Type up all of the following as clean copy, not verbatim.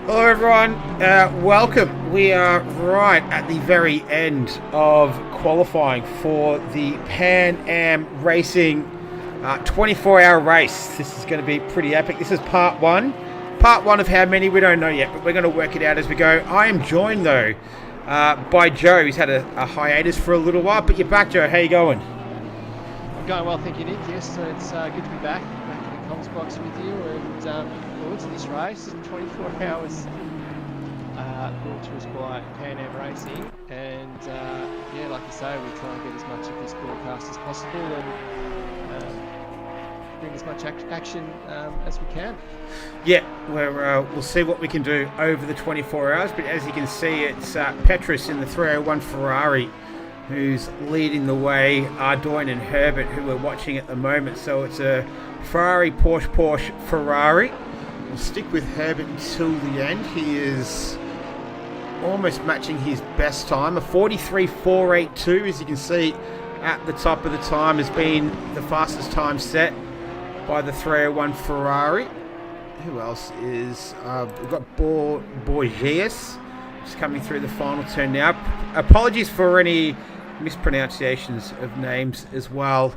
Hello everyone, welcome. We are right at the very end of qualifying for the Pan Am Racing 24-hour race. This is going to be pretty epic. This is part one. Part one of how many, we don't know yet, but we're going to work it out as we go. I am joined though by Joe. He's had a hiatus for a little while, but you're back, Joe. How you going? I'm going well, thank you, Nick. Yes, so it's good to be back in the comms box with you, and looking forward to this race. 24 hours brought to us by Pan Am Racing, and yeah, like you say, we try and get as much of this broadcast as possible and bring as much action as we can. Yeah, we'll see what we can do over the 24 hours, but as you can see, it's Petrus in the 301 Ferrari who's leading the way, Ardoin and Herbert, who we're watching at the moment. So it's a Ferrari, Porsche, Ferrari. We'll stick with Herbert until the end. He is almost matching his best time. A 43.482, as you can see at the top of the time, has been the fastest time set by the 301 Ferrari. Who else is... we've got Borges just coming through the final turn now. Apologies for any mispronunciations of names as well.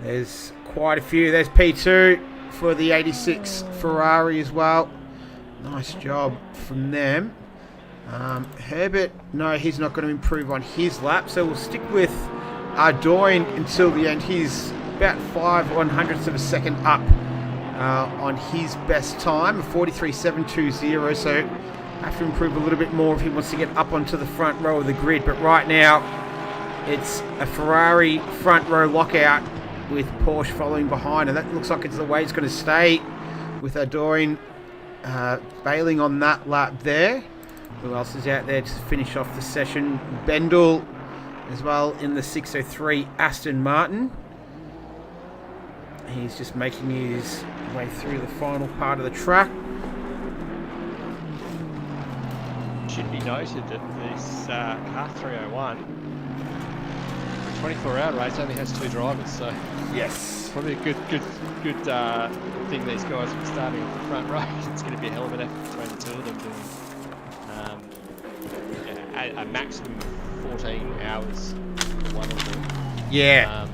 There's quite a few. There's P2 for the 86 Ferrari as well. Nice job from them. Herbert, no, he's not going to improve on his lap, so we'll stick with Ardoin until the end. He's about 5/100ths of a second up on his best time, 43.720, so have to improve a little bit more if he wants to get up onto the front row of the grid. But right now it's a Ferrari front row lockout with Porsche following behind, and that looks like it's the way it's going to stay, with Ardoin bailing on that lap there. Who else is out there to finish off the session? Bendel as well in the 603 Aston Martin. He's just making his way through the final part of the track. Should be noted that this car 301 for a 24-hour race only has two drivers, so Yes. probably a good thing these guys are starting off the front row. It's going to be a hell of an effort between the two of them doing a maximum of 14 hours for one of them. Yeah.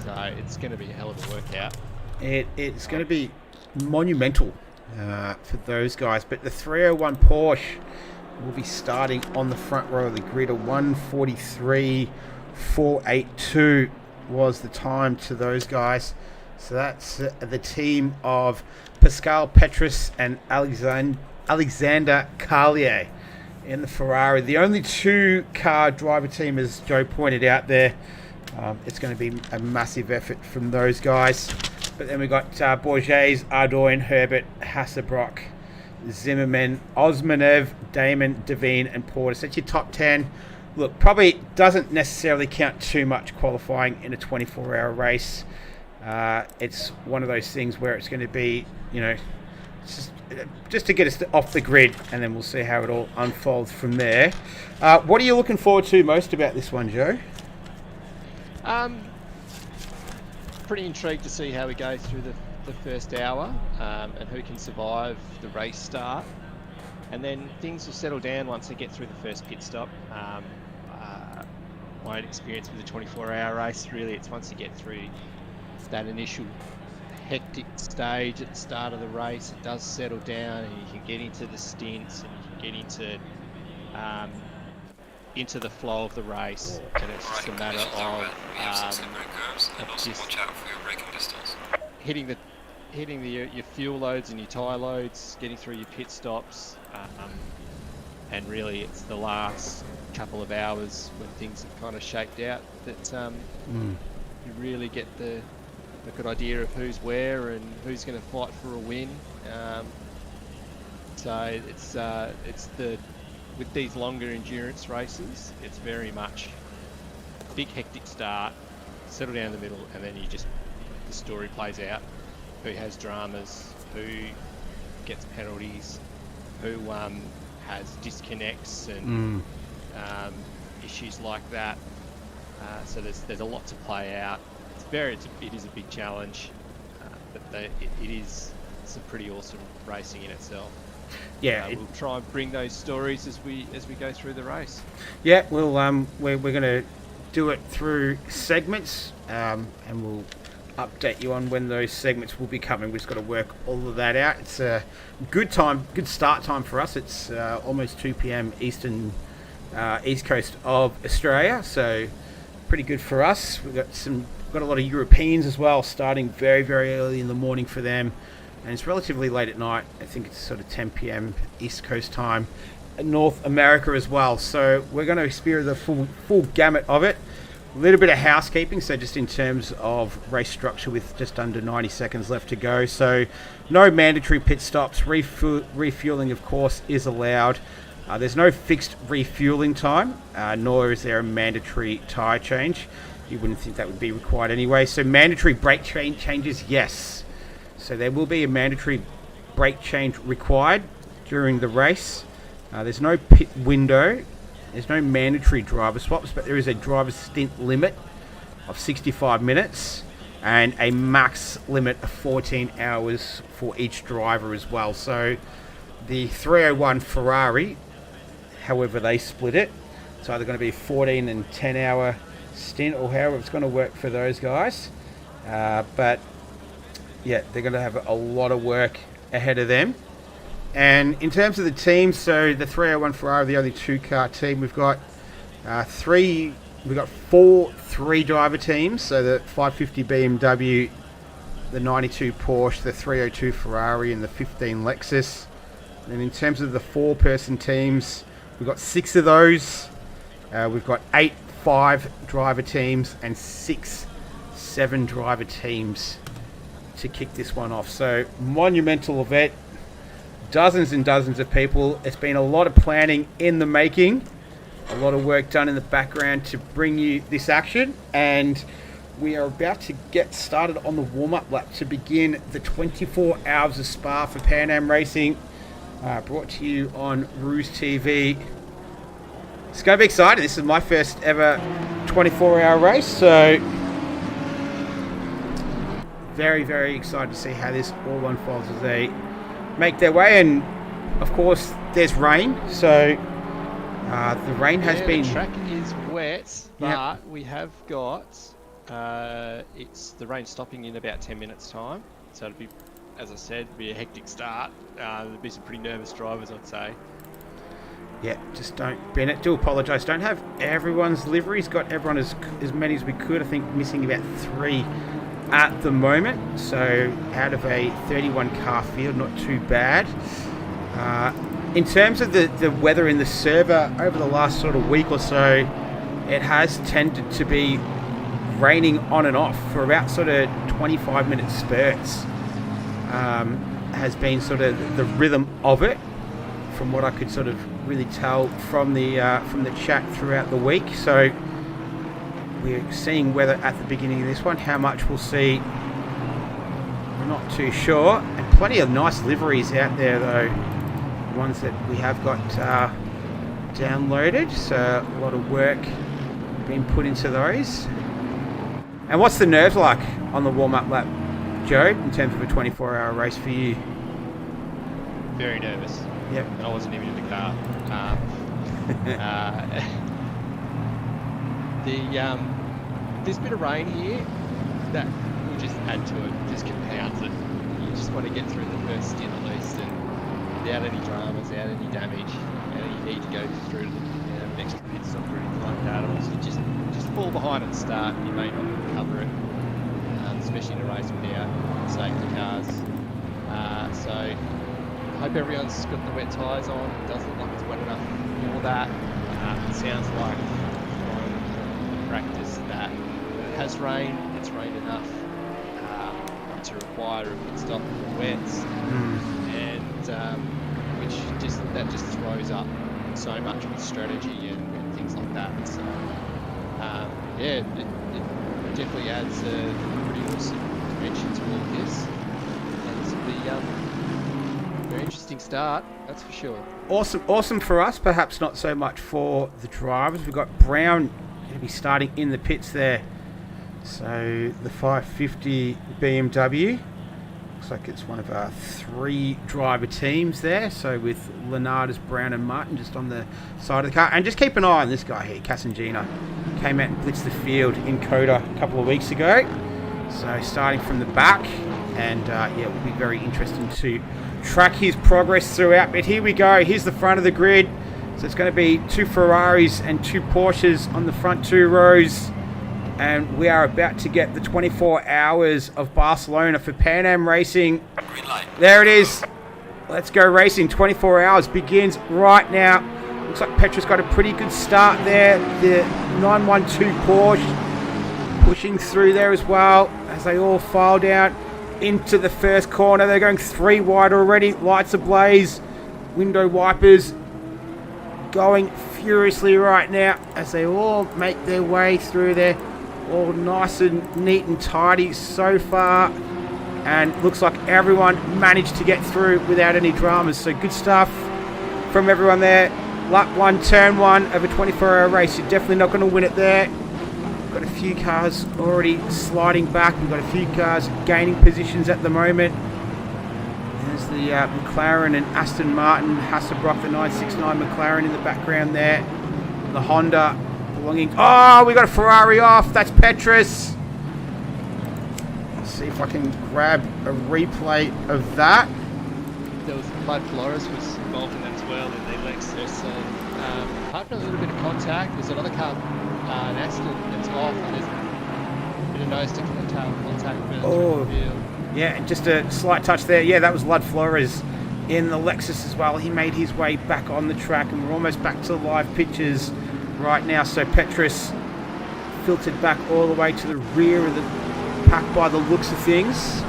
So it's going to be a hell of a workout. It's going to be monumental for those guys. But the 301 Porsche will be starting on the front row of the grid. A 1:43.482 was the time to those guys. So that's the team of Pascal Petrus and Alexander Carlier in the Ferrari. The only two-car driver team, as Joe pointed out there. It's going to be a massive effort from those guys. But then we've got Borges, Ardoin, Herbert, Hasselbrock, Zimmerman, Osmanev, Damon, Devine, and Porter. So it's your top 10. Look, probably doesn't necessarily count too much qualifying in a 24-hour race. It's one of those things where it's going to be, just to get us off the grid, and then we'll see how it all unfolds from there. What are you looking forward to most about this one, Joe? Pretty intrigued to see how we go through the first hour and who can survive the race start, and then things will settle down once they get through the first pit stop. My experience with the 24-hour race, really, it's once you get through that initial hectic stage at the start of the race, it does settle down, and you can get into the stints, and you can get into the flow of the race, and it's just a matter of just hitting your fuel loads and your tyre loads, getting through your pit stops, and really it's the last couple of hours when things have kind of shaped out that you really get the good idea of who's where and who's going to fight for a win. So it's with these longer endurance races, it's very much big hectic start, settle down in the middle, and then the story plays out. Who has dramas, who gets penalties, who has disconnects and issues like that. So there's a lot to play out. It is a big challenge, but it is some pretty awesome racing in itself. Yeah, we'll try and bring those stories as we go through the race. Yeah, we'll we're going to do it through segments, and we'll update you on when those segments will be coming. We've just got to work all of that out. It's a good start time for us. It's almost 2 p.m. East Coast of Australia, so pretty good for us. We've got a lot of Europeans as well, starting very, very early in the morning for them, and it's relatively late at night. I think it's sort of 10 p.m. East Coast time, North America as well. So we're going to experience the full gamut of it. A little bit of housekeeping, so just in terms of race structure with just under 90 seconds left to go. So no mandatory pit stops. Refueling, of course, is allowed. There's no fixed refueling time, nor is there a mandatory tyre change. You wouldn't think that would be required anyway. So mandatory brake changes, yes. So there will be a mandatory brake change required during the race. There's no pit window. There's no mandatory driver swaps, but there is a driver stint limit of 65 minutes and a max limit of 14 hours for each driver as well. So the 301 Ferrari, however they split it, it's either going to be a 14 and 10 hour stint or however it's going to work for those guys. But yeah, they're going to have a lot of work ahead of them. And in terms of the teams, so the 301 Ferrari, the only two-car team, we've got four three-driver teams. So the 550 BMW, the 92 Porsche, the 302 Ferrari, and the 15 Lexus. And in terms of the four-person teams, we've got 6 of those. We've got 8 5-driver teams and 6 7-driver teams to kick this one off. So monumental event. Dozens and dozens of people. It's been a lot of planning in the making, a lot of work done in the background to bring you this action, and we are about to get started on the warm-up lap to begin the 24 hours of Spa for Pan Am Racing, brought to you on Ruse TV. It's going to be exciting. This is my first ever 24-hour race, so very, very excited to see how this all unfolds as they make their way. And of course there's rain, so the rain has been... The track is wet, but we have got it's the rain stopping in about 10 minutes time, so it'll be, as I said, be a hectic start. There'll be some pretty nervous drivers, I'd say. Yeah, just don't... Bennett, do apologise, don't have everyone's liveries. Got everyone as many as we could. I think missing about 3 at the moment, so out of a 31 car field, not too bad. In terms of the weather in the server over the last sort of week or so, it has tended to be raining on and off for about sort of 25-minute spurts. Has been sort of the rhythm of it, from what I could sort of really tell from the chat throughout the week. So we're seeing whether at the beginning of this one, how much we'll see, we're not too sure. And plenty of nice liveries out there though, ones that we have got downloaded, so a lot of work being put into those. And what's the nerves like on the warm-up lap, Joe, in terms of a 24-hour race for you? Very nervous. Yep. And I wasn't even in the car. This bit of rain here, that will just add to it, just compounds it. You just want to get through the first stint at least, and without any dramas, without any damage, and you need to go through the next pit stop or anything like that. Or else you just fall behind at the start, and you may not recover it, especially in a race without safety cars. So I hope everyone's got the wet tyres on. It does look like it's wet enough for that. It sounds like from practice that it has rained. It's rained enough to require a pit stop for wets, and which just throws up so much with strategy and things like that. So it definitely adds a pretty awesome dimension to all of this, and this will be a very interesting start, that's for sure. Awesome for us, perhaps not so much for the drivers. We've got Brown going to be starting in the pits there. So the 550 BMW, Looks like it's one of our 3 driver teams there. So with Leonardus, Brown and Martin just on the side of the car. And just keep an eye on this guy here, Casangina. Came out and blitzed the field in Coda a couple of weeks ago. So starting from the back. And yeah, it will be very interesting to track his progress throughout. But here we go. Here's the front of the grid. So it's going to be 2 Ferraris and 2 Porsches on the front 2 rows. And we are about to get the 24 hours of Barcelona for Pan Am Racing. There it is. Let's go racing. 24 hours begins right now. Looks like Petra's got a pretty good start there. The 912 Porsche pushing through there as well as they all file down into the first corner. They're going 3 wide already. Lights ablaze. Window wipers going furiously right now as they all make their way through there. All nice and neat and tidy so far, and looks like everyone managed to get through without any dramas. So good stuff from everyone there. Lap 1, turn 1 of a 24-hour race. You're definitely not going to win it there. Got a few cars already sliding back. We've got a few cars gaining positions at the moment. There's the McLaren and Aston Martin, Hasselbrock, the 969 McLaren in the background there. The Honda belonging... Oh, we got a Ferrari off. That's Petrus. Let's see if I can grab a replay of that. There was Bud Flores was involved in that as well in the Lexus. Apart from a little bit of contact, there's another car, an Aston that's off, and there's a bit of nose to tail contact further through the field. Yeah, just a slight touch there. Yeah, that was Lud Flores in the Lexus as well. He made his way back on the track, and we're almost back to live pictures right now. So Petrus filtered back all the way to the rear of the pack by the looks of things.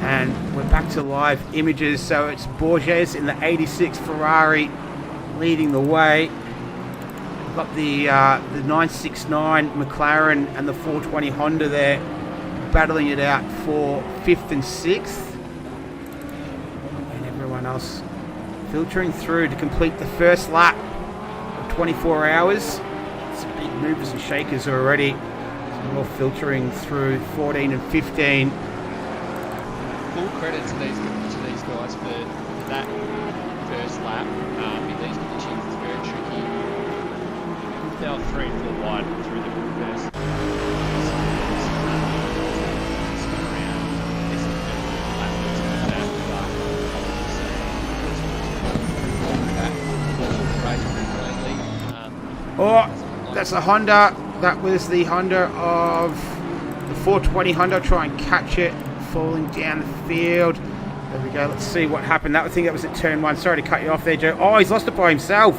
And we're back to live images. So it's Borges in the 86 Ferrari leading the way. We've got the 969 McLaren and the 420 Honda there battling it out for 5th and 6th. And everyone else filtering through to complete the first lap of 24 hours. Some big movers and shakers already. Some more filtering through 14 and 15. Full credit to these guys for that first lap. In these conditions, it's very tricky. They were 3 and 4 wide through the first. Oh, that's a Honda. That was the Honda of the 420 Honda. Try and catch it, falling down the field. There we go. Let's see what happened. I think that was at turn 1. Sorry to cut you off there, Joe. Oh, he's lost it by himself.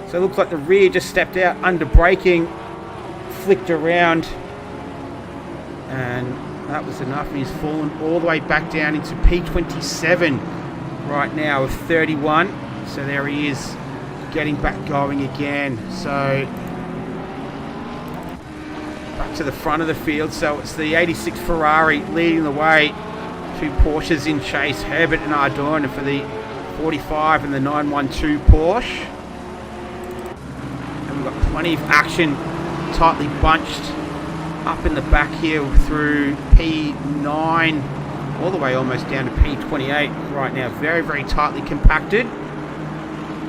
So it looks like the rear just stepped out under braking, flicked around, and that was enough. And he's fallen all the way back down into P27 right now of 31. So there he is, getting back going again. So back to the front of the field. So it's the 86 Ferrari leading the way. 2 Porsches in chase, Herbert and Ardorn for the 45 and the 912 Porsche. And we've got plenty of action, tightly bunched up in the back here through P9 all the way almost down to P28 right now. Very, very tightly compacted.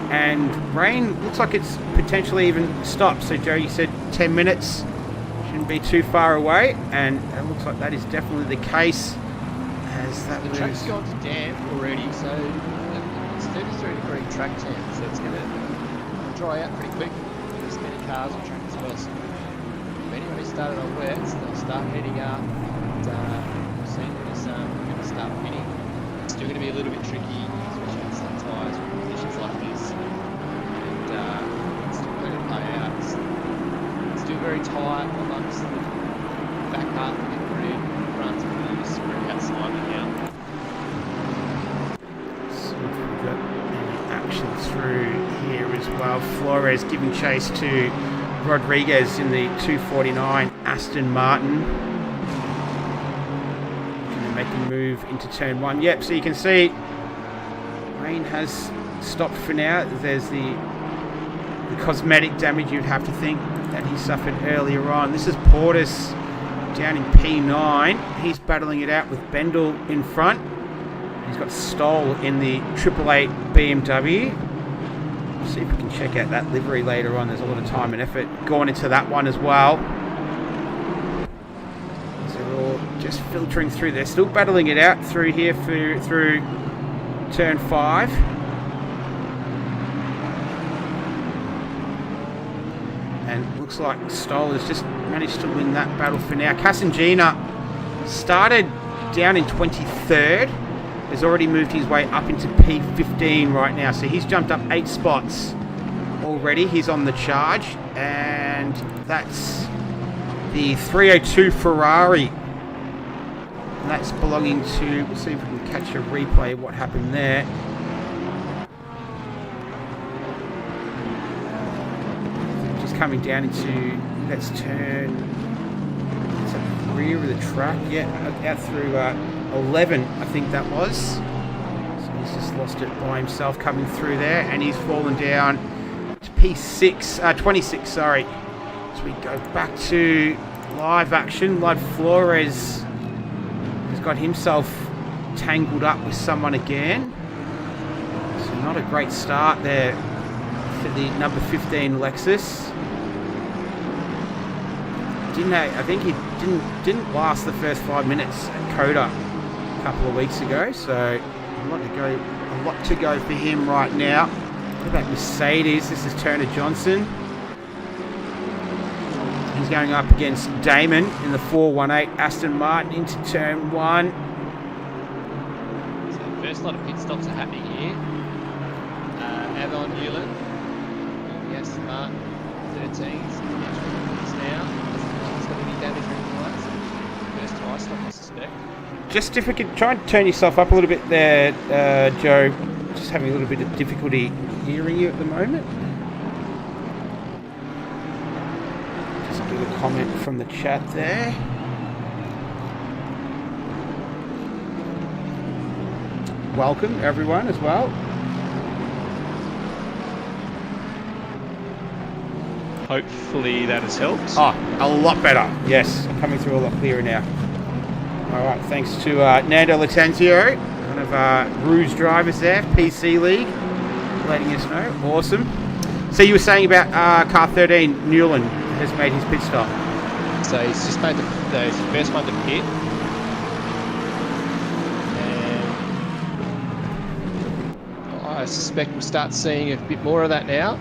And rain looks like it's potentially even stopped. So Joe, you said 10 minutes shouldn't be too far away, and it looks like that is definitely the case. As that the track's gone to damp already, so it's 33-degree track temp, so it's going to dry out pretty quick. There's many cars on track as well. So anyone who started on wets, they'll start heading up, and we'll see who's going to start winning. It's still going to be a little bit tricky, especially with some tyres with conditions like this. It's still going to play out. It's still very tight amongst the back half of the grid. Front's really spread out slightly now. So we've got any action through here as well. Flores giving chase to Rodriguez in the 249 Aston Martin. Going to make a move into turn 1. Yep, so you can see rain has stopped for now. There's the cosmetic damage you'd have to think that he suffered earlier on. This is Portis down in P9. He's battling it out with Bendel in front. He's got Stoll in the 888 BMW. See if we can check out that livery later on. There's a lot of time and effort gone into that one as well. So they're all just filtering through. They're still battling it out through here through turn 5. And looks like Stoll has just managed to win that battle for now. Casangina started down in 23rd. Has already moved his way up into P15 right now. So he's jumped up 8 spots already. He's on the charge. And that's the 302 Ferrari. And that's belonging to... We'll see if we can catch a replay of what happened there. Just coming down into... Let's turn... It's at the rear of the track. Yeah, out through... 11, I think that was. So he's just lost it by himself coming through there, and he's fallen down to P6, 26, sorry. So we go back to live action. Lud Flores has got himself tangled up with someone again. So not a great start there for the number 15 Lexus. I think he didn't last the first 5 minutes at Coda a couple of weeks ago, so a lot to go for him right now. What about Mercedes? This is Turner Johnson. He's going up against Damon in the 418 Aston Martin into turn 1. So the first lot of pit stops are happening here. Avon Newland, the Aston Martin 13s now. He's got any damage or anything like that. First twice stop, I suspect. Just difficult. Try and turn yourself up a little bit there, Joe. Just having a little bit of difficulty hearing you at the moment. Just do a comment from the chat there. Welcome everyone as well. Hopefully that has helped. Oh, a lot better. Yes, coming through a lot clearer now. All right, thanks to Nando Latenzio, one of our Rouge drivers there, PC League, letting us know. Awesome. So you were saying about car 13, Newland has made his pit stop. So he's just made the first one to pit. And I suspect we'll start seeing a bit more of that now.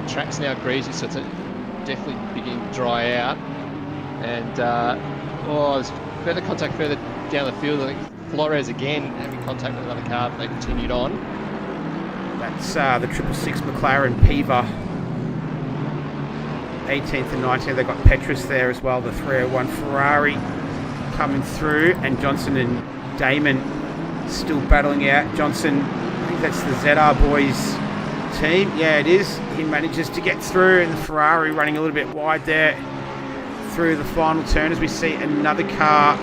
The track's now greasy, so it's definitely beginning to dry out. And there's further contact further down the field. I think Flores again having contact with another car, but they continued on. That's the 666 McLaren Piva. 18th and 19th, they've got Petrus there as well, the 301 Ferrari coming through, and Johnson and Damon still battling out. Johnson, I think that's the ZR Boys team. Yeah, it is. He manages to get through, and the Ferrari running a little bit wide there through the final turn as we see another car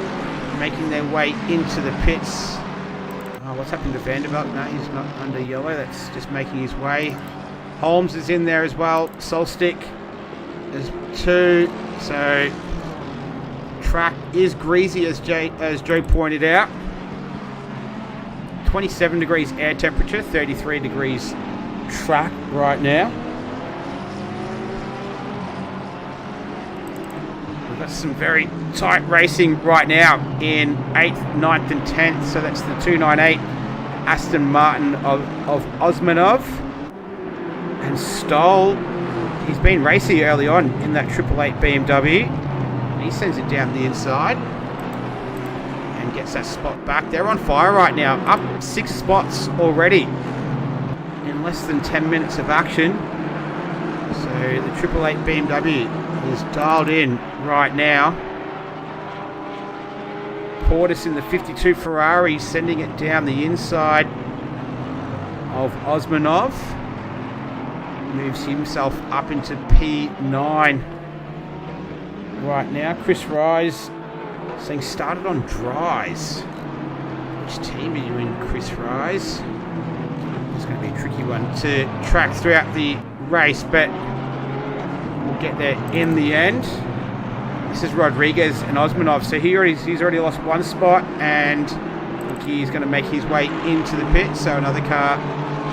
making their way into the pits. Oh, what's happened to Vanderbilt? No, he's not under yellow. That's just making his way. Holmes is in there as well. Solstick is 2. So track is greasy as Joe pointed out. 27 degrees air temperature, 33 degrees track right now. We've got some very tight racing right now in 8th, 9th and 10th. So that's the 298 Aston Martin of Osmanov. And Stoll, he's been racy early on in that 888 BMW. He sends it down the inside and gets that spot back. They're on fire right now, up 6 spots already in less than 10 minutes of action. So the 888 BMW is dialed in right now. Portis in the 52 Ferrari sending it down the inside of Osmanov. Moves himself up into P9 right now. Chris Rise saying started on dries. Which team are you in, Chris Rise? It's going to be a tricky one to track throughout the race, but we'll get there in the end. This is Rodriguez and Osmanov. So he's already lost one spot, and he's going to make his way into the pit. So another car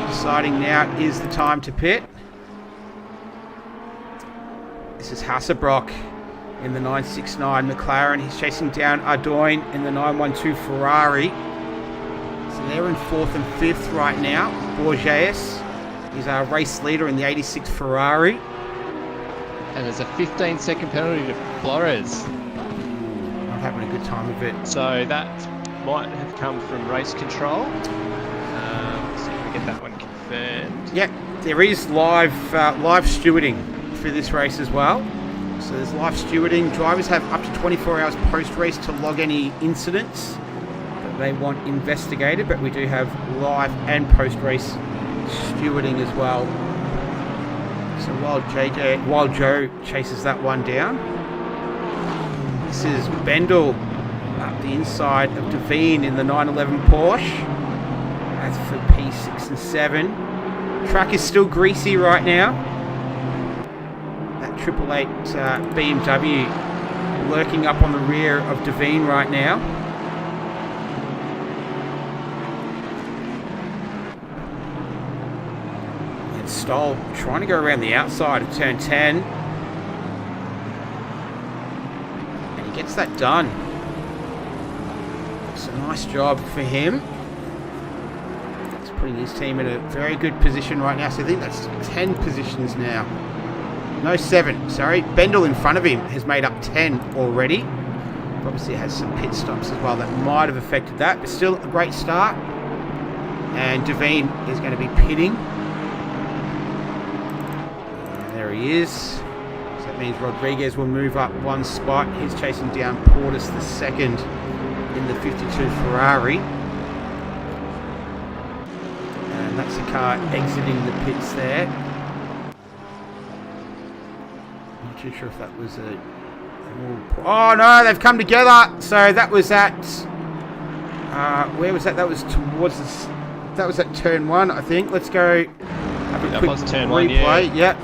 deciding now is the time to pit. This is Hasselbrock in the 969 McLaren. He's chasing down Ardoin in the 912 Ferrari. So they're in 4th and 5th right now. Borges is our race leader in the 86 Ferrari. And there's a 15-second penalty to Flores. Not having a good time of it. So that might have come from race control. So we get that one confirmed. Yep, there is live stewarding for this race as well. So there's live stewarding. Drivers have up to 24 hours post-race to log any incidents that they want investigated, but we do have live and post-race stewarding as well. So while Joe chases that one down, this is Bendel up the inside of Devine in the 911 Porsche. That's for P6 and 7. Track is still greasy right now. That 888 BMW lurking up on the rear of Devine right now. And Stoll trying to go around the outside of turn 10. And he gets that done. It's a nice job for him. He's putting his team in a very good position right now. So I think that's 10 positions now. No, 7, sorry. Bendel in front of him has made up 10 already. Obviously has some pit stops as well that might have affected that, but still a great start. And Devine is going to be pitting. And there he is. So that means Rodriguez will move up one spot. He's chasing down Portis the second in the 52 Ferrari. And that's the car exiting the pits there. Not too sure if that was a... Oh no, they've come together. So that was at... where was that? That was towards the... That was at turn 1, I think. Let's go have a that quick was turn replay. 1, yeah. Yep.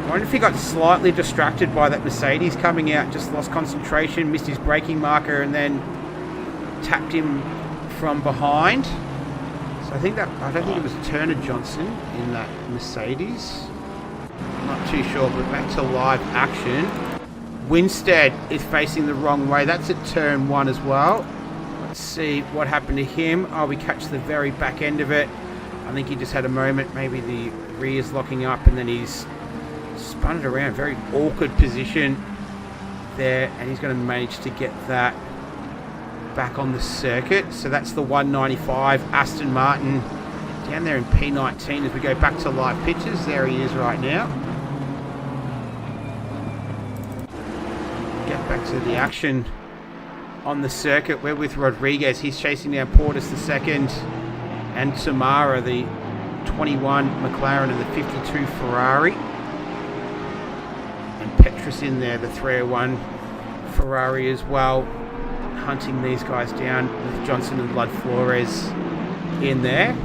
I wonder if he got slightly distracted by that Mercedes coming out, just lost concentration, missed his braking marker, and then tapped him from behind. So I don't think it was Turner Johnson in that Mercedes. I'm not too sure, but back to live action. Winstead is facing the wrong way. That's at turn 1 as well. Let's see what happened to him. Oh, we catch the very back end of it. I think he just had a moment. Maybe the rear's locking up and then he's spun it around. Very awkward position there. And he's going to manage to get that back on the circuit. So that's the 195 Aston Martin down there in P19 as we go back to live pictures. There he is right now. Get back to the action on the circuit. We're with Rodriguez. He's chasing down Portis the second and Tamara, the 21 McLaren and the 52 Ferrari. And Petrus in there, the 301 Ferrari as well, hunting these guys down with Johnson and Blood Flores in there.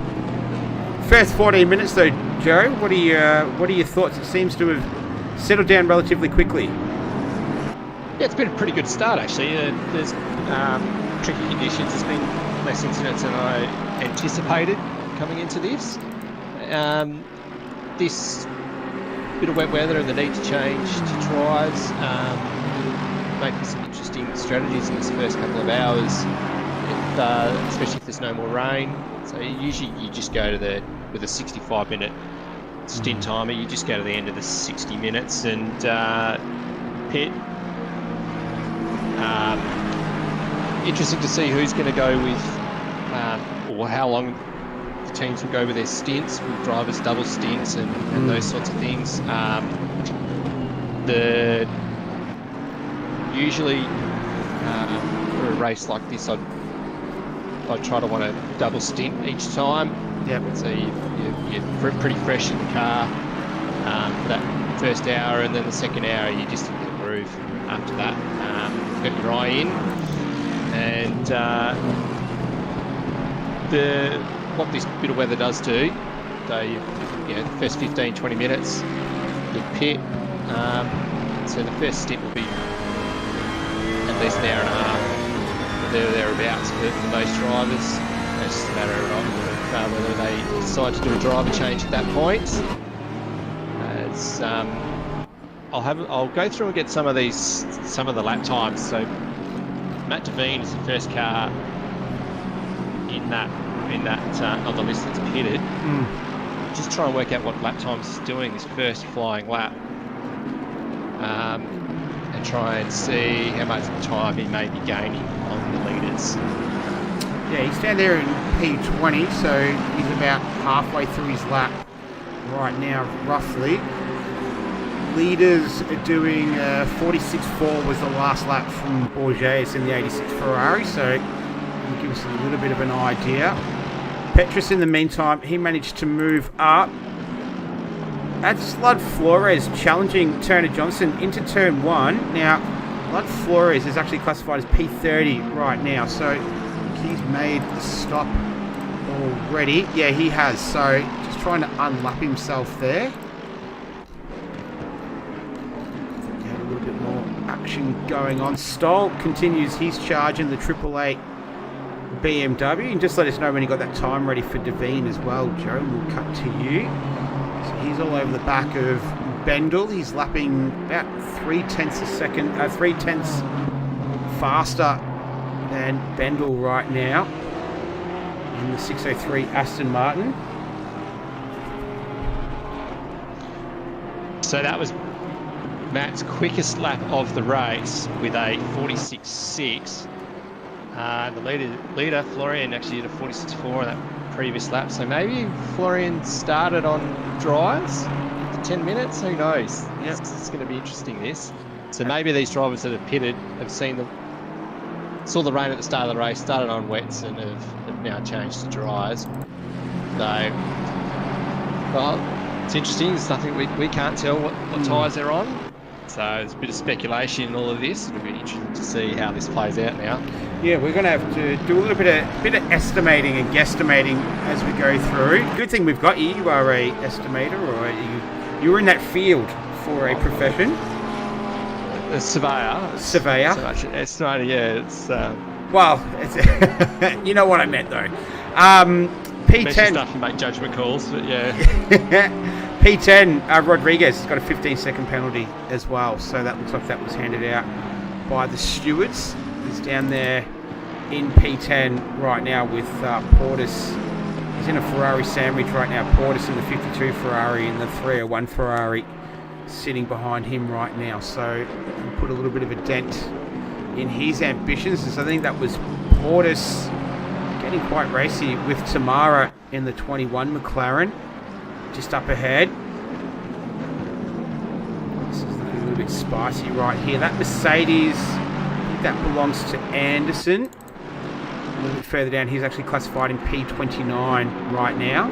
First 14 minutes though, Joe, what are your thoughts? It seems to have settled down relatively quickly. Yeah, it's been a pretty good start actually. There's tricky conditions. There's been less incidents than I anticipated coming into this. This bit of wet weather and the need to change to tries make for some interesting strategies in this first couple of hours, especially if there's no more rain. So usually you just go to with a 65-minute stint timer, you just go to the end of the 60 minutes and pit. Interesting to see who's going to go with, or how long the teams will go with their stints, with drivers double stints and those sorts of things. Usually for a race like this, I'd try to want a double stint each time. Yep. So you're pretty fresh in the car for that first hour, and then the second hour you just hit the groove after that. Get your eye in, and what this bit of weather does do, the first 15-20 minutes, you pit, So the first stint will be at least an hour and a half, thereabouts for most drivers. It's just a matter of whether they decide to do a driver change at that point. As I'll go through and get some of the lap times. So Matt Devine is the first car in that on the list that's pitted. Just try and work out what lap times he's doing this first flying lap, and try and see how much time he may be gaining on the leaders. Yeah, he's down there in P20, so he's about halfway through his lap right now, roughly. Leaders are doing 46.4 was the last lap from Borges in the 86 Ferrari, so it'll give us a little bit of an idea. Petrus, in the meantime, he managed to move up. That's Lud Flores challenging Turner Johnson into turn 1. Now, Lud Flores is actually classified as P30 right now, so he's made a stop already. Yeah, he has, so just trying to unlap himself there. He had a little bit more action going on. Stoll continues his charge in the 888 BMW, and just let us know when you got that time ready for Devine as well, Joe. We'll cut to you. So he's all over the back of Bendel. He's lapping about 3/10 a second, 3/10 faster than Bendel right now in the 603 Aston Martin. So that was Matt's quickest lap of the race with a 46.6. The leader, Florian, actually did a 46.4 on that previous lap. So maybe Florian started on dries for 10 minutes. Who knows? Yep. It's going to be interesting, this. So maybe these drivers that have pitted have saw the rain at the start of the race, started on wets, and have now changed to dries. So, well, it's interesting. It's nothing we can't tell what tyres they're on. So there's a bit of speculation in all of this. It'll be interesting to see how this plays out now. Yeah, we're going to have to do a little bit of estimating and guesstimating as we go through. Good thing we've got you. You are a estimator, or you're in that field for a profession. A surveyor. Surveyor. It's not. Yeah, it's. Well, it's you know what I meant though. P10 stuff, you make judgment calls, but yeah. P10 Rodriguez has got a 15-second penalty as well, so that looks like that was handed out by the stewards. He's down there in P10 right now with Portis. He's in a Ferrari sandwich right now. Portis in the 52 Ferrari and the 301 Ferrari sitting behind him right now, so he'll put a little bit of a dent in his ambitions. So I think that was Portis getting quite racy with Tamara in the 21 McLaren just up ahead. This is looking a little bit spicy right here. That Mercedes, I think that belongs to Anderson. A little bit further down, he's actually classified in P29 right now.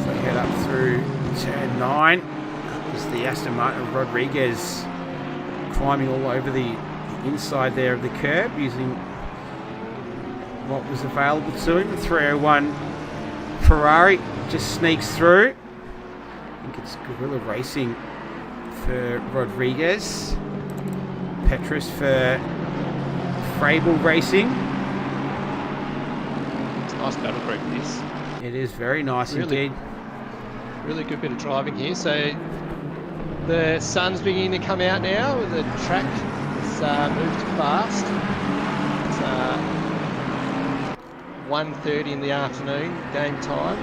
So we head up through turn 9. That was the Aston Martin Rodriguez climbing all over the inside there of the curb using what was available to him. The 301 Ferrari just sneaks through. I think it's Guerrilla Racing for Rodriguez. Petrus for Frable Racing. It's a nice battle group, this. It is very nice indeed. Really good bit of driving here. So the sun's beginning to come out now. The track has moved fast. It's 1:30 in the afternoon, game time.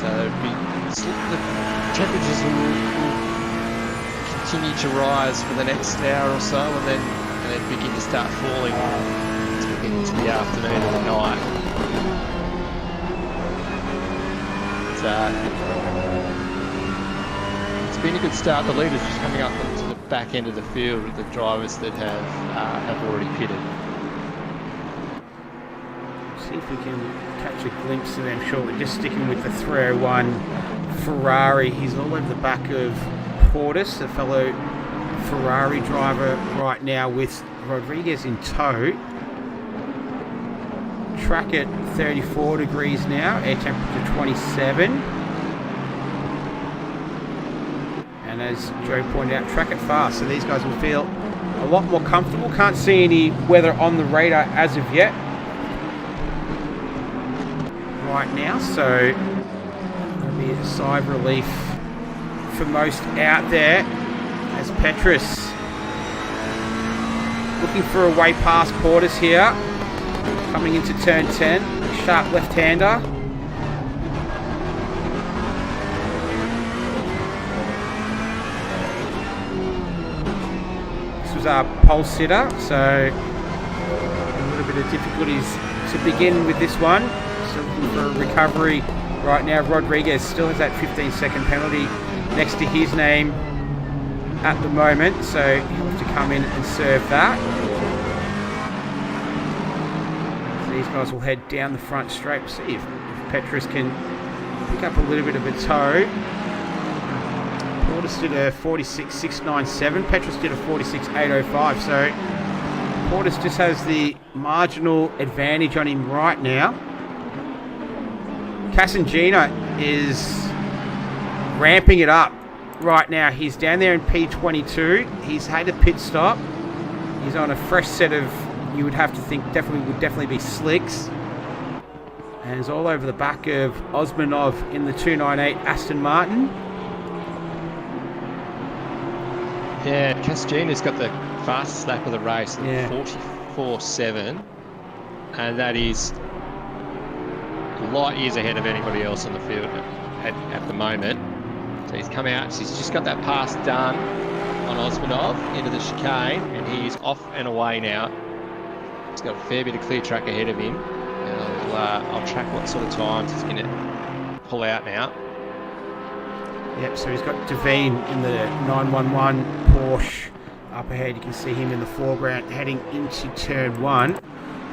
So the temperatures will continue to rise for the next hour or so, and then begin to start falling into the afternoon and the night. It's been a good start. The leaders just coming up into the back end of the field with the drivers that have already pitted. See if we can catch a glimpse of them shortly. Just sticking with the 301 Ferrari. He's all over the back of Portis, a fellow Ferrari driver right now with Rodriguez in tow. track at 34 degrees now, air temperature 27. And as Joe pointed out, track it fast, so these guys will feel a lot more comfortable. Can't see any weather on the radar as of yet right now, so it'll be a sigh of relief for most out there as Petrus looking for a way past Portis here, coming into turn 10, sharp left-hander. This was our pole sitter, so a little bit of difficulties to begin with this one. So looking for a recovery right now. Rodriguez still has that 15-second penalty next to his name at the moment, so he'll have to come in and serve that. So these guys will head down the front straight. We'll see if Petrus can pick up a little bit of a toe. Portis did a 46.697. Petrus did a 46.805. So Portis just has the marginal advantage on him right now. Casangina is ramping it up right now. He's down there in P22. He's had a pit stop. He's on a fresh set of, you would have to think, would definitely be slicks. And he's all over the back of Osmanov in the 298 Aston Martin. Yeah, Casangina's got the fastest lap of the race, yeah. 44.7, and that is light years ahead of anybody else on the field at the moment. So he's come out, so he's just got that pass done on Osmanov into the chicane, and he's off and away now. He's got a fair bit of clear track ahead of him, and I'll track what sort of times he's going to pull out now. Yep, so he's got Devine in the 911 Porsche up ahead. You can see him in the foreground heading into turn 1.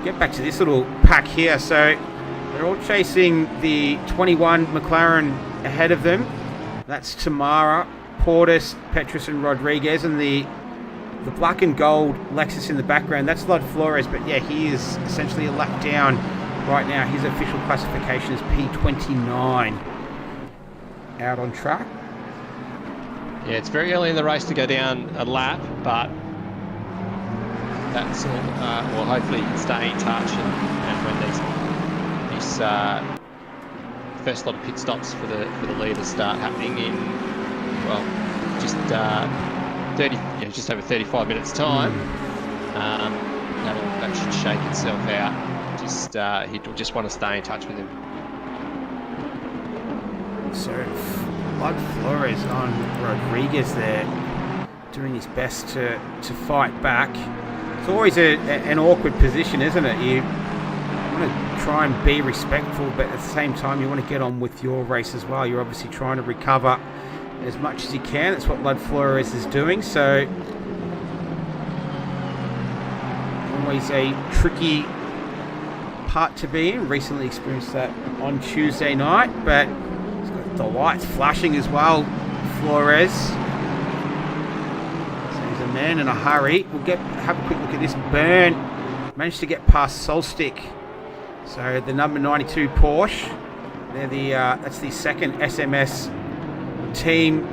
Get back to this little pack here. So they're all chasing the 21 McLaren ahead of them. That's Tamara, Portis, Petrus and Rodriguez, and the black and gold Lexus in the background. That's Lod Flores, but yeah, he is essentially a lap down right now. His official classification is P29. Out on track. Yeah, it's very early in the race to go down a lap, but that's all. Well, hopefully he can stay in touch, and when these first lot of pit stops for the leaders start happening in, well, just 30, just over 35 minutes time. That should shake itself out. He'd just want to stay in touch with him. So Lod Flores on Rodriguez there, doing his best to fight back. It's always an awkward position, isn't it? You want to try and be respectful, but at the same time you want to get on with your race as well. You're obviously trying to recover as much as you can. That's what Lod Flores is doing. So always a tricky part to be in. Recently experienced that on Tuesday night, but he's got the lights flashing as well, Flores. So he's a man in a hurry. We'll have a quick look at this. Burn managed to get past Solstick. So the number 92 Porsche. That's the second SMS team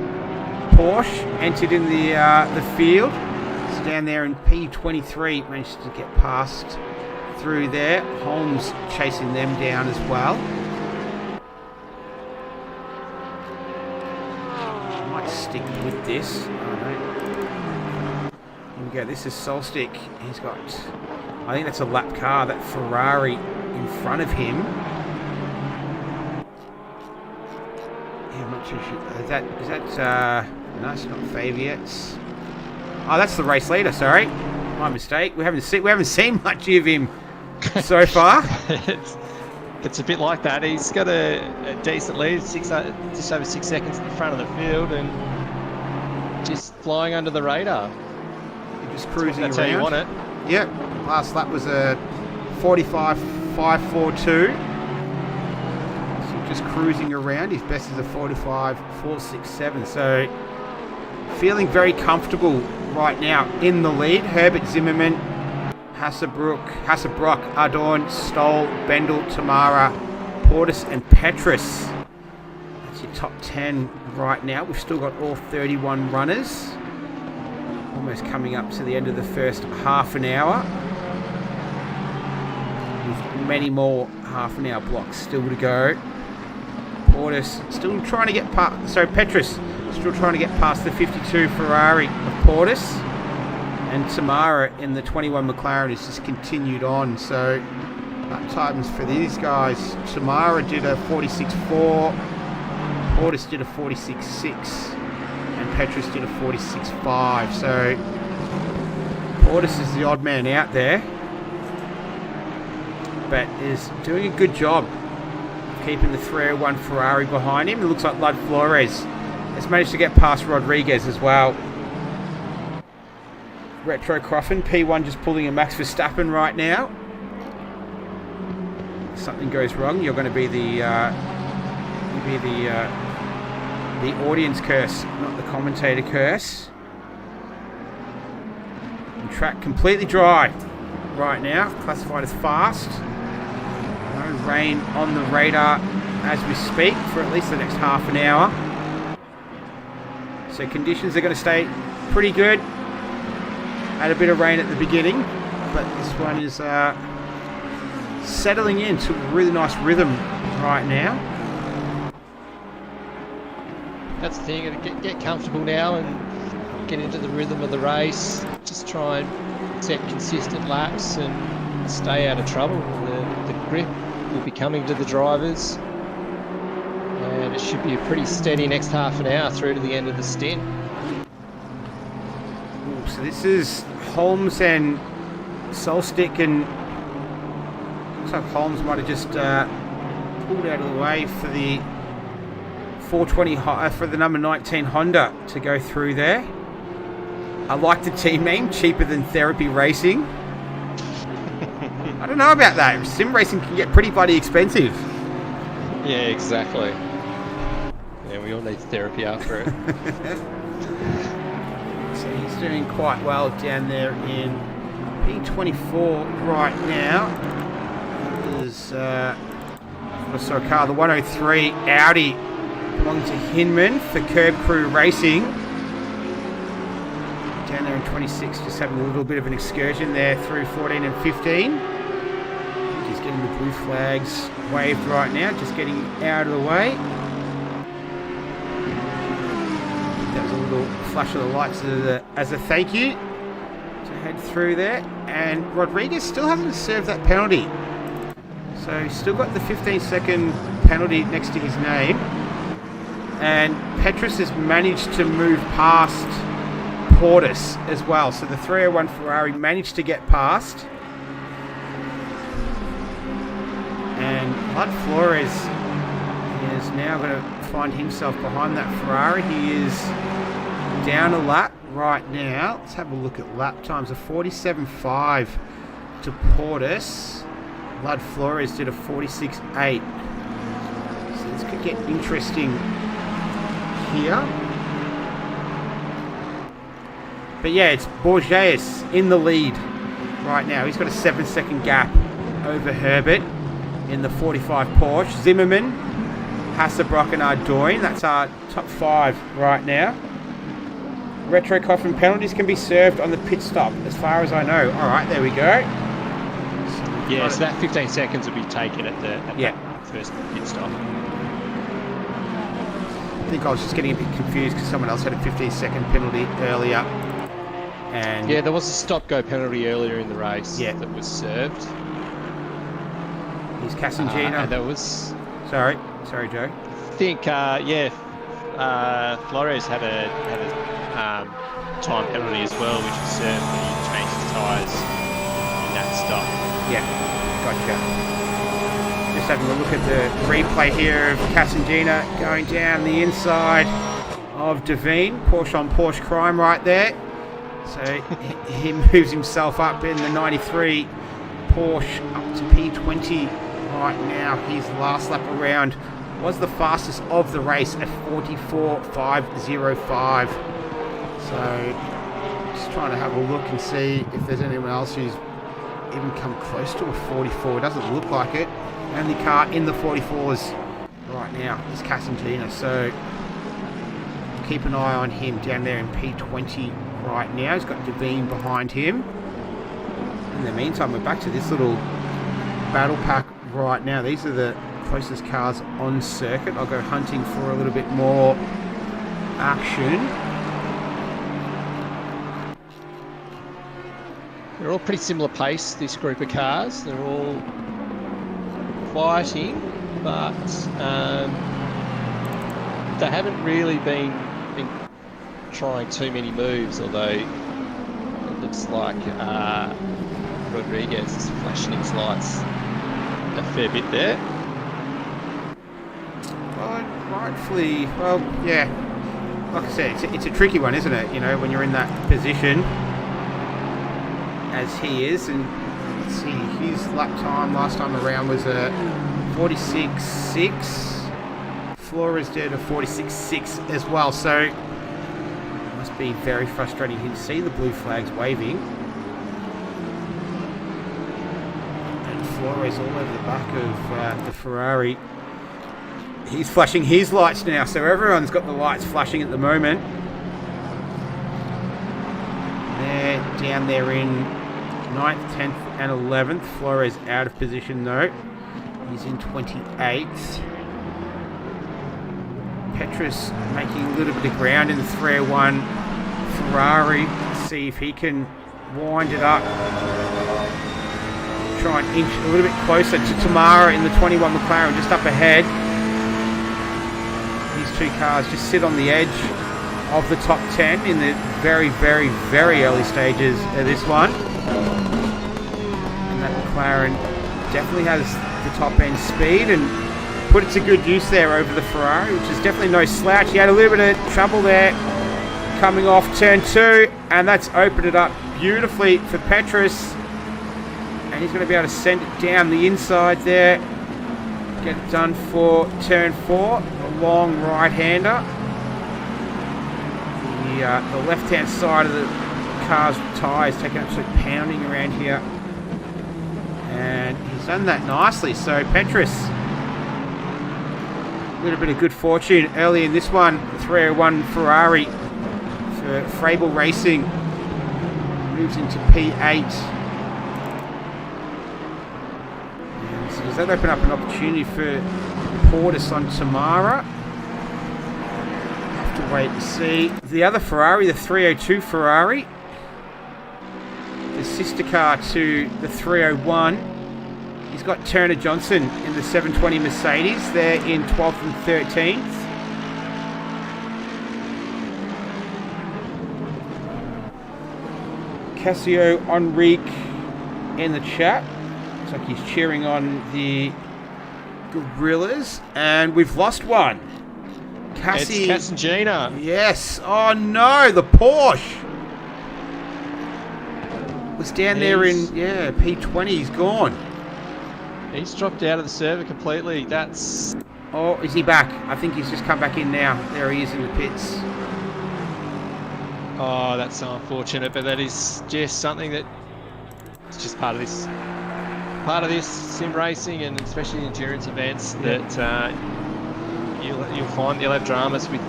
Porsche entered in the field. It's down there in P23. Managed to get past through there. Holmes chasing them down as well. Might stick with this. Here we go. This is Solstick. He's got, I think that's a lap car, that Ferrari in front of him. Yeah, I'm not too sure. Is that no, it's not Faviet's. Oh, that's the race leader. Sorry, my mistake. We haven't seen much of him so far. It's a bit like that. He's got a decent lead, just over 6 seconds in the front of the field, and just flying under the radar. Just cruising That's around. how you want it. Yep. Last lap was a 45.542. So just cruising around. His best is a 45.467. So feeling very comfortable right now in the lead. Herbert Zimmerman Hasselbrock, Ardorn, Stoll, Bendel, Tamara, Portis and Petrus. That's your top 10 right now. We've still got all 31 runners. Almost coming up to the end of the first half an hour. With many more half an hour blocks still to go. Portis still trying to get past... Sorry, Petrus still trying to get past the 52 Ferrari of Portis. And Tamara in the 21 McLaren has just continued on. So lap times for these guys. Tamara did a 46.4. Portis did a 46.6. And Petrus did a 46.5. So Portis is the odd man out there. But is doing a good job of keeping the 301 Ferrari behind him. It looks like Lud Flores has managed to get past Rodriguez as well. Retro Coffin, P1 just pulling a Max Verstappen right now. If something goes wrong, you're going to be the audience curse, not the commentator curse. And track completely dry right now, classified as fast. No rain on the radar as we speak for at least the next half an hour. So conditions are going to stay pretty good. Had a bit of rain at the beginning, but this one is settling into a really nice rhythm right now. That's the thing, get comfortable now and get into the rhythm of the race. Just try and set consistent laps and stay out of trouble. The grip will be coming to the drivers, and it should be a pretty steady next half an hour through to the end of the stint. So this is Holmes and Solstick, and looks like Holmes might have just pulled out of the way for the 420 for the number 19 Honda to go through there. I like the team name, cheaper than Therapy Racing. I don't know about that. Sim racing can get pretty bloody expensive. Yeah, exactly. Yeah, we all need therapy after it. So he's doing quite well down there in P24 right now. There's I saw a car, the 103 Audi, belonging to Hinman for Curb Crew Racing. Down there in 26, just having a little bit of an excursion there through 14 and 15. He's getting the blue flags waved right now, just getting out of the way. That was a little flash of the lights as a thank you to head through there. And Rodriguez still hasn't served that penalty. So he's still got the 15-second penalty next to his name. And Petrus has managed to move past Portis as well. So the 301 Ferrari managed to get past. And Lud Flores is now going to find himself behind that Ferrari. He is down a lap right now. Let's have a look at lap times. A 47.5 to Portis. Lud Flores did a 46.8. So this could get interesting here. But yeah, it's Borges in the lead right now. He's got a 7-second gap over Herbert in the 45 Porsche. Zimmerman, Hasselbrock and Ardorn. That's our top 5 right now. Retro Coffin penalties can be served on the pit stop, as far as I know. All right, there we go. Yeah, so that 15 seconds will be taken at the that first pit stop. I think I was just getting a bit confused because someone else had a 15-second penalty earlier. And yeah, there was a stop-go penalty earlier in the race that was served. He's Casangina. And there was... Sorry, Joe. I think, Flores had a time penalty as well, which was served when he changed his tyres in that stop. Yeah, gotcha. Just having a look at the replay here of Casangina going down the inside of Devine. Porsche on Porsche crime right there. So he moves himself up in the 93 Porsche up to P20 right now. His last lap around was the fastest of the race at 44.505. So just trying to have a look and see if there's anyone else who's even come close to a 44. It doesn't look like it. Only car in the 44s right now is Casangina, so keep an eye on him down there in P20 right now. He's got Devine behind him. In the meantime, we're back to this little battle pack right now. These are the closest cars on circuit. I'll go hunting for a little bit more action. They're all pretty similar pace, this group of cars. They're all fighting, but they haven't really been trying too many moves, although it looks like Rodriguez is flashing his lights a fair bit there. Well, rightfully, well, yeah. Like I said, it's a tricky one, isn't it? You know, when you're in that position, as he is, and let's see, his lap time last time around was a 46.6. Flores did a 46.6 as well, so it must be very frustrating. You can see the blue flags waving, and Flores all over the back of the Ferrari. He's flashing his lights now, so everyone's got the lights flashing at the moment. They're down there in 9th, 10th and 11th. Flores out of position though. He's in 28th. Petrus making a little bit of ground in the 301 Ferrari. Let's see if he can wind it up. Try and inch a little bit closer to Tamara in the 21 McLaren just up ahead. These two cars just sit on the edge of the top 10 in the very, very, very early stages of this one. And that McLaren definitely has the top end speed and put it to good use there over the Ferrari, which is definitely no slouch. He had a little bit of trouble there coming off turn 2, and that's opened it up beautifully for Petrus. And he's going to be able to send it down the inside there. Get it done for turn 4, a long right-hander. The left-hand side of the car's tyres taking absolute pounding around here. And he's done that nicely. So Petrus, a little bit of good fortune early in this one. 301 Ferrari for Frable Racing moves into P8. And so does that open up an opportunity for Portis on Tamara? Have to wait and see. The other Ferrari, the 302 Ferrari, the sister car to the 301. He's got Turner Johnson in the 720 Mercedes. They're in 12th and 13th. Cassio Enrique in the chat. Looks like he's cheering on the Gorillas. And we've lost one. Cassie. It's Casangina. Yes. Oh no, the Porsche was down there in P20. He's gone. He's dropped out of the server completely. That's... Oh, is he back? I think he's just come back in now. There he is in the pits. Oh, that's so unfortunate, but that is just something that... It's just part of this sim racing, and especially endurance events, that you'll find you'll have dramas with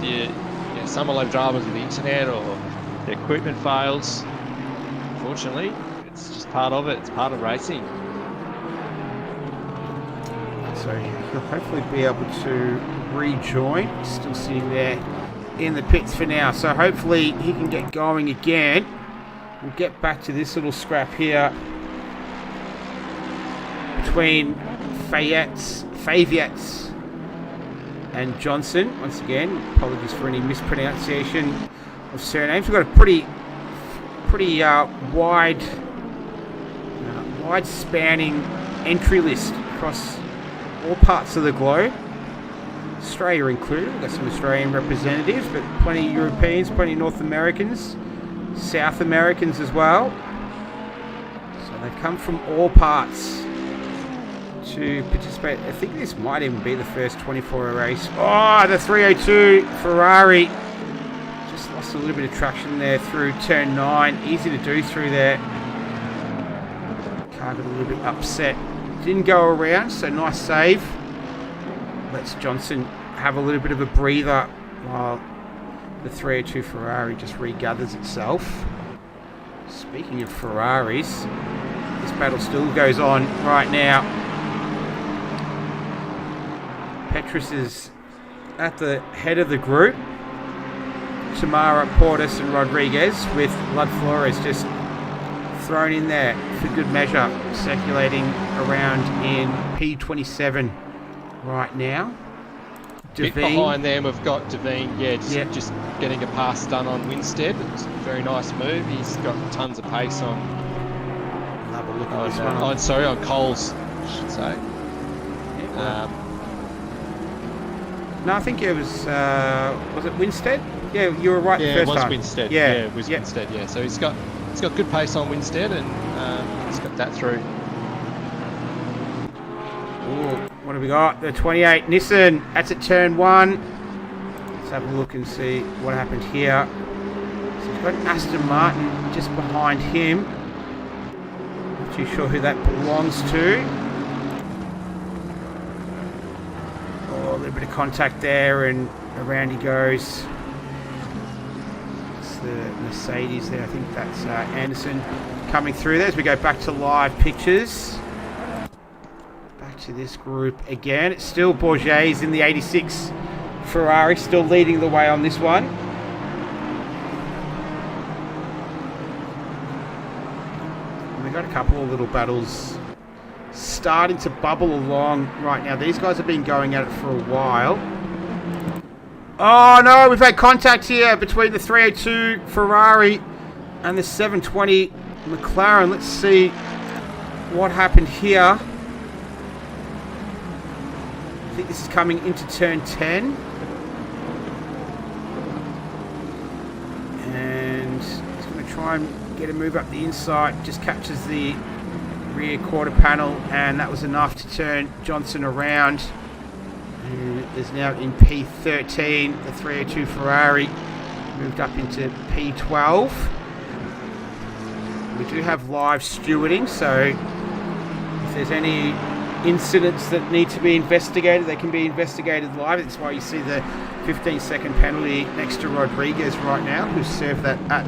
some will have dramas with the internet, or the equipment fails. Unfortunately, it's just part of it. It's part of racing. So he'll hopefully be able to rejoin. Still sitting there in the pits for now. So hopefully he can get going again. We'll get back to this little scrap here between Faviets and Johnson. Once again, apologies for any mispronunciation of surnames. We've got a pretty wide spanning entry list across all parts of the globe, Australia included. We've got some Australian representatives, but plenty of Europeans, plenty of North Americans, South Americans as well. So they've come from all parts to participate. I think this might even be the first 24-hour race. Oh, the 302 Ferrari just lost a little bit of traction there through turn 9. Easy to do through there. Target a little bit upset. Didn't go around, so nice save. Lets Johnson have a little bit of a breather while the 302 Ferrari just regathers itself. Speaking of Ferraris, this battle still goes on right now. Petrus is at the head of the group. Tamara, Portis and Rodriguez, with Lud Flores just thrown in there for good measure, circulating around in P27 right now. Bit behind them, we've got Devine, just getting a pass done on Winstead. It's a very nice move. He's got tons of pace on. Have a look at this one. On Coles, I should say. No, I think it was it Winstead? Yeah, you were right the first time. Yeah, it was Winstead. Yeah, it was Winstead, yeah. So he's got good pace on Winstead, and he's got that through. Ooh, what have we got? The 28 Nissan. That's at turn 1. Let's have a look and see what happened here. So we've got Aston Martin just behind him. Not too sure who that belongs to. Oh, a little bit of contact there, and around he goes. It's the Mercedes there. I think that's Anderson coming through there as we go back to live pictures. To this group again. It's still Bourget's in the 86 Ferrari, still leading the way on this one. And we've got a couple of little battles starting to bubble along right now. These guys have been going at it for a while. Oh no, we've had contact here between the 302 Ferrari and the 720 McLaren. Let's see what happened here. I think this is coming into turn 10. And he's going to try and get a move up the inside. Just captures the rear quarter panel, and that was enough to turn Johnson around. Who is now in P13. The 302 Ferrari moved up into P12. We do have live stewarding, so if there's any incidents that need to be investigated, they can be investigated live. That's why you see the 15-second penalty next to Rodriguez right now, who served that at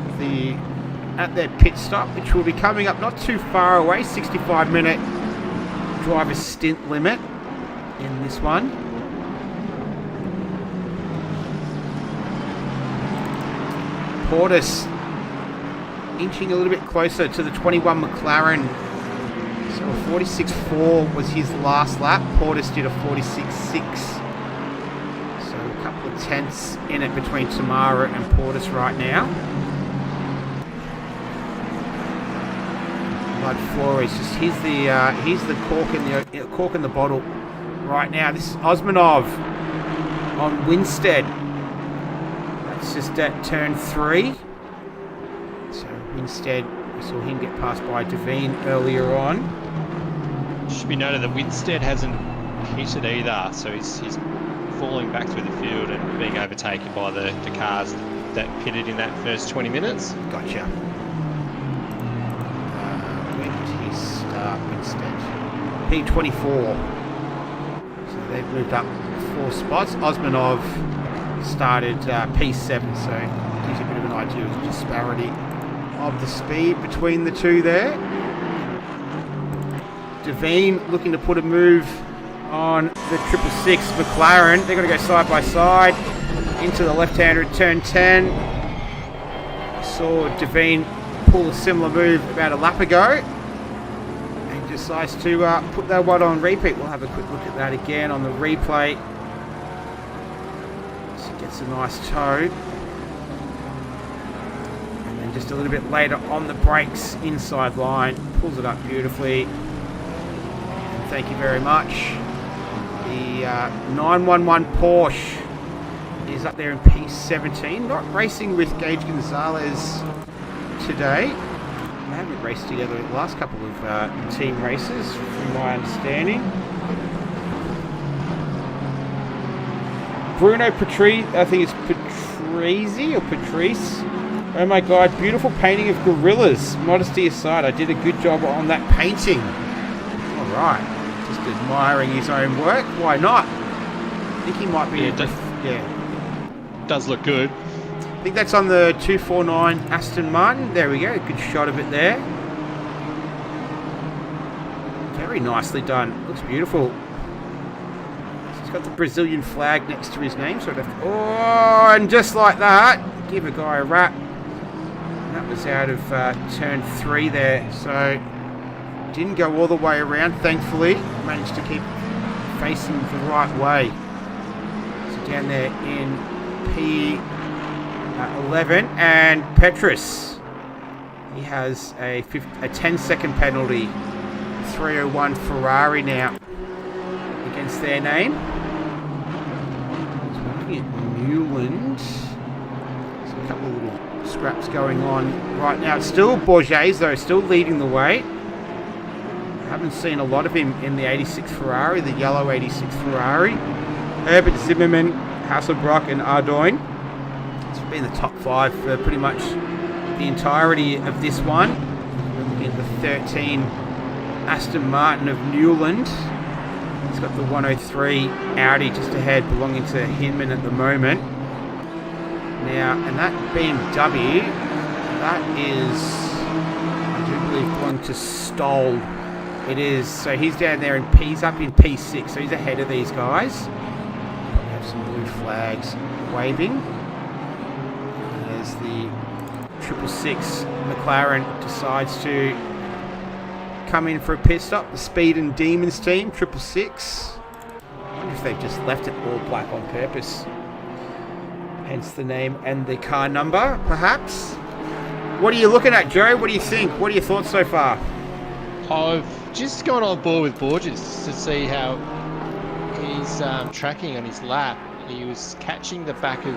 their pit stop, which will be coming up not too far away. 65-minute driver's stint limit in this one. Portis inching a little bit closer to the 21 McLaren. So a 46.4 was his last lap. Portis did a 46.6. So a couple of tenths in it between Tamara and Portis right now. Lud Flores, just here's the cork in the bottle right now. This is Osmanov on Winstead. That's just at turn 3. So Winstead, we saw him get passed by Devine earlier on. It should be noted that Winstead hasn't pitted either, so he's falling back through the field and being overtaken by the cars that pitted in that first 20 minutes. Gotcha. Where did he start Winstead? P24. So they've moved up 4 spots. Osmanov started P7, so it gives you a bit of an idea of the disparity of the speed between the two there. Devine looking to put a move on the 666 McLaren. They're going to go side by side into the left-hander at turn 10. Saw Devine pull a similar move about a lap ago and decides to put that one on repeat. We'll have a quick look at that again on the replay. So gets a nice toe. And then just a little bit later on the brakes, inside line, pulls it up beautifully. Thank you very much. The 911 Porsche is up there in P17. Not racing with Gage Gonzalez today. They haven't raced together the last couple of team races, from my understanding. Bruno Patrice, I think it's Patrice or Patrice, Oh my god, beautiful painting of gorillas. Modesty aside, I did a good job on that painting. Alright, just admiring his own work. Why not? I think he might be... Yeah. Does look good. I think that's on the 249 Aston Martin. There we go, good shot of it there. Very nicely done. Looks beautiful. He's got the Brazilian flag next to his name, so I'd have to... Oh, and just like that, give a guy a wrap. That was out of turn 3 there, so didn't go all the way around, thankfully. Managed to keep facing the right way. So down there in P11, and Petrus, he has a 10-second penalty. 301 Ferrari now against their name. So we're looking at Newland. There's a couple of little scraps going on right now. It's still Bourges though, still leading the way. Haven't seen a lot of him in the 86 Ferrari, the yellow 86 Ferrari. Herbert, Zimmerman, Hasselbrock and Ardoin. It's been the top 5 for pretty much the entirety of this one. We're looking at the 13 Aston Martin of Newland. He's got the 103 Audi just ahead, belonging to Hinman at the moment. Now, and that BMW, that is, I do believe, belonging to Stoll. It is, so he's down there in P, he's up in P6, so he's ahead of these guys. Probably have some blue flags waving. There's the 666 McLaren decides to come in for a pit stop. The Speed and Demons team, 666. I wonder if they've just left it all black on purpose. Hence the name and the car number, perhaps. What are you looking at, Joe? What do you think? What are your thoughts so far? I've just gone on board with Borges to see how he's tracking on his lap. He was catching the back of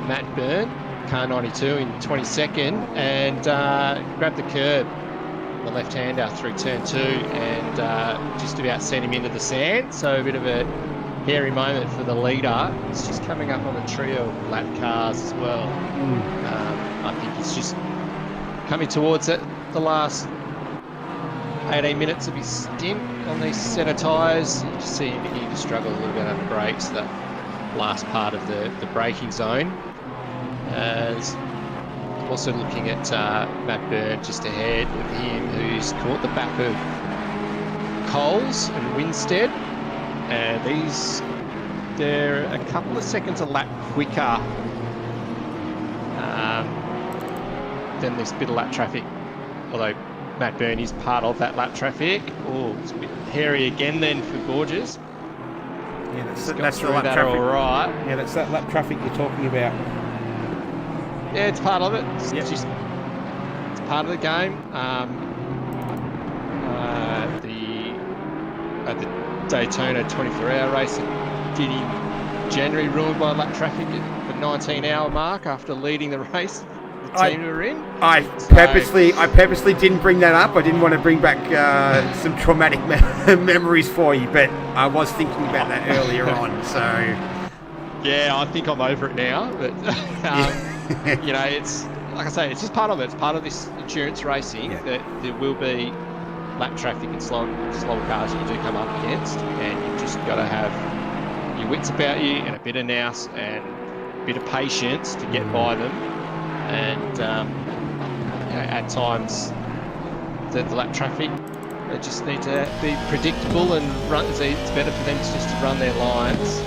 Matt Byrne, car 92 in 22nd, and grabbed the curb, the left-hander through turn 2, and just about sent him into the sand. So a bit of a hairy moment for the leader. He's just coming up on a trio of lap cars as well. I think he's just coming towards it the last 18 minutes of his stint on these set of tyres. You just see him beginning to struggle a little bit under brakes, the last part of the braking zone. Also looking at Matt Byrne just ahead of him, who's caught the back of Coles and Winstead. And they're a couple of seconds a lap quicker than this bit of lap traffic, although Matt Byrne is part of that lap traffic. Oh, it's a bit hairy again then for Borges. Yeah, that's the lap traffic. All right. Yeah, that's that lap traffic you're talking about. Yeah, it's part of it. It's just it's part of the game. The Daytona 24-hour race did in January, ruined by lap traffic at the 19-hour mark after leading the race. The team were in. I purposely didn't bring that up. I didn't want to bring back some traumatic memories for you, but I was thinking about that earlier on. So yeah, I think I'm over it now. But you know, it's like I say, it's just part of it. It's part of this endurance racing that there will be lap traffic and slower cars that you do come up against, and you've just got to have your wits about you and a bit of nous and a bit of patience to get by them. And you know, at times the lap traffic, they just need to be predictable and run. It's better for them to just to run their lines,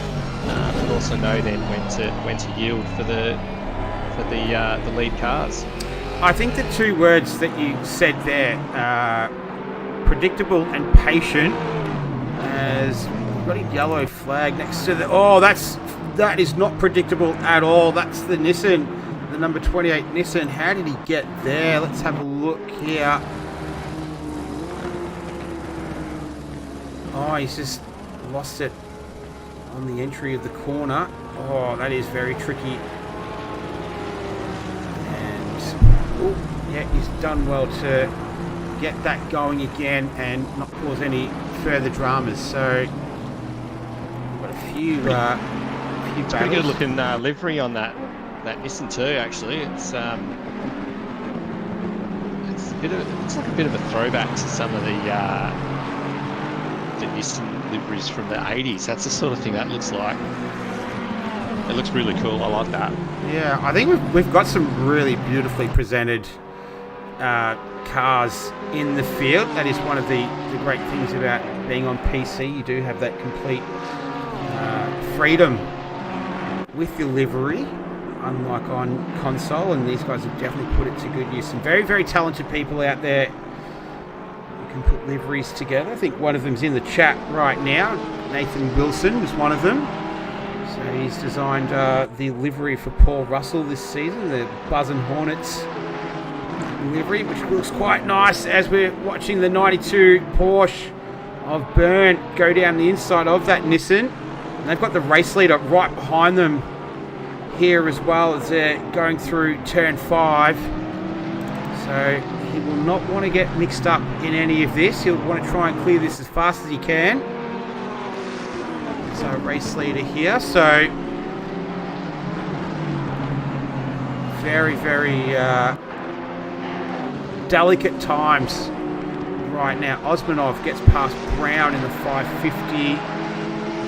and also know then when to yield for the lead cars. I think the two words that you said there, predictable and patient, as we've got a yellow flag next to that is not predictable at all. That's the Nissan, the number 28 Nissan. How did he get there? Let's have a look here. Oh, he's just lost it on the entry of the corner. Oh, that is very tricky. Yeah, he's done well to get that going again and not cause any further dramas. So we've got a few It's pretty good looking livery on that that Nissan too. Actually, it's a bit of, it looks like a bit of a throwback to some of the Nissan liveries from the 80s. That's the sort of thing that looks like. It looks really cool. I like that. Yeah, I think we've got some really beautifully presented cars in the field. That is one of the great things about being on PC. You do have that complete freedom with your livery, unlike on console, and these guys have definitely put it to good use. Some very, very talented people out there who can put liveries together. I think one of them's in the chat right now. Nathan Wilson was one of them. So he's designed the livery for Paul Russell this season, the Buzz and Hornets livery, which looks quite nice as we're watching the 92 Porsche of Byrne go down the inside of that Nissan. And they've got the race leader right behind them here as well as they're going through turn 5. So he will not want to get mixed up in any of this. He'll want to try and clear this as fast as he can. So race leader here. So very, very delicate times right now. Osmanov gets past Brown in the 550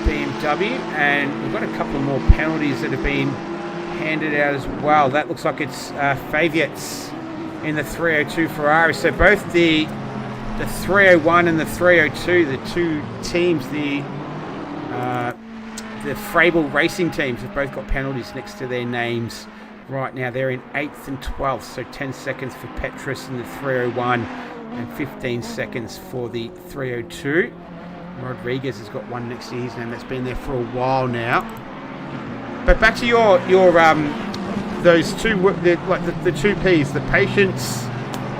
BMW, and we've got a couple more penalties that have been handed out as well. That looks like it's Faviet's in the 302 Ferrari. So both the 301 and the 302, the two teams, the Frable racing teams, have both got penalties next to their names right now. They're in 8th and 12th, so 10 seconds for Petrus in the 301 and 15 seconds for the 302. Rodriguez has got one next to his name that's been there for a while now. But back to your those two, the two P's, the patience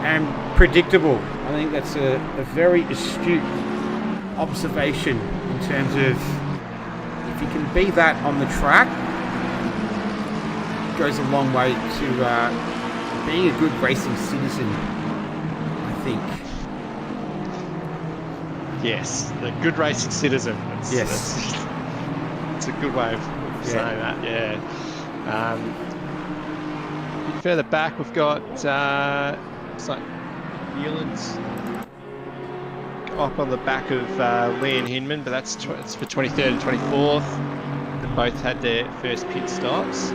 and predictable. I think that's a very astute observation in terms of if you can be that on the track, it goes a long way to being a good racing citizen, I think. Yes, the good racing citizen. Yes. It's a good way of saying that, yeah. A bit further back, we've got, looks like Newlands up on the back of Lee and Hinman, but it's for 23rd and 24th. They both had their first pit stops.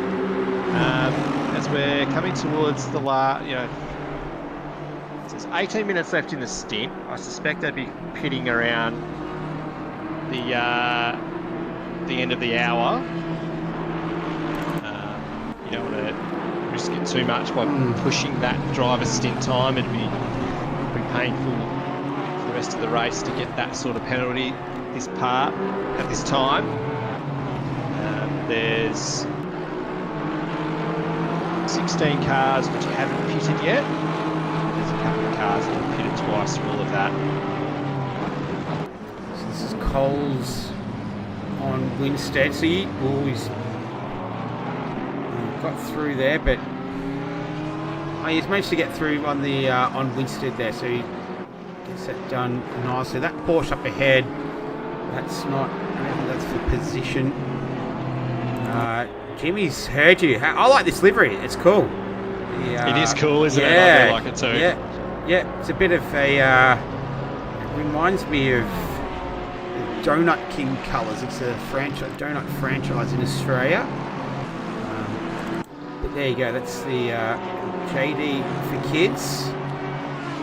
As we're coming towards the there's 18 minutes left in the stint. I suspect they'd be pitting around the end of the hour. You don't want to risk it too much by pushing that driver's stint time. It'd be pretty painful for the rest of the race to get that sort of penalty this part at this time. There's 16 cars which haven't pitted yet. There's a couple of cars that have pitted twice for all of that. So this is Coles on Winstead. So he always got through there, but he's managed to get through on the on Winstead there. So he gets that done nicely. That Porsche up ahead, that's not. I don't think that's for position. Jimmy's heard you. I like this livery. It's cool. It is cool, isn't it? I do like it too. Yeah. It's a bit of a. It reminds me of the Donut King colours. It's a donut franchise in Australia. But there you go. That's the JD for kids.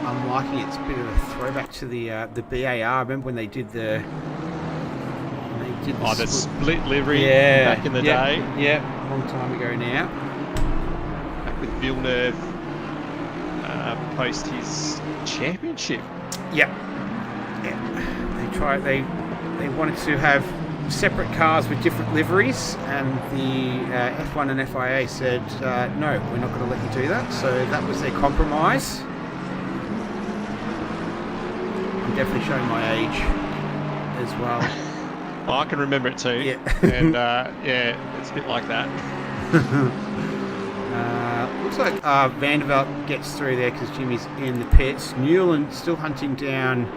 I'm liking it. It's a bit of a throwback to the BAR. Remember when they did the. The split livery back in the day. Yeah, long time ago now. Back with Villeneuve post his championship. Yeah. They wanted to have separate cars with different liveries, and the F1 and FIA said, no, we're not going to let you do that. So that was their compromise. I'm definitely showing my age as well. Oh, I can remember it too. Yeah. And it's a bit like that. Looks like Vanderbilt gets through there because Jimmy's in the pits. Newland still hunting down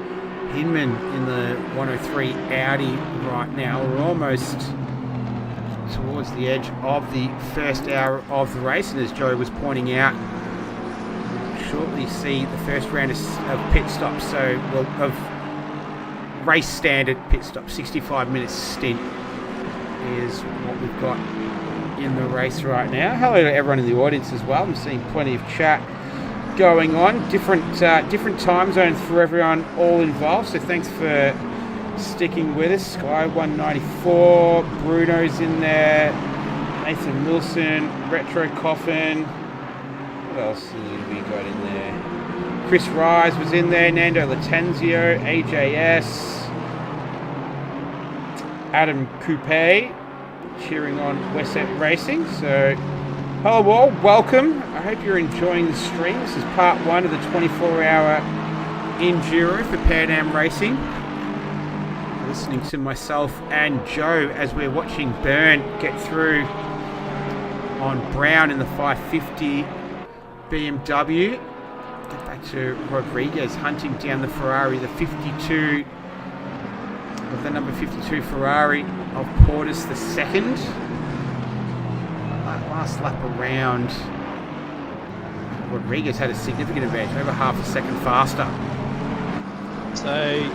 Hinman in the 103 Audi right now. We're almost towards the edge of the first hour of the race, and as Joe was pointing out, shortly see the first round of pit stops, of race standard pit stop, 65 minutes stint is what we've got in the race right now. Hello to everyone in the audience as well. I'm seeing plenty of chat going on, different time zones for everyone all involved, so thanks for sticking with us. Sky 194, Bruno's in there, Nathan Wilson, Retro Coffin, what else have we got in there? Chris Rise was in there, Nando Latenzio, AJS, Adam Coupe cheering on Wesset Racing. So hello all, welcome. I hope you're enjoying the stream. This is part 1 of the 24-hour Enduro for Pan Am Racing. Listening to myself and Joe as we're watching Byrne get through on Brown in the 550 BMW. Get back to Rodriguez hunting down the Ferrari, the 52 of the number 52 Ferrari of Portis the second. That last lap around, Rodriguez had a significant advantage, over half a second faster. So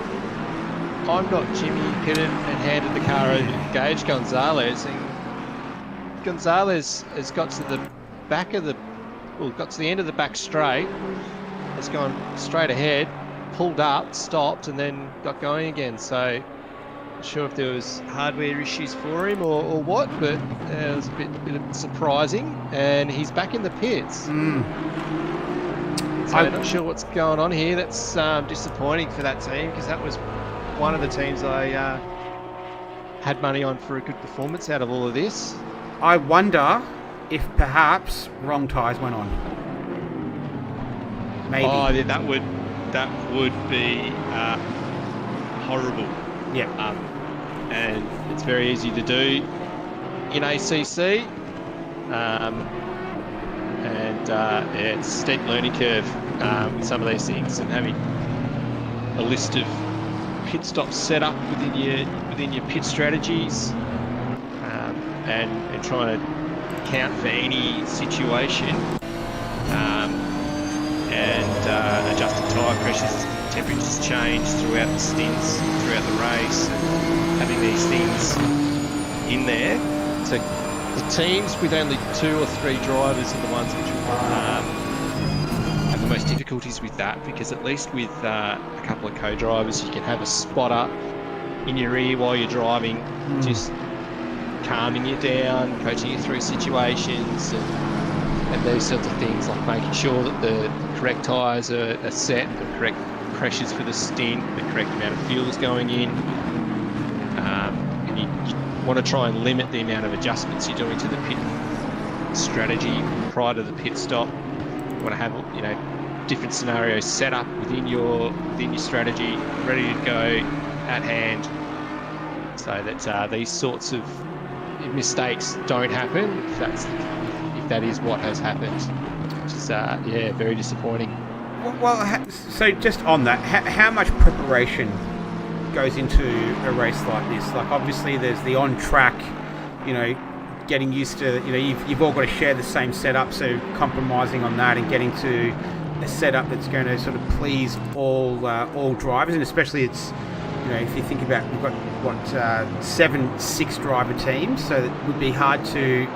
I'm not Jimmy Pitton and handed the car over to Gage Gonzalez, and Gonzalez has got to the back of got to the end of the back straight, has gone straight ahead, pulled up, stopped, and then got going again. So not sure if there was hardware issues for him or what, but it was a bit surprising, and he's back in the pits. So I'm not sure what's going on here. That's disappointing for that team, because that was one of the teams I had money on for a good performance out of all of this. I wonder if perhaps wrong tyres went on. Maybe. Oh, yeah, that would be horrible. Yeah. And it's very easy to do in ACC. It's a steep learning curve with some of these things, and having a list of pit stops set up within your pit strategies, and trying to account for any situation, and adjusting tyre pressures, temperatures change throughout the stints, throughout the race, and having these things in there. So the teams with only 2 or 3 drivers are the ones which have the most difficulties with that, because at least with a couple of co-drivers, you can have a spotter in your ear while you're driving, just calming you down, coaching you through situations, and those sorts of things, like making sure that the correct tyres are set, the correct pressures for the stint, the correct amount of fuel is going in. And you want to try and limit the amount of adjustments you're doing to the pit strategy prior to the pit stop. You want to have different scenarios set up within your strategy, ready to go at hand, so that these sorts of mistakes don't happen, if that is what has happened, which is very disappointing. Well, so just on that, how much preparation goes into a race like this? Like, obviously there's the on track, getting used to, you've all got to share the same setup, so compromising on that and getting to a setup that's going to sort of please all drivers, and especially it's, if you think about, we've got 7 6-driver teams, so it would be hard to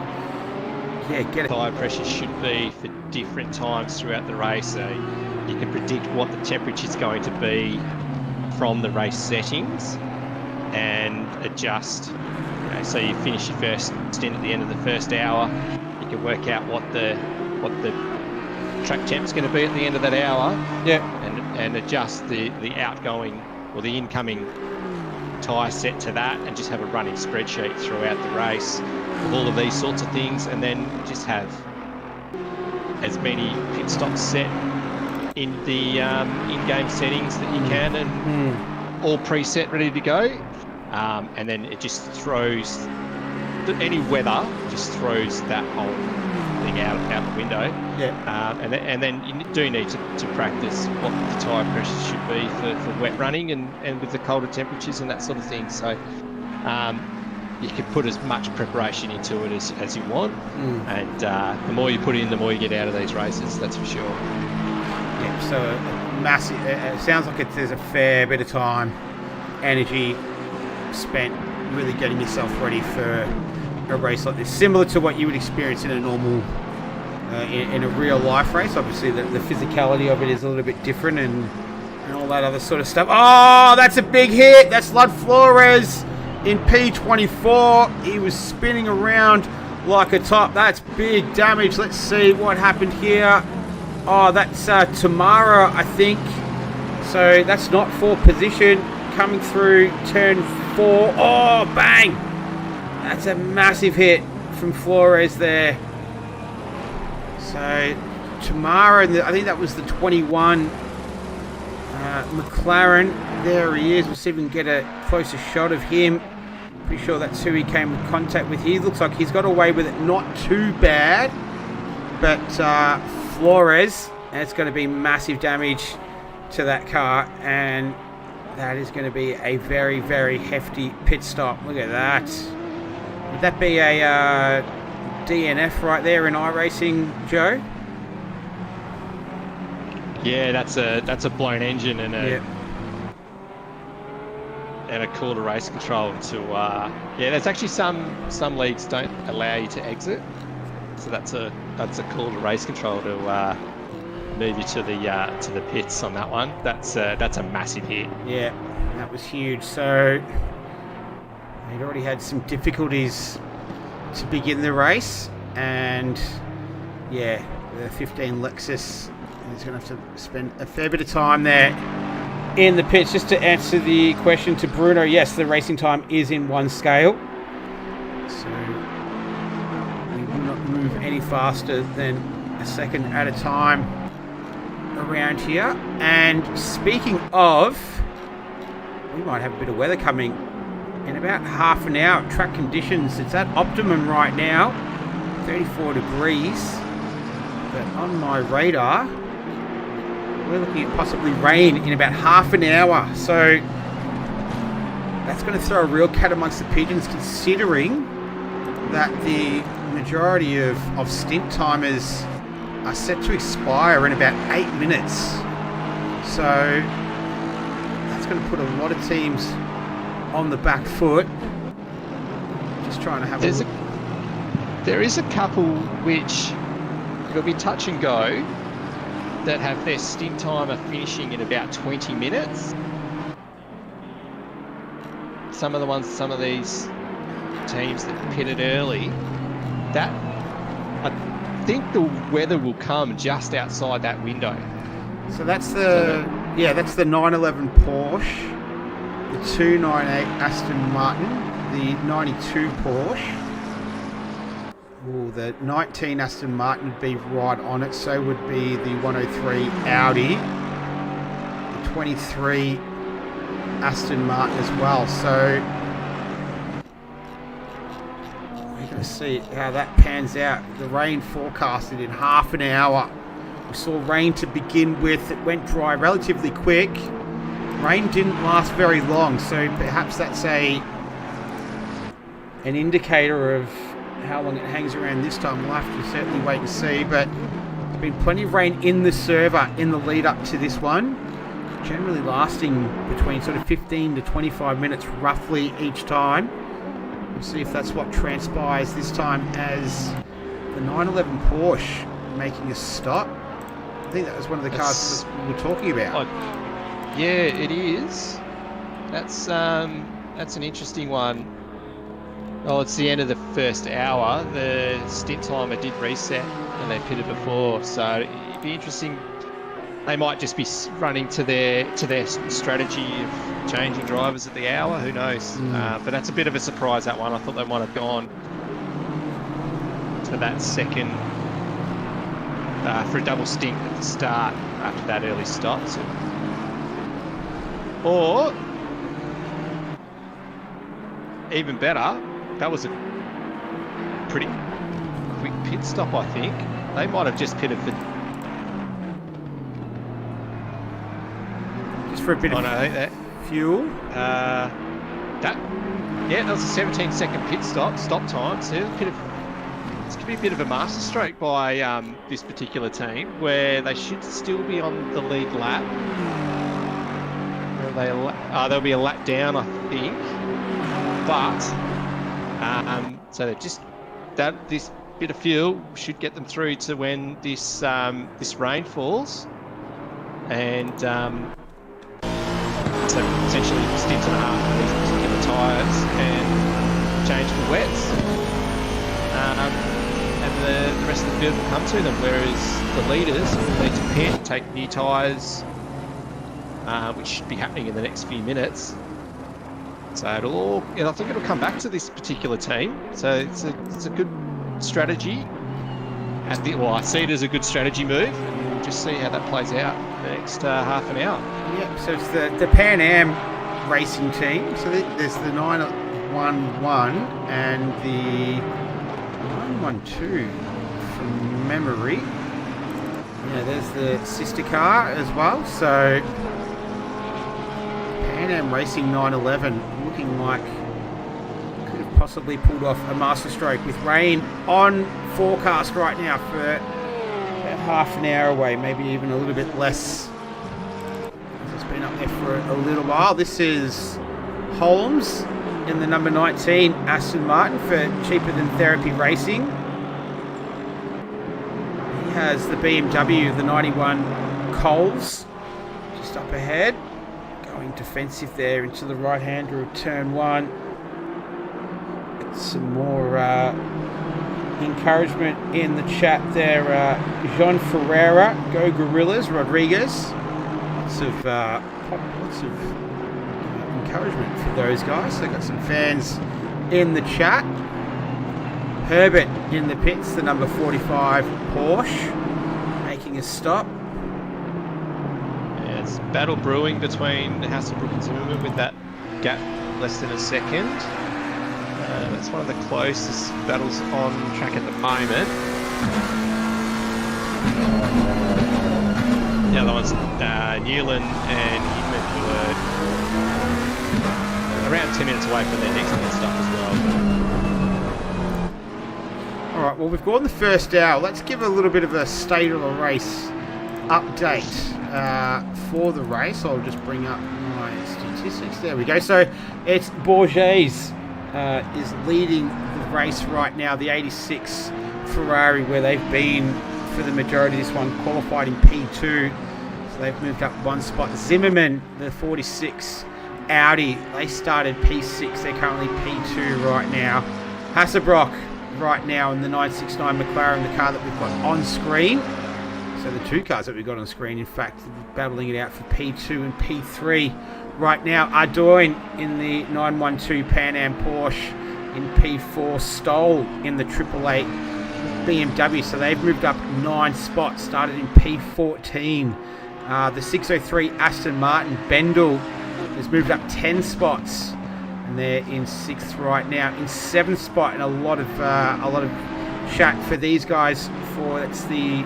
get it. Tyre pressures should be for different times throughout the race, so you can predict what the temperature is going to be from the race settings and adjust. So you finish your first stint at the end of the first hour, you can work out what the track temp is going to be at the end of that hour, and adjust the outgoing or the incoming tyre set to that, and just have a running spreadsheet throughout the race with all of these sorts of things, and then just have as many pit stops set in the in-game settings that you can, and all preset, ready to go. And then it just throws any weather, just throws that whole thing out the window. And then you do need to practice what the tyre pressures should be for wet running and with the colder temperatures and that sort of thing. So you can put as much preparation into it as you want, and the more you put in, the more you get out of these races. That's for sure. Yeah, so massive. It sounds like there's a fair bit of time, energy spent really getting yourself ready for a race like this, similar to what you would experience in a normal, in a real life race. Obviously, the physicality of it is a little bit different, and all that other sort of stuff. Oh, that's a big hit. That's Lud Flores in P24. He was spinning around like a top. That's big damage. Let's see what happened here. Oh, that's Tamara, I think. So that's not for position. Coming through turn 4. Oh, bang! That's a massive hit from Flores there. So Tamara, I think that was the 21 McLaren. There he is. We'll see if we can get a closer shot of him. Pretty sure that's who he came in contact with. He looks like he's got away with it not too bad. But Flores, it's going to be massive damage to that car, and that is going to be a very, very hefty pit stop. Look at that. Would that be a DNF right there in iRacing, Joe? Yeah, that's a blown engine and a call to race control to there's actually some leagues don't allow you to exit, so that's a call to race control to move you to the pits on that one. That's a massive hit. Yeah, that was huge. So he'd already had some difficulties to begin the race, and the 15 Lexus, he's going to have to spend a fair bit of time there in the pits. Just to answer the question to Bruno, yes, the racing time is in one scale, so we will not move any faster than a second at a time around here. And speaking of, we might have a bit of weather coming in about half an hour. Track conditions, it's at optimum right now, 34 degrees, but on my radar we're looking at possibly rain in about half an hour. So that's going to throw a real cat amongst the pigeons, considering that the majority of stint timers are set to expire in about 8 minutes. So that's going to put a lot of teams on the back foot. Just trying to have a look. There is a couple which it'll be touch and go that have their stint timer finishing in about 20 minutes. Some of these teams that pitted early, that I think the weather will come just outside that window. So that's the 911 Porsche, the 298 Aston Martin, the 92 Porsche. Ooh, the 19 Aston Martin would be right on it. So would be the 103 Audi, the 23 Aston Martin as well. So we're going to see how that pans out. The rain forecasted in half an hour. We saw rain to begin with. It went dry relatively quick. Rain didn't last very long, so perhaps that's an indicator of how long it hangs around this time. We'll have to certainly wait and see, but there's been plenty of rain in the server in the lead up to this one, generally lasting between sort of 15 to 25 minutes roughly each time. We'll see if that's what transpires this time, as the 911 Porsche making a stop. I think that was one of the cars that we were talking about. Yeah, it is. That's an interesting one. Oh, it's the end of the first hour. The stint timer did reset and they pitted before, so it'd be interesting. They might just be running to their strategy of changing drivers at the hour. Who knows? But that's a bit of a surprise, that one. I thought they might have gone to that second for a double stint at the start after that early stop. So. Or even better, that was a pretty quick pit stop, I think. They might have just pitted for a bit of fuel. That was a 17-second pit stop time. So this could be a bit of a masterstroke by this particular team, where they should still be on the lead lap. They'll be a lap down, I think. But so this bit of fuel should get them through to when this rain falls, and so essentially a stint and a half for these particular tyres and change for wets, and the rest of the field will come to them. Whereas the leaders will need to pit, take new tyres, which should be happening in the next few minutes. So I think it'll come back to this particular team. So it's a good strategy. I see it as a good strategy move, and we'll just see how that plays out the next half an hour. Yep, so it's the Pan Am racing team. So there's the 911 and the 912 from memory. Yeah, there's the sister car as well. So Pan Am Racing 911 looking like could have possibly pulled off a masterstroke, with rain on forecast right now for about half an hour away, maybe even a little bit less. It's been up there for a little while. This is Holmes in the number 19 Aston Martin for Cheaper Than Therapy Racing. He has the BMW, the 91 Coles, just up ahead. Going defensive there into the right-hander of turn one. Get some more encouragement in the chat there. Jean Ferreira, go Gorillas, Rodriguez. Lots of encouragement for those guys. They got some fans in the chat. Herbert in the pits, the number 45 Porsche, making a stop. It's battle brewing between Hasselbrook and Zimmerman with that gap less than a second. That's one of the closest battles on track at the moment. The other one's Newland and Hinman, who are around 10 minutes away from their next pit stop as well. Alright, well, we've gone the first hour. Let's give a little bit of a state of the race update for the race. I'll just bring up my statistics. There we go. So it's Bourget's is leading the race right now, the 86 Ferrari, where they've been for the majority of this one, qualified in P2, so they've moved up one spot. Zimmerman, the 46 Audi, they started P6, they're currently P2 right now. Hasselbrock right now in the 969 McLaren, the car that we've got on screen. So the two cars that we've got on screen, in fact, battling it out for P2 and P3 right now. Ardoin in the 912 Pan Am Porsche in P4. Stoll in the 888 BMW. So they've moved up 9 spots, started in P14. The 603 Aston Martin Bendel has moved up 10 spots, and they're in 6th right now. In 7th spot, and a lot of chat for these guys. For it's the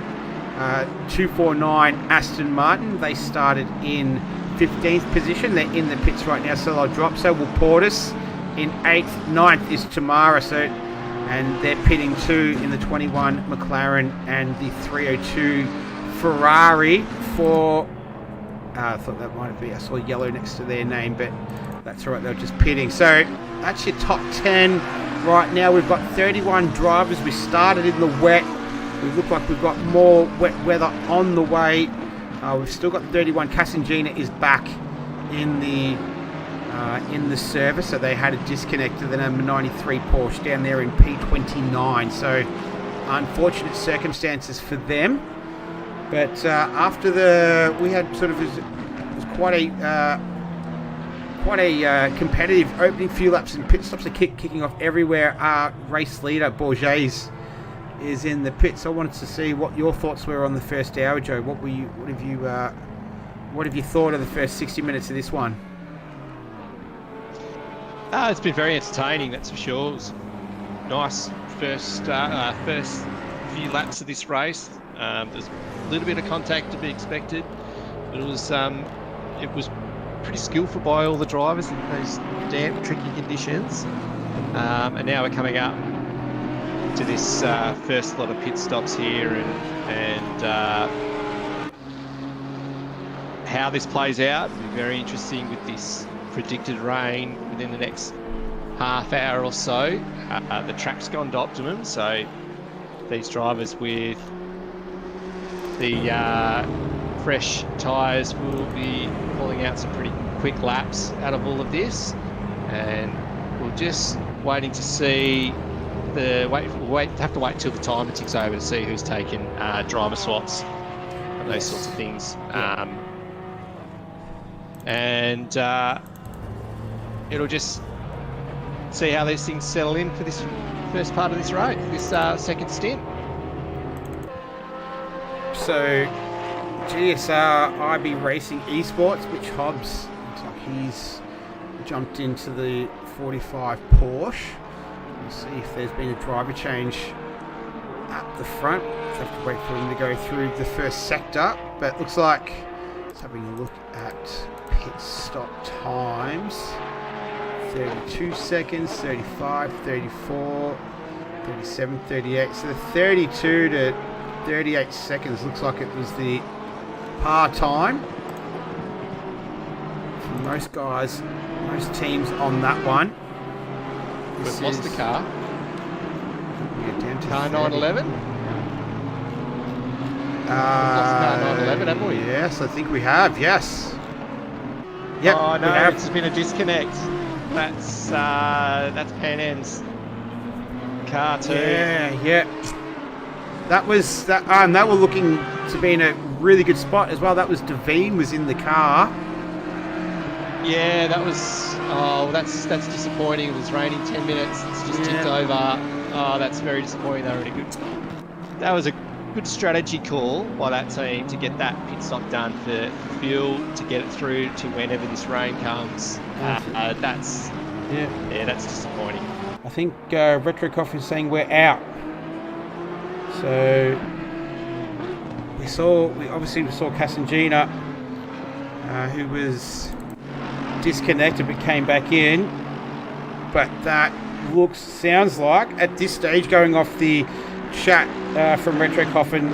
249 Aston Martin. They started in 15th position. They're in the pits right now, so they'll drop. So will Portis in 8th. 9th is Tamara, and they're pitting 2 in the 21 McLaren and the 302 Ferrari for I thought that might have been, I saw yellow next to their name, but that's all right, they're just pitting. So that's your top 10 right now. We've got 31 drivers. We started in the wet. We look like we've got more wet weather on the way. We've still got 31. Casangina is back in the service, so they had a disconnect to the number 93 Porsche down there in P29. So unfortunate circumstances for them. But after we had sort of, it was quite a competitive opening few laps, and pit stops are kicking off everywhere. Our race leader Bourget's is in the pits. I wanted to see what your thoughts were on the first hour, Joe. What have you thought of the first 60 minutes of this one? It's been very entertaining, that's for sure. It was nice first few laps of this race. There's a little bit of contact to be expected, but it was pretty skillful by all the drivers in those damp, tricky conditions. And now we're coming up to this first lot of pit stops here, and how this plays out will be very interesting with this predicted rain within the next half hour or so. The track's gone to optimum, so these drivers with the fresh tyres will be pulling out some pretty quick laps out of all of this, and we're just waiting to see have to wait till the timer ticks over to see who's taken driver swaps and those sorts of things. And it'll just see how these things settle in for this first part of this race, this second stint. So, GSR IB Racing Esports, Mitch Hobbs, looks like he's jumped into the 45 Porsche. We'll see if there's been a driver change at the front. We'll have to wait for him to go through the first sector, but it looks like, let's having a look at pit stop times. 32 seconds, 35, 34, 37, 38. So the 32 to 38 seconds looks like it was the par time for most guys, most teams on that one. We've lost the car. Down to car 911. Lost car 911, haven't we? Yes, I think we have. Yes. Yep. Oh no, it's been a disconnect. That's Pan Am's car too. Yeah. That was that. They were looking to be in a really good spot as well. That was Devine was in the car. Yeah, that was. Oh, that's disappointing. It was raining 10 minutes. It's just tipped over. Oh, that's very disappointing. They were in a good. That was a good strategy call by that team to get that pit stop done for fuel to get it through to whenever this rain comes. That's disappointing. I think Retro Coffee is saying we're out. So we saw Casangina, who was disconnected but came back in. But that sounds like at this stage, going off the chat from Retro Coffin,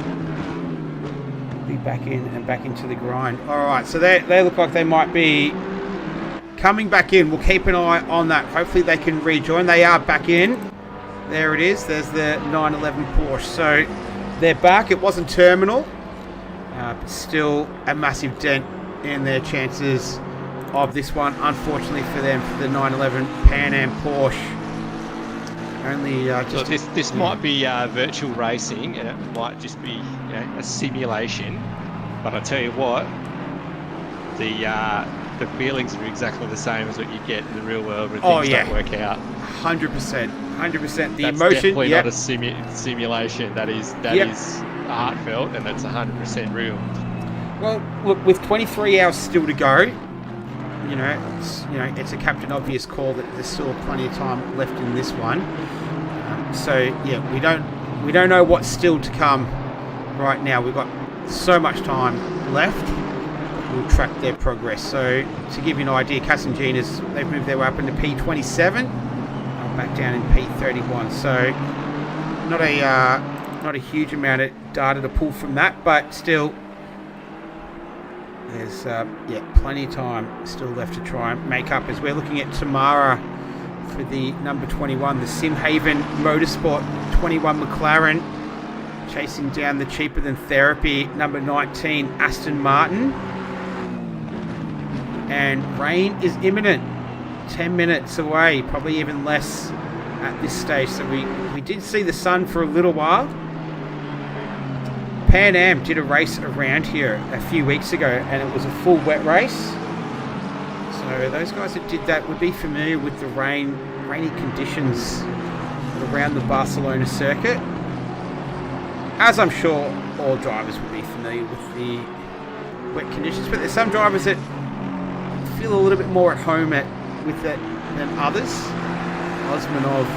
be back in and back into the grind. All right, so they look like they might be coming back in. We'll keep an eye on that. Hopefully they can rejoin. They are back in. There it is. There's the 911 Porsche. So they're back. It wasn't terminal, but still a massive dent in their chances of this one. Unfortunately for them, for the 911 Pan Am Porsche. Only so this might be virtual racing, and it might just be a simulation. But I tell you what, the feelings are exactly the same as what you get in the real world when things don't work out. 100%. The that's emotion. Definitely not a simulation. That is heartfelt, and that's 100% real. Well, look, with 23 hours still to go, it's a captain obvious call that there's still plenty of time left in this one. We don't know what's still to come right now. We've got so much time left. We'll track their progress. So to give you an idea, Casangina's, they've moved their way up into P27, back down in P31. So not a huge amount of data to pull from that, but still. There's plenty of time still left to try and make up, as we're looking at Tamara for the number 21, the Simhaven Motorsport 21 McLaren, chasing down the cheaper than therapy number 19 Aston Martin. And rain is imminent, 10 minutes away, probably even less at this stage. So we did see the sun for a little while. Pan Am did a race around here a few weeks ago, and it was a full wet race. So those guys that did that would be familiar with the rainy conditions around the Barcelona circuit, as I'm sure all drivers would be familiar with the wet conditions. But there's some drivers that feel a little bit more at home with it than others. Osmanov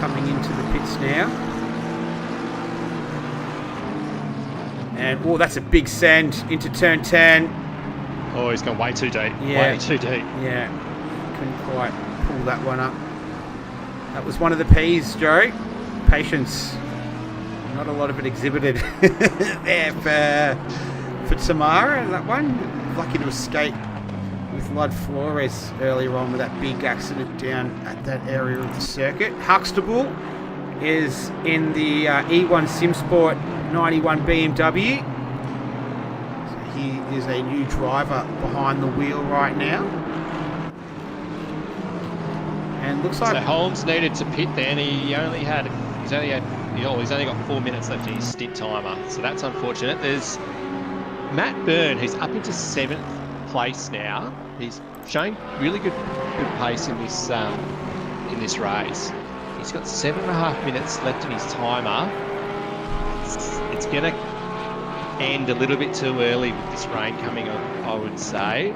coming into the pits now. And, that's a big send into turn 10. Oh, he's gone way too deep. Yeah. Way too deep. Yeah, couldn't quite pull that one up. That was one of the P's, Joe. Patience. Not a lot of it exhibited there for Tamara. That one, lucky to escape with Lud Flores earlier on with that big accident down at that area of the circuit. Huxtable is in the E1 SimSport 91 BMW. So he is a new driver behind the wheel right now. And looks like So Holmes needed to pit then. He's only got 4 minutes left in his stint timer. So that's unfortunate. There's Matt Byrne, who's up into 7th place now. He's showing really good pace in this race. He's got 7.5 minutes left in his timer. It's going to end a little bit too early with this rain coming on, I would say.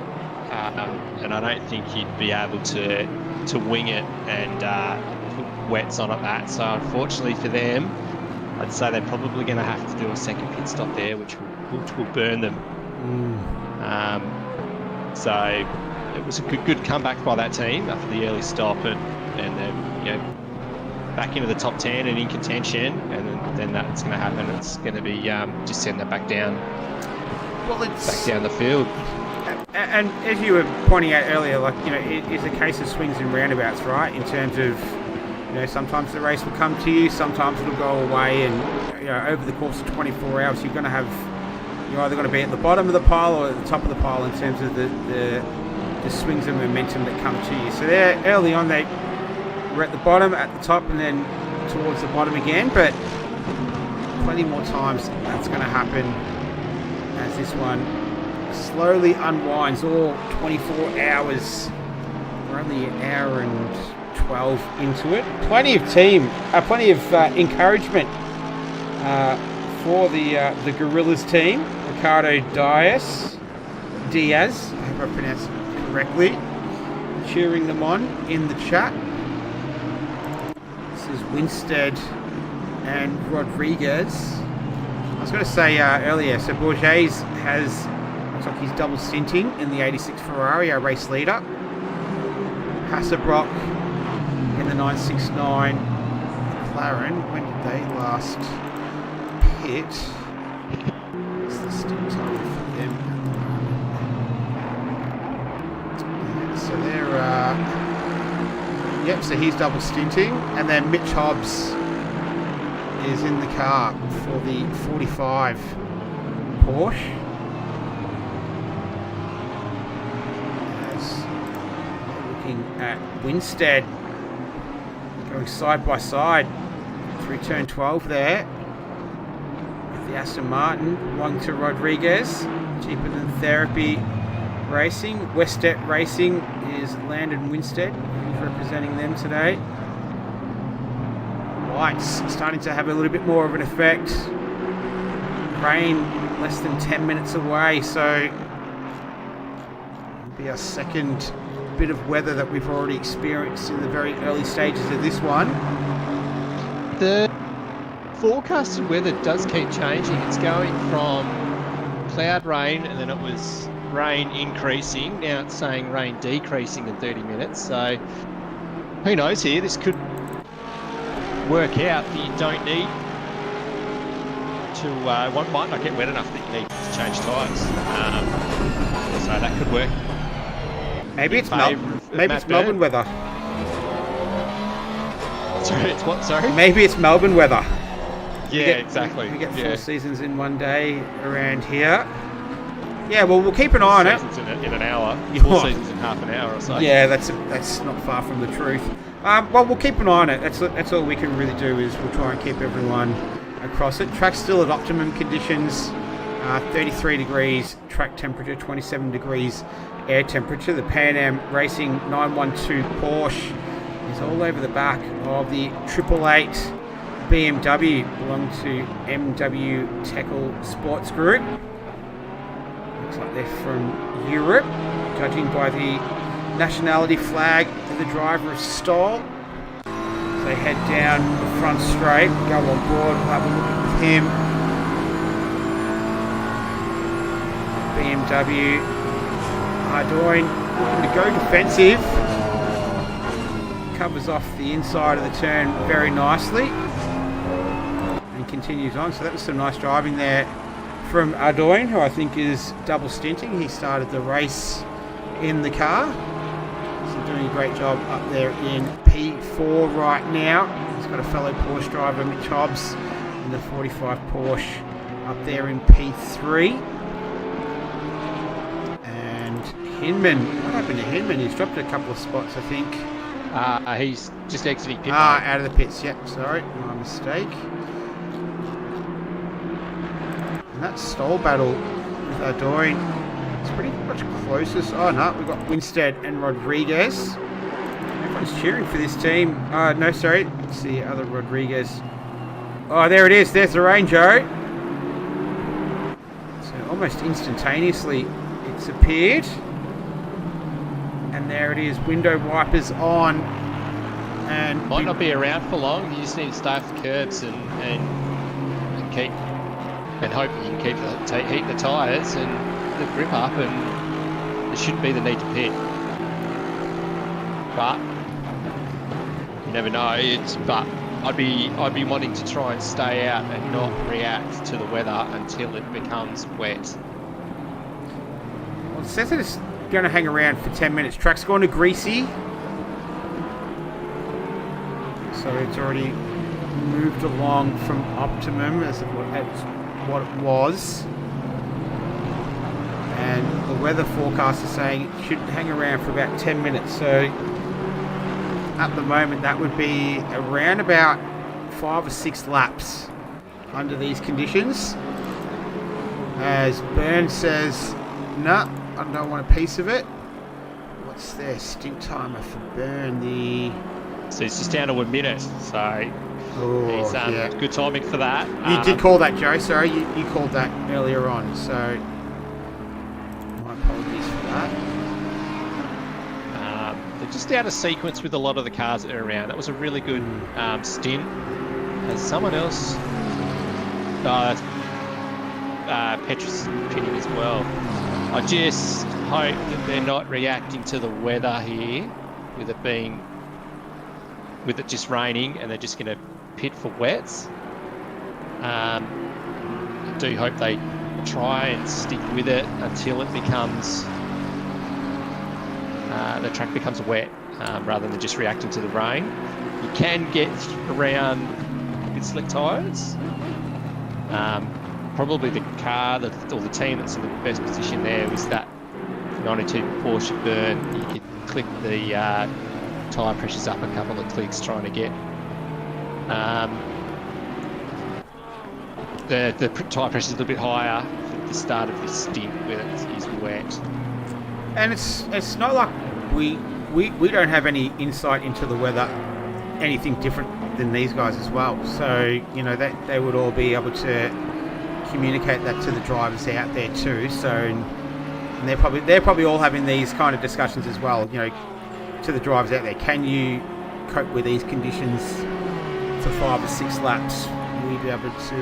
And I don't think he'd be able to wing it and put wets on at that. So unfortunately for them, I'd say they're probably going to have to do a second pit stop there, which will burn them. So it was a good comeback by that team after the early stop, and then back into the top 10 and in contention, and then that's going to happen. It's going to be just send that back down. Well, it's back down the field. And as you were pointing out earlier, it is a case of swings and roundabouts, right? In terms of, sometimes the race will come to you, sometimes it'll go away, and over the course of 24 hours, you're either going to be at the bottom of the pile or at the top of the pile in terms of the swings and momentum that come to you. So there, early on, they were at the bottom, at the top, and then towards the bottom again. But plenty more times that's going to happen as this one slowly unwinds all 24 hours. We're only an hour and 12 into it. Plenty of encouragement for the Gorillas team. Ricardo Diaz, I hope I pronounced it correctly, cheering them on in the chat. This is Winstead and Rodriguez. I was going to say earlier, so Bourget's looks like he's double stinting in the 86 Ferrari, our race leader. Hasselbrock in the 969 McLaren. When did they last pit? What's the stint time for them? So they're so he's double stinting, and then Mitch Hobbs is in the car for the 45 Porsche. As looking at Winstead going side by side through turn 12 there. The Aston Martin belonging to Rodriguez, cheaper than Therapy Racing. Westet Racing is Landon Winstead, who's representing them today. Lights starting to have a little bit more of an effect. Rain less than 10 minutes away, so it'll be our second bit of weather that we've already experienced in the very early stages of this one. The forecasted weather does keep changing. It's going from cloud rain, and then it was rain increasing. Now it's saying rain decreasing in 30 minutes. So who knows here? This could work out that you don't need to, one might not get wet enough that you need to change tyres. So that could work. Maybe it's Melbourne weather. Sorry, it's what? Sorry? Maybe it's Melbourne weather. Yeah, exactly. We get 4 seasons in one day around here. Yeah, well, we'll keep an eye on it. 4 seasons in an hour. 4 seasons in half an hour or so. Yeah, that's not far from the truth. Well, we'll keep an eye on it. That's all we can really do is we'll try and keep everyone across it. Track's still at optimum conditions. 33 degrees track temperature, 27 degrees air temperature. The Pan Am Racing 912 Porsche is all over the back of the 888 BMW, belonging to MW Teckle Sports Group. Looks like they're from Europe, judging by the nationality flag of the driver of Stoll. So they head down the front straight, go on board, we'll have a look with him. BMW Ardoin to go defensive. Covers off the inside of the turn very nicely. And continues on. So that was some nice driving there from Ardoin, who I think is double stinting. He started the race in the car. So doing a great job up there in P4 right now. He's got a fellow Porsche driver, Mitch Hobbs, in the 45 Porsche up there in P3. And Hinman, what happened to Hinman? He's dropped a couple of spots, I think. He's just exiting pit. Out of the pits, yep, sorry, my mistake. And that stall battle with Ardoin, it's pretty much closest. Oh no, we've got Winstead and Rodriguez. Everyone's cheering for this team. No, sorry, it's the other Rodriguez. Oh, there it is, there's the rain, Joe. So almost instantaneously it's appeared. And there it is, window wipers on. And might not be around for long. You just need to stay off the curbs and keep and hope that you can keep heat the tyres and the grip up, and there shouldn't be the need to pit. But you never know. But I'd be wanting to try and stay out and not react to the weather until it becomes wet. Well, it says that it's going to hang around for 10 minutes. Track's going to greasy. So it's already moved along from optimum as what it was. And the weather forecast is saying it should hang around for about 10 minutes. So at the moment that would be around about 5 or 6 laps under these conditions. As Burns says, no, I don't want a piece of it. What's their stint timer for Burn? So it's just down to a minute. So he's yeah. Good timing for that. You did call that, Joe. Sorry, you called that earlier on. So my apologies for that. They're just out of sequence with a lot of the cars that are around. That was a really good stint. As someone else, that's Petrus pinning as well. I just hope that they're not reacting to the weather here, with it just raining, and they're just going to pit for wets. I do hope they try and stick with it until it becomes the track becomes wet, rather than just reacting to the rain. You can get around with slick tyres. Probably the car or the team that's in the best position there was that 92 Porsche Burn. You could click the tyre pressures up a couple of clicks trying to get the tyre pressures a little bit higher at the start of this stint where it is wet. And it's not like we don't have any insight into the weather, anything different than these guys as well. So that they would all be able to communicate that to the drivers out there too. So and they're probably all having these kind of discussions as well. To the drivers out there, can you cope with these conditions for 5 or 6 laps? Will you be able to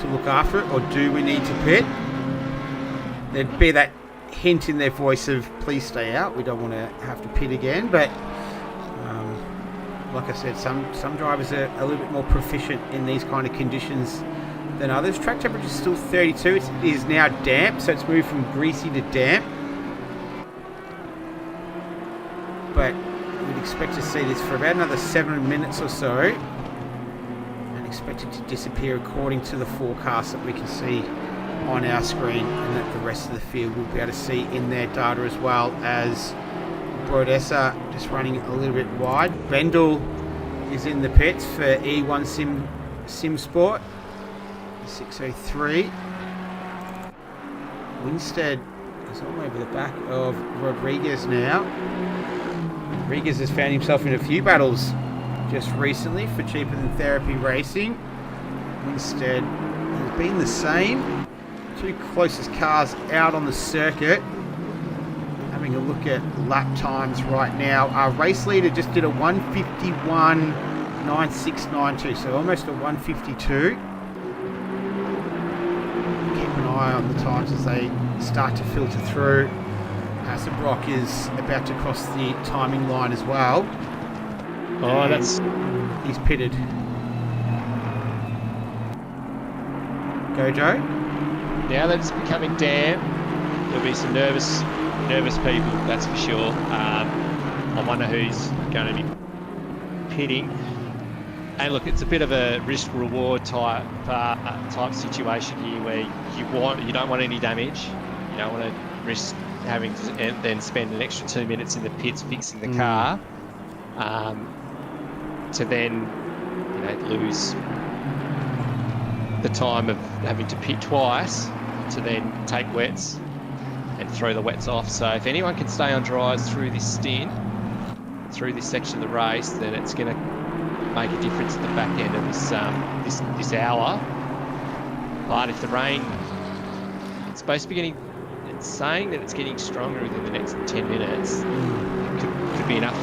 look after it, or do we need to pit? There'd be that hint in their voice of please stay out. We don't want to have to pit again. But like I said, some drivers are a little bit more proficient in these kind of conditions than others. Track temperature is still 32. It is now damp, so it's moved from greasy to damp. But we'd expect to see this for about another 7 minutes or so, and expect it to disappear according to the forecast that we can see on our screen, and that the rest of the field will be able to see in their data, as well as Brodessa just running a little bit wide. Bendel is in the pits for E1 Sim Sport 603. Winstead is all over the back of Rodriguez now. Rodriguez has found himself in a few battles just recently for Cheaper Than Therapy Racing. Winstead has been the same. 2 closest cars out on the circuit. Having a look at lap times right now. Our race leader just did a 151.9692, so almost a 152. Keep an eye on the times as they start to filter through. Hasselbrock is about to cross the timing line as well. Oh, he's pitted. Go, Joe. Now that it's becoming damp, there'll be some nervous people, that's for sure. I wonder who's going to be pitting. And look, it's a bit of a risk-reward type situation here, where you don't want any damage. You don't want to risk having to then spend an extra 2 minutes in the pits fixing the car, to then lose the time of having to pit twice to then take wets and throw the wets off. So if anyone can stay on dries through this stint, through this section of the race, then it's going to make a difference at the back end of this hour. But if the rain, it's supposed to be it's saying that it's getting stronger within the next 10 minutes. It could be enough.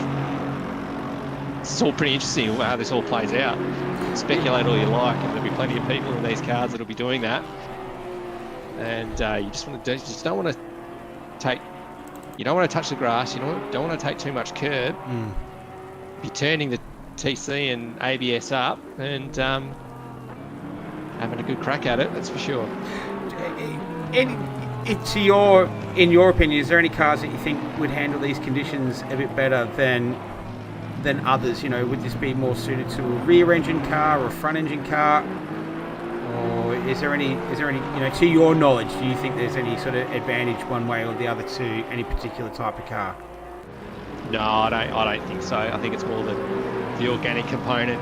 It's all pretty interesting how this all plays out. Speculate all you like, and there'll be plenty of people in these cars that'll be doing that. And you don't want to touch the grass. You don't want to take too much curb. Be turning the TC and ABS up and having a good crack at it. That's for sure. In your opinion, is there any cars that you think would handle these conditions a bit better than others? Would this be more suited to a rear engine car or a front engine car? Or is there any, to your knowledge, do you think there's any sort of advantage one way or the other to any particular type of car? No, I don't think so. I think it's more the organic component.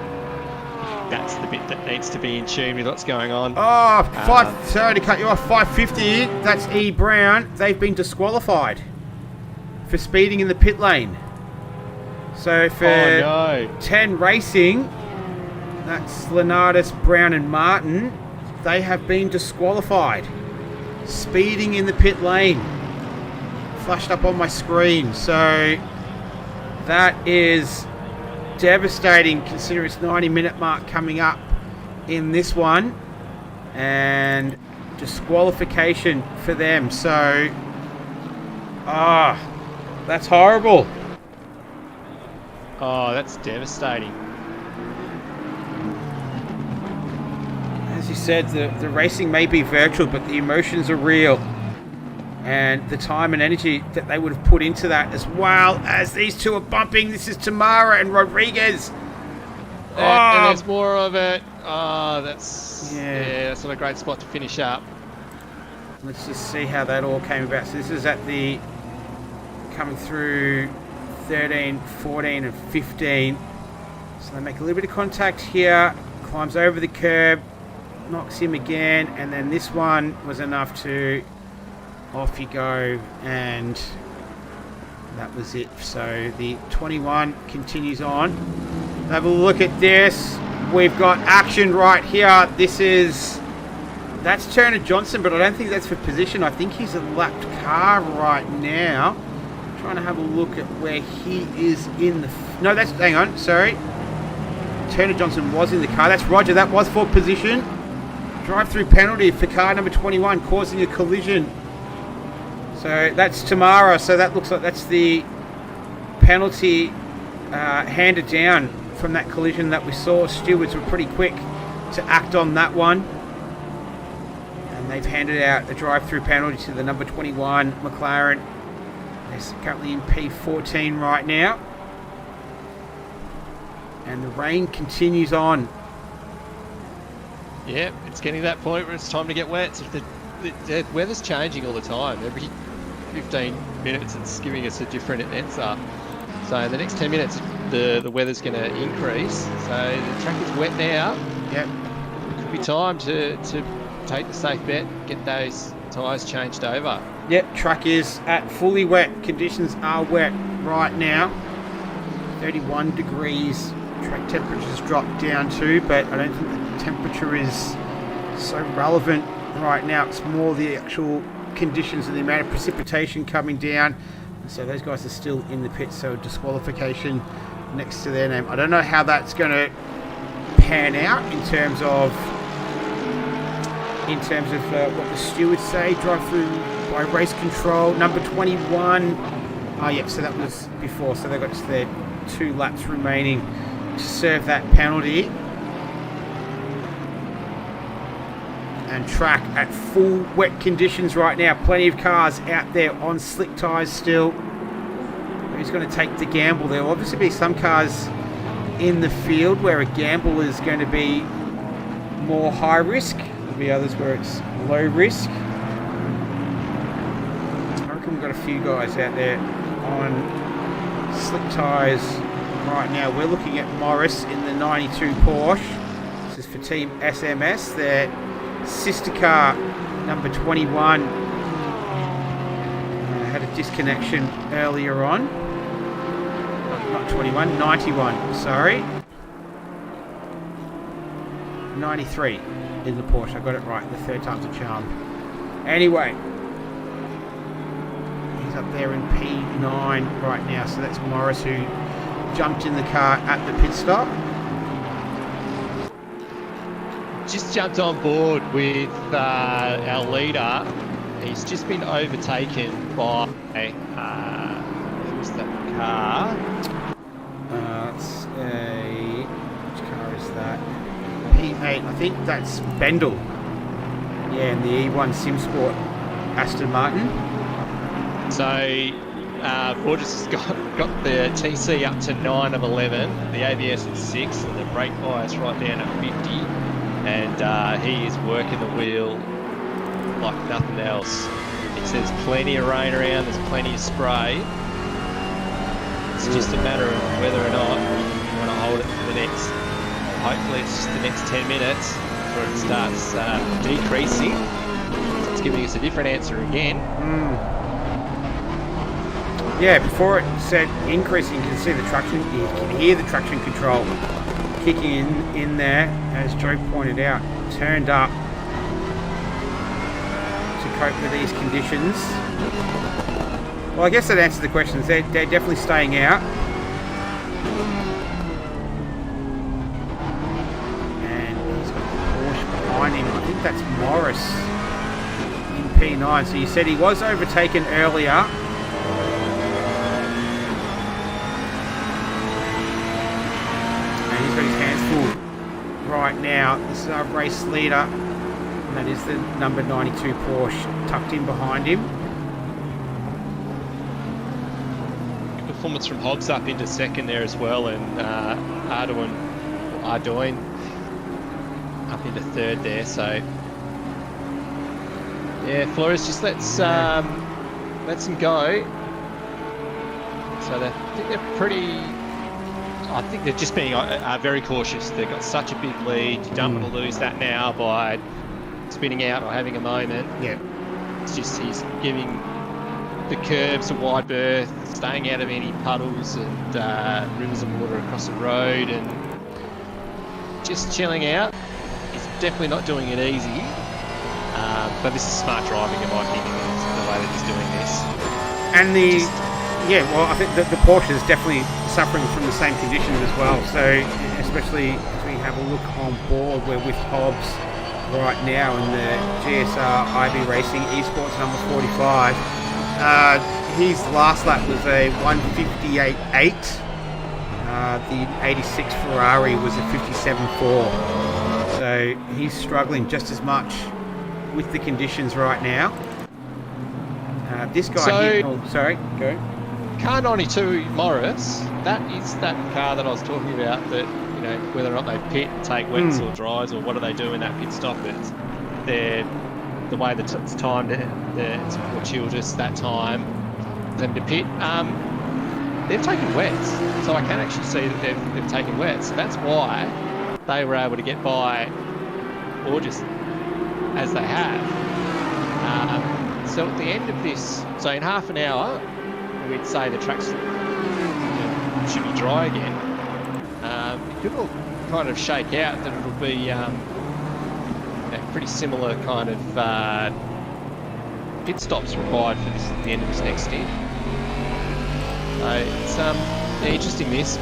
That's the bit that needs to be in tune with what's going on. Sorry to cut you off. 550. That's E. Brown. They've been disqualified for speeding in the pit lane. So for 10 Racing, that's Leonardis, Brown and Martin, they have been disqualified. Speeding in the pit lane. Flashed up on my screen. So that is devastating, considering it's 90-minute mark coming up in this one, and disqualification for them. So that's horrible. Oh, that's devastating. As you said, the racing may be virtual, but the emotions are real, and the time and energy that they would have put into that, as well as these two are bumping. This is Tamara and Rodriguez. And there's more of it. That's not a great spot to finish up. Let's just see how that all came about. So this is at the coming through 13, 14 and 15. So they make a little bit of contact here, climbs over the curb, knocks him again, and then this one was enough to off you go, and that was it. So the 21 continues on. Have a look at this. We've got action right here. That's Turner Johnson, but I don't think that's for position. I think he's a lapped car right now. I'm trying to have a look at where he is in the... No, that's... Hang on, sorry. Turner Johnson was in the car. That's Roger. That was for position. Drive-through penalty for car number 21, causing a collision. So that's Tamara. So that looks like that's the penalty handed down from that collision that we saw. Stewards were pretty quick to act on that one. And they've handed out a drive-through penalty to the number 21 McLaren. They're currently in P14 right now. And the rain continues on. Yeah, it's getting to that point where it's time to get wet. So the weather's changing all the time. Every 15 minutes it's giving us a different answer. So in the next 10 minutes the weather's going to increase. So the track is wet now. Yep. It could be time to take the safe bet, get those tyres changed over. Yep, track is at fully wet. Conditions are wet right now. 31 degrees. Track temperature's dropped down too, but I don't think the temperature is so relevant right now. It's more the actual conditions and the amount of precipitation coming down. And so those guys are still in the pit, so disqualification next to their name. I don't know how that's going to pan out in terms of in terms of what the stewards say. Drive through by race control. Number 21. Oh, yep, so that was before. So they've got just their 2 laps remaining to serve that penalty. And track at full wet conditions right now. Plenty of cars out there on slick tyres still. Who's going to take the gamble? There will obviously be some cars in the field where a gamble is going to be more high risk. There'll be others where it's low risk. I reckon we've got a few guys out there on slick tyres right now. We're looking at Morris in the 92 Porsche. This is for Team SMS. Their sister car, number 21, had a disconnection earlier on. Not 21, 91, sorry. 93 in the Porsche. I got it right. The third time's a charm. Anyway, he's up there in P9 right now. So that's Morris, who jumped in the car at the pit stop. Just jumped on board with our leader. He's just been overtaken by who's that car? It's which car is that? P8. I think that's Bendel. Yeah, in the E1 SimSport Aston Martin. So Borges has got the TC up to 9 of 11, the ABS at 6, and the brake bias right down at 50. And he is working the wheel like nothing else. It says plenty of rain around, there's plenty of spray. It's just a matter of whether or not you want to hold it for the next, hopefully it's just the next 10 minutes before it starts decreasing. So it's giving us a different answer again. Yeah, before it said increasing, you can see the traction, you can hear the traction control kicking in there, as Joe pointed out, turned up to cope with these conditions. Well, I guess that answers the questions. They're definitely staying out. And he's got the Porsche behind him. I think that's Morris in P9. So you said he was overtaken earlier. He's got his hands full right now. This is our race leader, and that is the number 92 Porsche tucked in behind him. Good performance from Hobbs up into second there as well, and Ardoin up into third there. So yeah, Flores just lets him go. So I think they're just being very cautious. They've got such a big lead. You don't want to lose that now by spinning out or having a moment. Yeah. It's just he's giving the curbs a wide berth, staying out of any puddles and rivers of water across the road, and just chilling out. He's definitely not doing it easy. But this is smart driving, in my opinion, the way that he's doing this. And I think the Porsche is definitely suffering from the same conditions as well. So, especially as we have a look on board, we're with Hobbs right now in the GSR IB Racing Esports number 45. His last lap was a 1:58.8. The 86 Ferrari was a 57.4. So he's struggling just as much with the conditions right now. This guy sorry, go. Car 92 Morris, that is that car that I was talking about, that, you know, whether or not they pit, take wets or dries, or what do they do in that pit stop. It's the way that it's timed, it's fortuitous that time for them to pit. They've taken wets, so I can actually see that they've taken wets. So that's why they were able to get by Borges as they have. So at the end of this, so in half an hour, we'd say the tracks should be dry again. It could all kind of shake out that it'll be a pretty similar kind of pit stops required for the end of this next stint. So it's interesting this.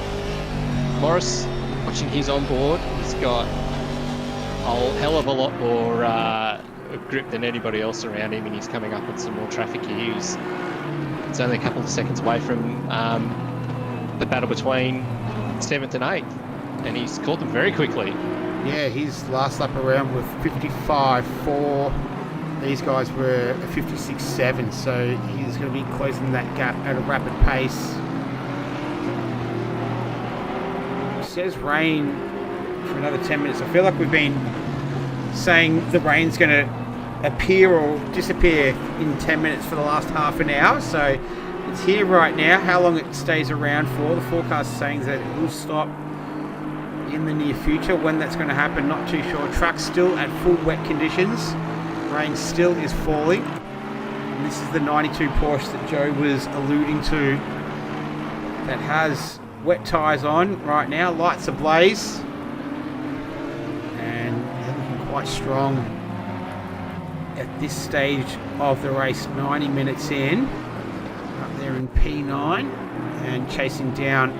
Morris, watching his on board, he's got a hell of a lot more grip than anybody else around him, and he's coming up on some more traffic here. It's only a couple of seconds away from the battle between 7th and 8th, and he's caught them very quickly. Yeah, his last lap around with 55.4. These guys were a 56.7, so he's going to be closing that gap at a rapid pace. It says rain for another 10 minutes. I feel like we've been saying the rain's going to appear or disappear in 10 minutes for the last half an hour, so it's here right now. How long it stays around for, the forecast is saying that it will stop in the near future. When that's going to happen, not too sure. Track's still at full wet conditions. Rain still is falling. And this is the 92 Porsche that Joe was alluding to, that has wet tyres on right now, lights ablaze, and they're looking quite strong at this stage of the race. 90 minutes in, up there in P9, and chasing down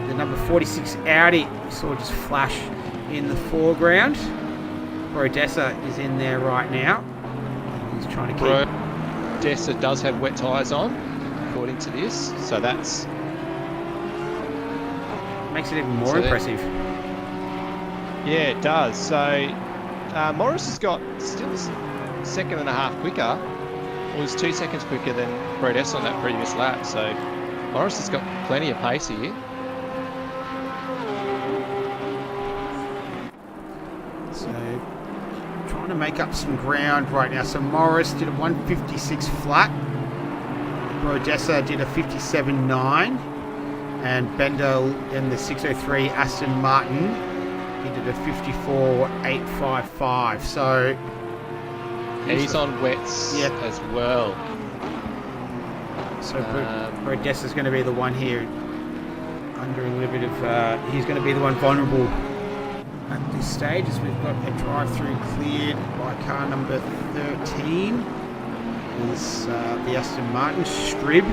the number 46 Audi. We saw just flash in the foreground. Brodessa is in there right now. He's trying to keep... Brodessa does have wet tyres on, according to this, so that's... makes it even more impressive. Yeah, it does. So Morris has got still a second and a half quicker, or was 2 seconds quicker than Brodessa on that previous lap, so Morris has got plenty of pace here. To make up some ground right now. So Morris did a 156 flat, Brodessa did a 57.9, and Bendel in the 603 Aston Martin, he did a 54.855. So he's on wets as well. So Brodessa's going to be the one here under a little bit of he's going to be the one vulnerable at this stage, as we've got a drive-through cleared by car number 13. Is the Aston Martin. Strib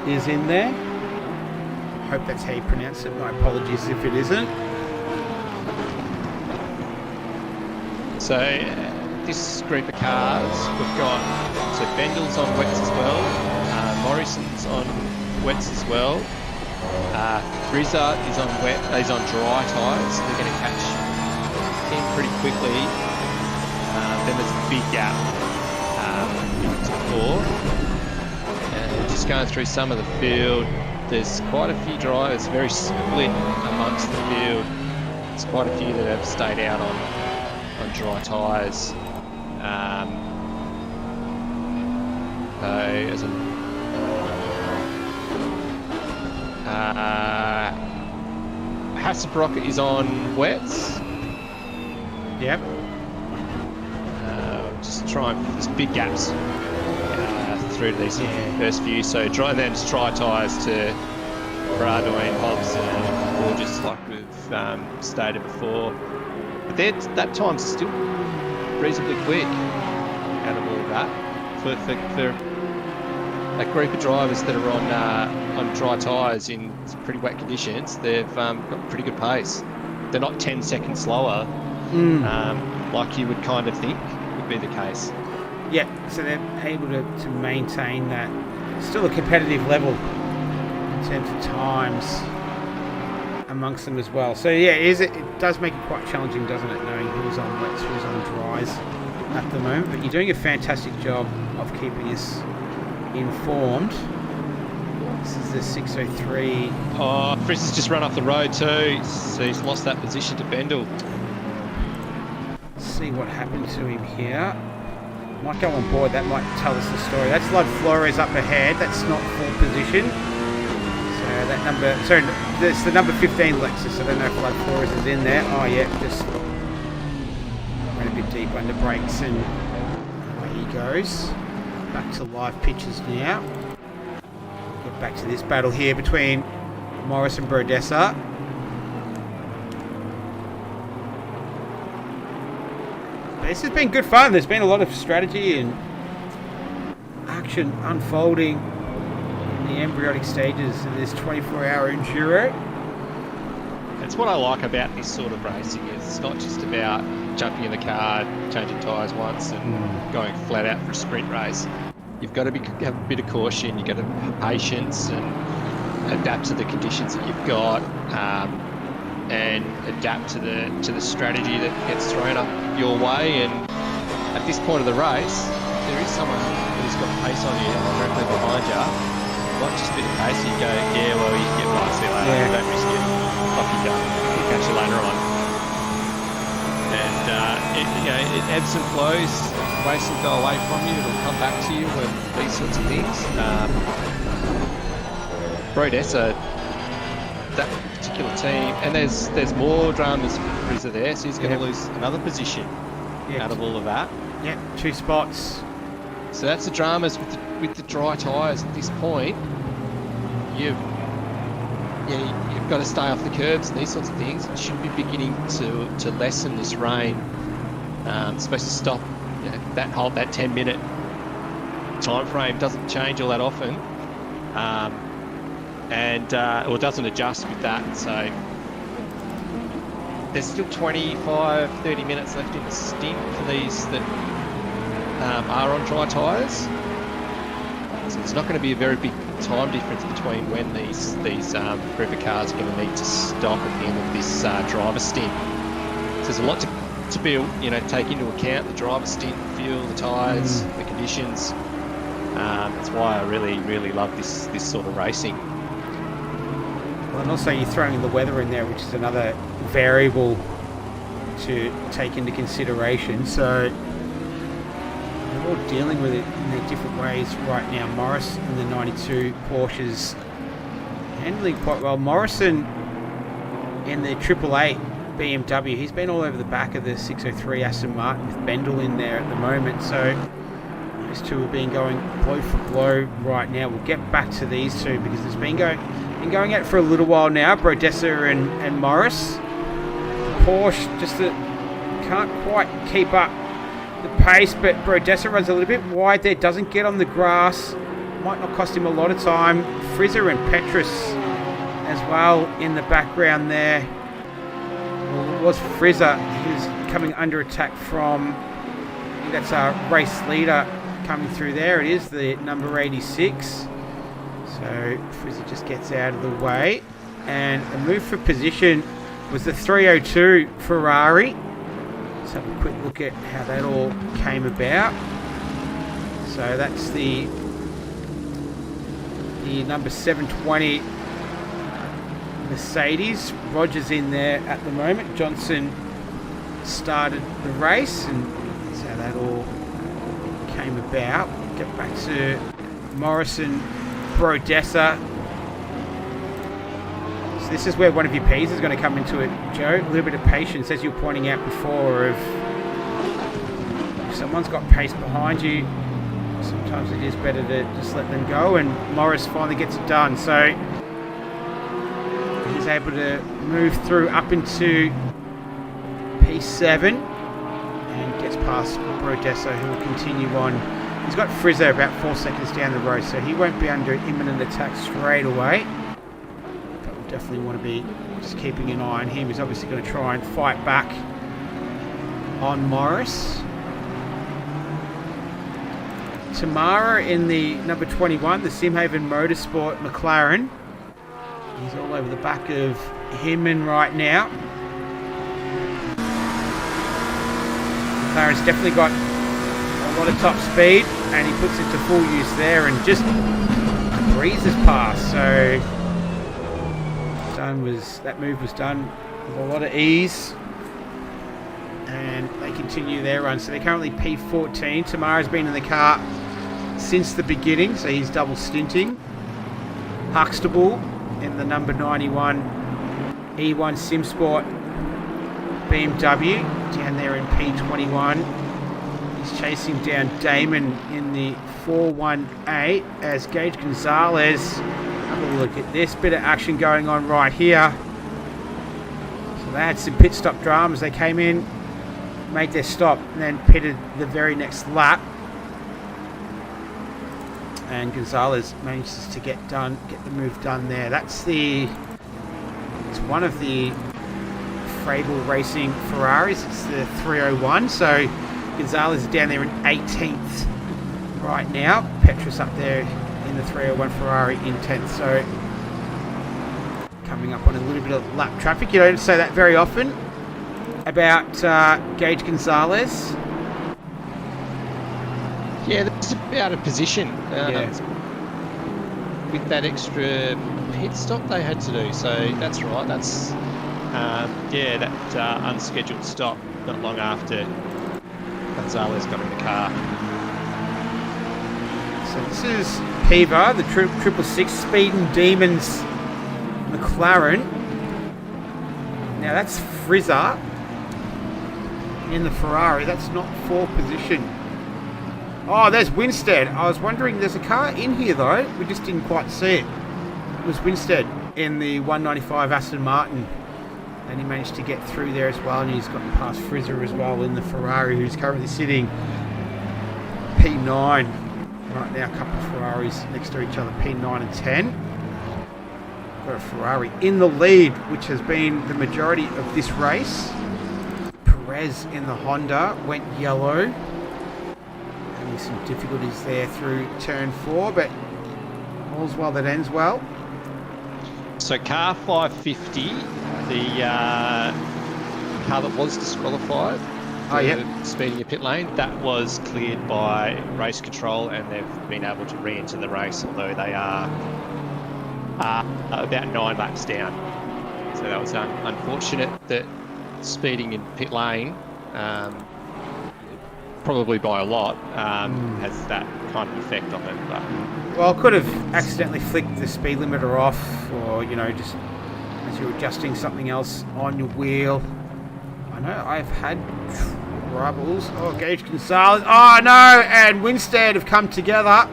is in there. Hope that's how you pronounce it. My apologies if it isn't. So this group of cars, we've got Bendel's on wets as well. Morrison's on wets as well. Grizzard is on wet. He's on dry tyres. They're going to catch him pretty quickly. Then there's a big gap to 4. And just going through some of the field, there's quite a few drivers, very split amongst the field. There's quite a few that have stayed out on dry tyres. As a Hasselbrock is on wets. Yep. Just trying, there's big gaps through these first few. So try then just try tyres to Bradoin, Hobbs, and Gorgeous, like we've stated before. But that time's still reasonably quick out of all of that. For a group of drivers that are on dry tyres in pretty wet conditions, they've got pretty good pace. They're not 10 seconds slower, like you would kind of think would be the case. Yeah, so they're able to maintain that. Still a competitive level in terms of times amongst them as well. So yeah, it does make it quite challenging, doesn't it, knowing who's on wets, who's on dries at the moment. But you're doing a fantastic job of keeping us informed. This is the 603. Oh, Friz has just run off the road too, so he's lost that position to Bendel. Let's see what happened to him here. Might go on board, that might tell us the story. That's Lud Flores up ahead, that's not full position. So that number, sorry, there's the number 15 Lexus. I don't know if Lud Flores is in there. Oh yeah, just went a bit deep under brakes, and away he goes. Back to live pictures now. Get back to this battle here between Morris and Brodessa. But this has been good fun. There's been a lot of strategy and action unfolding in the embryonic stages of this 24-hour enduro. It's what I like about this sort of racing. Is it's not just about jumping in the car, changing tyres once, and going flat out for a sprint race. You've got to have a bit of caution. You've got to have patience and adapt to the conditions that you've got, and adapt to the strategy that gets thrown up your way. And at this point of the race, there is someone who's got pace on you, directly behind you. Not just a bit of pace, you go, yeah, well, you can get by, see you later. Yeah. Don't risk it. Off you go. We'll catch you later on. And it ebbs and flows. The race will go away from you. It'll come back to you when these sorts of things. Brodessa, that particular team, and there's more dramas for Frieza there, so he's going to lose another position out of all of that. Yep, 2 spots. So that's the dramas with the dry tyres at this point. You've got to stay off the curbs and these sorts of things. It should be beginning to lessen this rain. It's supposed to stop. That 10-minute time frame doesn't change all that often, or doesn't adjust with that. So there's still 25-30 minutes left in the stint for these that are on dry tyres. So it's not going to be a very big time difference between when these river cars are going to need to stop at the end of this driver stint. So there's a lot to be, take into account: the driver stint, the fuel, the tyres, the conditions. That's why I really, really love this sort of racing. Well, and also you're throwing the weather in there, which is another variable to take into consideration. So they're all dealing with it in their different ways right now. Morris and the 92 Porsches handling quite well. Morrison in the 888 BMW, he's been all over the back of the 603 Aston Martin with Bendel in there at the moment. So these two have been going blow for blow right now. We'll get back to these two because it's been going out for a little while now. Brodessa and Morris. Porsche just can't quite keep up the pace, but Brodessa runs a little bit wide there, doesn't get on the grass. Might not cost him a lot of time. Frieza and Petrus as well in the background there. Well, it was Frieza who's coming under attack from, I think that's our race leader coming through there. It is the number 86. So Frieza just gets out of the way. And a move for position was the 302 Ferrari. Let's have a quick look at how that all came about. So that's the number 720 Mercedes. Rogers in there at the moment. Johnson started the race, and that's how that all came about. Get back to Morrison, Brodessa. So this is where one of your P's is going to come into it, Joe. A little bit of patience, as you were pointing out before, of if someone's got pace behind you, sometimes it is better to just let them go, and Morris finally gets it done. So he's able to move through up into P7 and gets past Brodessa, who will continue on. He's got Frieza about 4 seconds down the road, so he won't be under imminent attack straight away. But we'll definitely want to be just keeping an eye on him. He's obviously going to try and fight back on Morris. Tamara in the number 21, the Simhaven Motorsport McLaren. He's all over the back of Hinman right now. McLaren's definitely got a lot of top speed, and he puts it to full use there and just breezes past. So that move was done with a lot of ease, and they continue their run. So they're currently P14. Tamara's been in the car since the beginning, so he's double stinting. Huxtable in the number 91 E1 SimSport BMW down there in P21. He's chasing down Damon in the 418 as Gage Gonzalez. Have a look at this bit of action going on right here. So they had some pit stop dramas. They came in, made their stop, and then pitted the very next lap. And Gonzalez manages to get the move done there. It's one of the Frable Racing Ferraris. It's the 301. So Gonzalez is down there in 18th right now. Petrus up there in the 301 Ferrari in 10th. So coming up on a little bit of lap traffic. You don't say that very often about Gage Gonzalez. Yeah, that's about a position. With that extra pit stop they had to do. So that's right. That's that unscheduled stop not long after Gonzalez got in the car. So this is Piva, the 666 Speeding Demons McLaren. Now that's Frizzer in the Ferrari. That's not for position. Oh, there's Winstead. I was wondering, there's a car in here though. We just didn't quite see it. It was Winstead in the 195 Aston Martin. And he managed to get through there as well. And he's gotten past Frizzer as well in the Ferrari, who's currently sitting P9. Right now, a couple of Ferraris next to each other, P9 and 10. Got a Ferrari in the lead, which has been the majority of this race. Perez in the Honda went yellow. Having some difficulties there through turn 4, but all's well that ends well. So car 550, the car that was disqualified for speeding a pit lane, that was cleared by race control and they've been able to re-enter the race, although they are about 9 laps down. So that was unfortunate that speeding in pit lane, probably by a lot, has that kind of effect on it. But well, could have accidentally flicked the speed limiter off, or just as you're adjusting something else on your wheel. I know I've had troubles. Oh, Gage Gonzalez. Oh no, and Winstead have come together.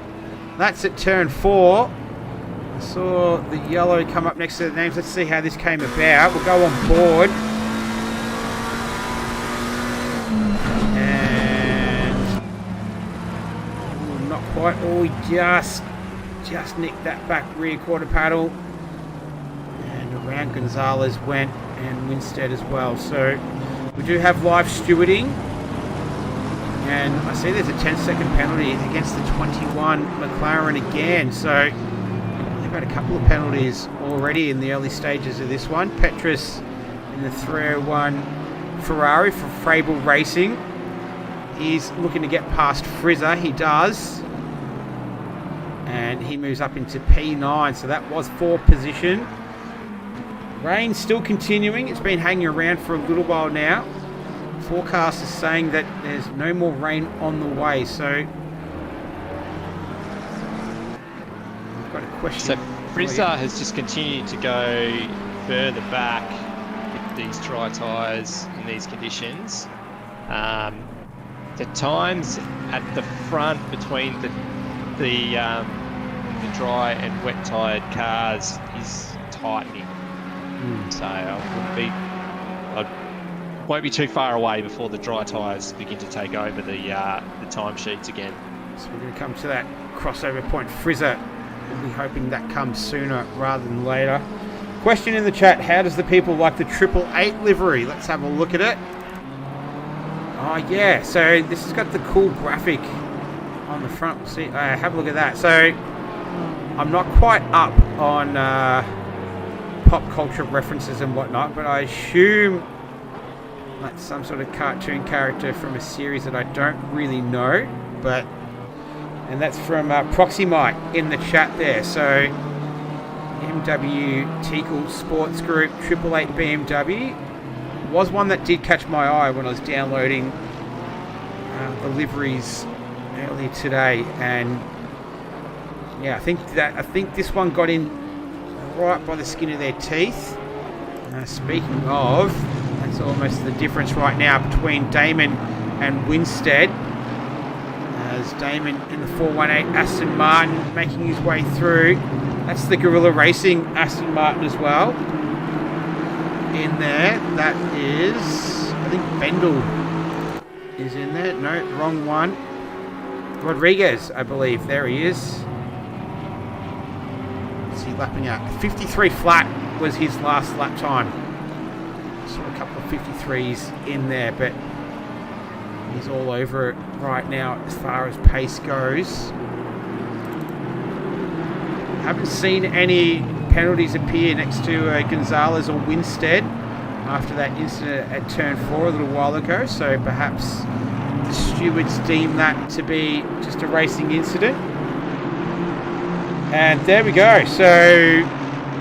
That's at turn 4. I saw the yellow come up next to the names. Let's see how this came about. We'll go on board. And not quite. Oh, we just nicked that back rear quarter paddle. And around Gonzalez went, and Winstead as well. So we do have live stewarding. And I see there's a 10-second penalty against the 21 McLaren again. So they've had a couple of penalties already in the early stages of this one. Petrus in the 301 Ferrari for Frable Racing. He's looking to get past Frizzer. He does. And he moves up into P9. So that was 4th position. Rain still continuing. It's been hanging around for a little while now. Forecast is saying that there's no more rain on the way. So I've got a question. So Frizzer has just continued to go further back with these dry tyres in these conditions. The times at the front between the dry and wet tired cars is tightening. So I won't be too far away before the dry tyres begin to take over the timesheets again. So we're going to come to that crossover point. Frizzer, we'll be hoping that comes sooner rather than later. Question in the chat: how does the people like the 888 livery? Let's have a look at it. Oh yeah, so this has got the cool graphic on the front. We'll see, have a look at that. So I'm not quite up on pop culture references and whatnot, but I assume that's some sort of cartoon character from a series that I don't really know. And that's from Proximite in the chat there. So MW Teakle Sports Group 888 BMW was one that did catch my eye when I was downloading the liveries earlier today, and yeah, I think this one got in right by the skin of their teeth. Speaking of, that's almost the difference right now between Damon and Winstead, as Damon in the 418 Aston Martin making his way through. That's the Gorilla Racing Aston Martin as well in there. That is, I think Bendel is in there. No, wrong one. Rodriguez, I believe. There he is. What's he lapping out? 53 flat was his last lap time. Saw a couple of 53s in there, but he's all over it right now as far as pace goes. Haven't seen any penalties appear next to Gonzalez or Winstead after that incident at turn 4 a little while ago, so perhaps the stewards deem that to be just a racing incident. And there we go. So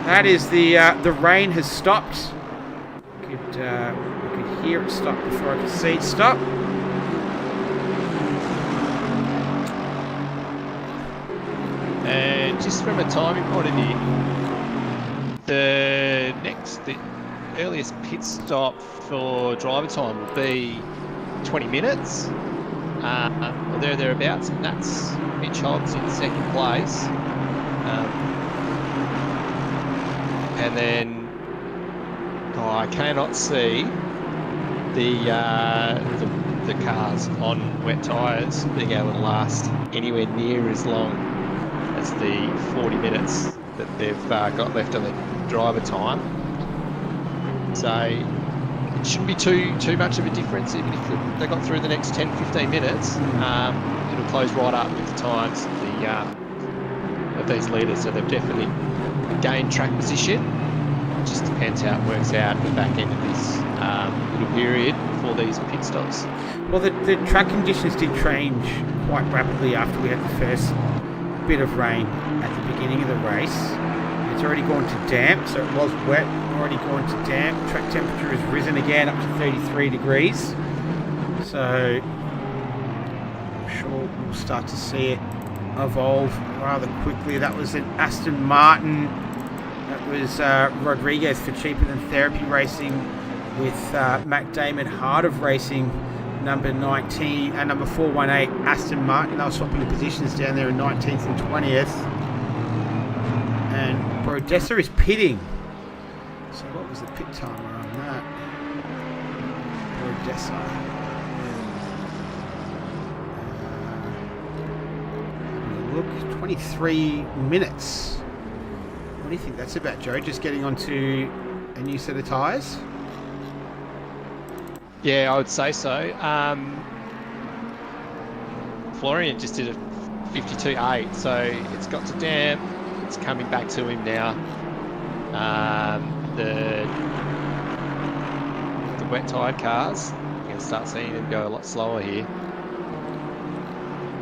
that is the rain has stopped. We could hear it stop before I could see it stop. And just from a timing point of view, the earliest pit stop for driver time will be 20 minutes, or thereabouts, and that's Mitch Hobbs in second place. And then I cannot see the cars on wet tyres being able to last anywhere near as long as the 40 minutes that they've got left on the driver time. So it shouldn't be too much of a difference. Even if they got through the next 10-15 minutes, it'll close right up with the times of these leaders. So they've definitely gained track position. It just depends how it works out at the back end of this little period for these pit stops. Well, the track conditions did change quite rapidly after we had the first bit of rain at the beginning of the race. It's already gone to damp, so it was wet, already gone to damp. Track temperature has risen again up to 33 degrees. So I'm sure we'll start to see it evolve rather quickly. That was an Aston Martin. That was Rodriguez for Cheaper Than Therapy Racing with Matt Damon Hard of Racing, number 19 and number 418 Aston Martin. They were swapping positions down there in 19th and 20th. And Brodessa is pitting. So what was the pit timer on that? Brodessa. Look, 23 minutes. What do you think that's about, Joe? Just getting onto a new set of tyres? Yeah, I would say so. Florian just did a 52.8, so it's got to damp. It's coming back to him now. The wet tired cars, you're going to start seeing them go a lot slower here.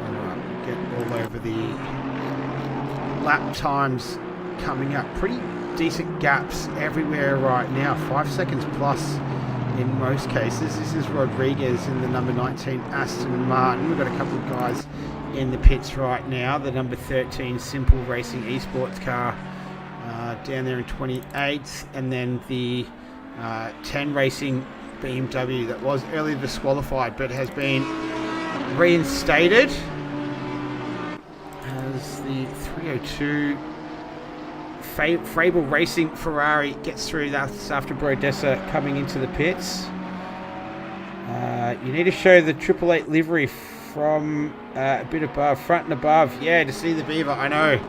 Alright, get all over the lap times coming up. Pretty decent gaps everywhere right now. 5 seconds plus in most cases. This is Rodriguez in the number 19 Aston Martin. We've got a couple of guys in the pits right now. The number 13 Simple Racing Esports car down there in 28th, and then the 10 Racing BMW that was earlier disqualified but has been reinstated as the 302 Frable Racing Ferrari gets through. That's after Brodessa coming into the pits. You need to show the 888 livery from a bit above, front and above. Yeah, to see the beaver, I know.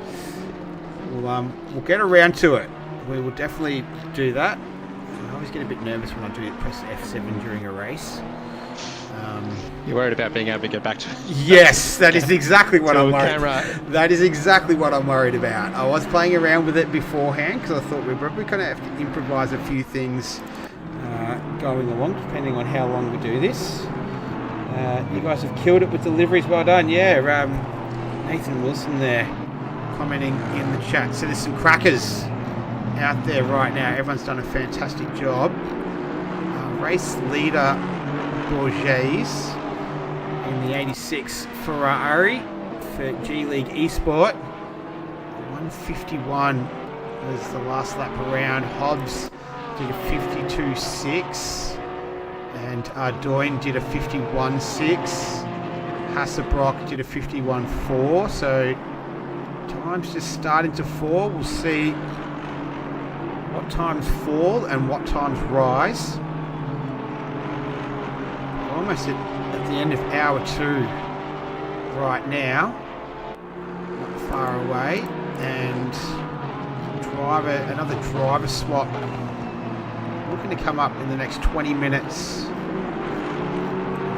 We'll get around to it. We will definitely do that. I always get a bit nervous when I do press F7 during a race. You're worried about being able to get back to it. Yes, that is exactly what I'm worried about. That is exactly what I'm worried about. I was playing around with it beforehand because I thought we're probably going to have to improvise a few things going along, depending on how long we do this. You guys have killed it with deliveries. Well done. Yeah, Nathan Wilson there commenting in the chat. So there's some crackers out there right now. Everyone's done a fantastic job. Race leader Borges in the 86 Ferrari for G League Esport. 151 was the last lap around. Hobbs did a 52.6 and Ardoin did a 51.6. Hasselbrock did a 51.4. So times just starting to fall. We'll see what times fall and what times rise. Almost at the end of hour 2 right now, not far away, and another driver swap looking to come up in the next 20 minutes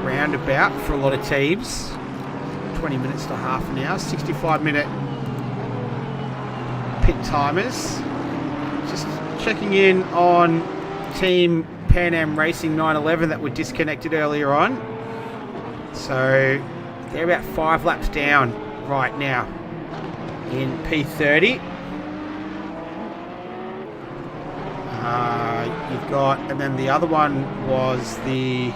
roundabout for a lot of teams. 20 minutes to half an hour, 65-minute pit timers. Just checking in on Team Pan Am Racing 911 that were disconnected earlier on. So they're about 5 laps down right now in P30. You've got, and then the other one was the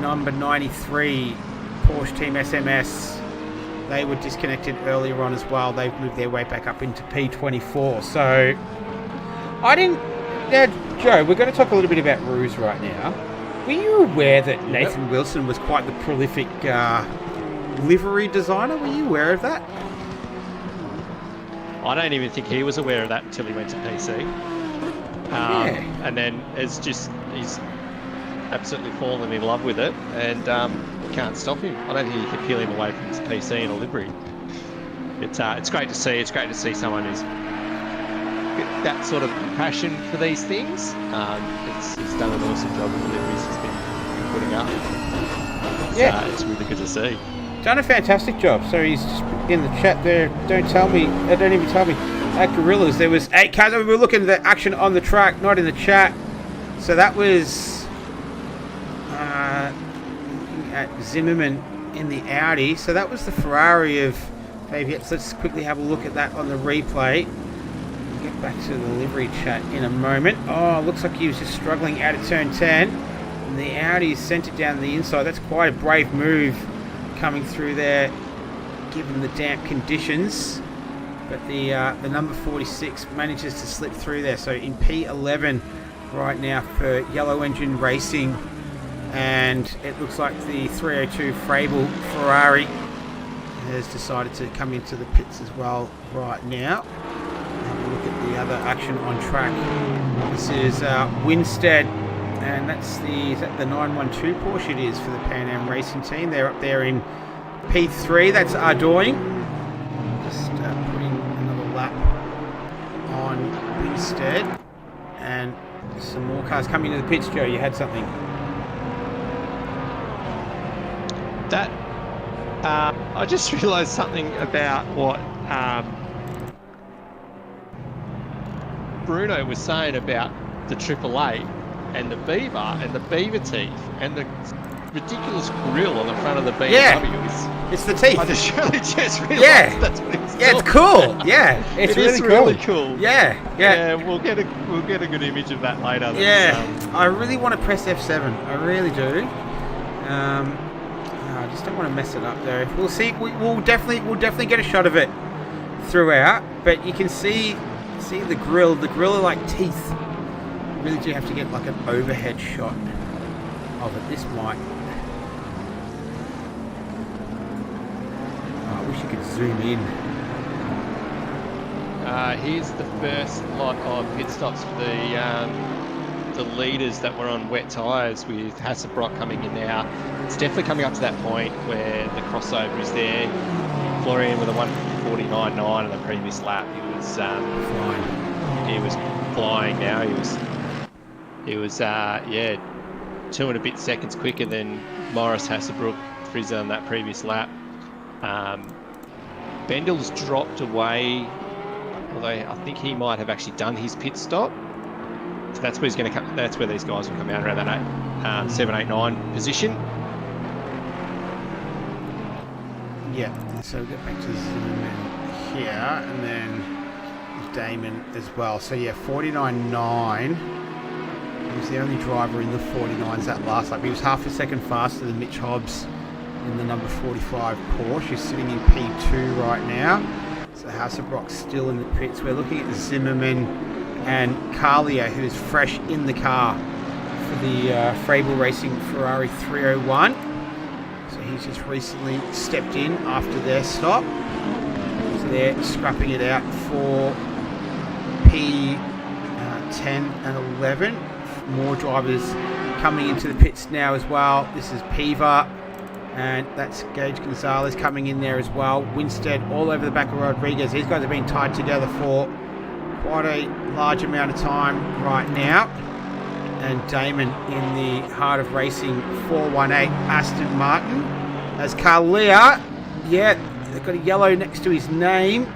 number 93 Porsche Team SMS. They were disconnected earlier on as well. They've moved their way back up into P24. So I didn't. Now, Joe, we're going to talk a little bit about Roos right now. Were you aware that Nathan Wilson was quite the prolific livery designer? Were you aware of that? I don't even think he was aware of that until he went to PC. And then he's absolutely fallen in love with it, and can't stop him. I don't think you can peel him away from his PC and a livery. It's great to see. It's great to see someone who's got that sort of passion for these things. He's done an awesome job with the liveries he's been putting up. It's really good to see. Done a fantastic job. So he's just in the chat there. Don't even tell me. At Gorillas, there was 8 cars. We were looking at the action on the track, not in the chat. So that was looking at Zimmerman in the Audi. So that was the Ferrari of Fabian. So let's quickly have a look at that on the replay. We'll get back to the livery chat in a moment. Oh, looks like he was just struggling out of turn 10. And the Audi sent it down the inside. That's quite a brave move coming through there, given the damp conditions. But the number 46 manages to slip through there. So in P11 right now for Yellow Engine Racing. And it looks like the 302 Frable Ferrari has decided to come into the pits as well right now. Have a look at the other action on track. This is Winstead. And is that the 912 Porsche? It is for the Pan Am Racing team. They're up there in P3. That's Ardoin. Just putting another lap on Winstead. And some more cars coming into the pits, Joe. You had something. I just realised something about what Bruno was saying about the Triple Eight and the beaver teeth and the ridiculous grill on the front of the BMW. Yeah, it's the teeth. I just realised that's what it's it's cool. Yeah, it's really cool. Yeah. We'll get a good image of that later. I really want to press F7. I really do. I just don't want to mess it up though. We'll see. We'll definitely get a shot of it throughout. But you can see the grill. The grill are like teeth. You really do have to get like an overhead shot of it. This might. I wish you could zoom in. Here's the first lot of pit stops for the leaders that were on wet tyres, with Hasselbrock coming in now. It's definitely coming up to that point where the crossover is there. Florian with a 1:49.9 on the previous lap. He was flying now. He was 2 and a bit seconds quicker than Morris, Hasselbrook, Frizzer on that previous lap. Bendel's dropped away, although I think he might have actually done his pit stop. So that's where he's going to come. That's where these guys will come out around that 7, 8, 9 position. Yeah. So we'll get back to Zimmerman here, and then Damon as well. So yeah, 49.9. He was the only driver in the 49s that last lap. He was half a second faster than Mitch Hobbs in the number 45 Porsche. He's sitting in P2 right now. So Hasselbrock's still in the pits. We're looking at Zimmerman and Carlier, who's fresh in the car for the Frable Racing Ferrari 301. So he's just recently stepped in after their stop. So they're scrapping it out for P10 and 11. More drivers coming into the pits now as well. This is Piva, and that's Gage Gonzalez coming in there as well. Winstead all over the back of Rodriguez. These guys have been tied together for quite a large amount of time right now. and Damon in the Heart of Racing 418 Aston Martin. As Carlia, yeah, they've got a yellow next to his name,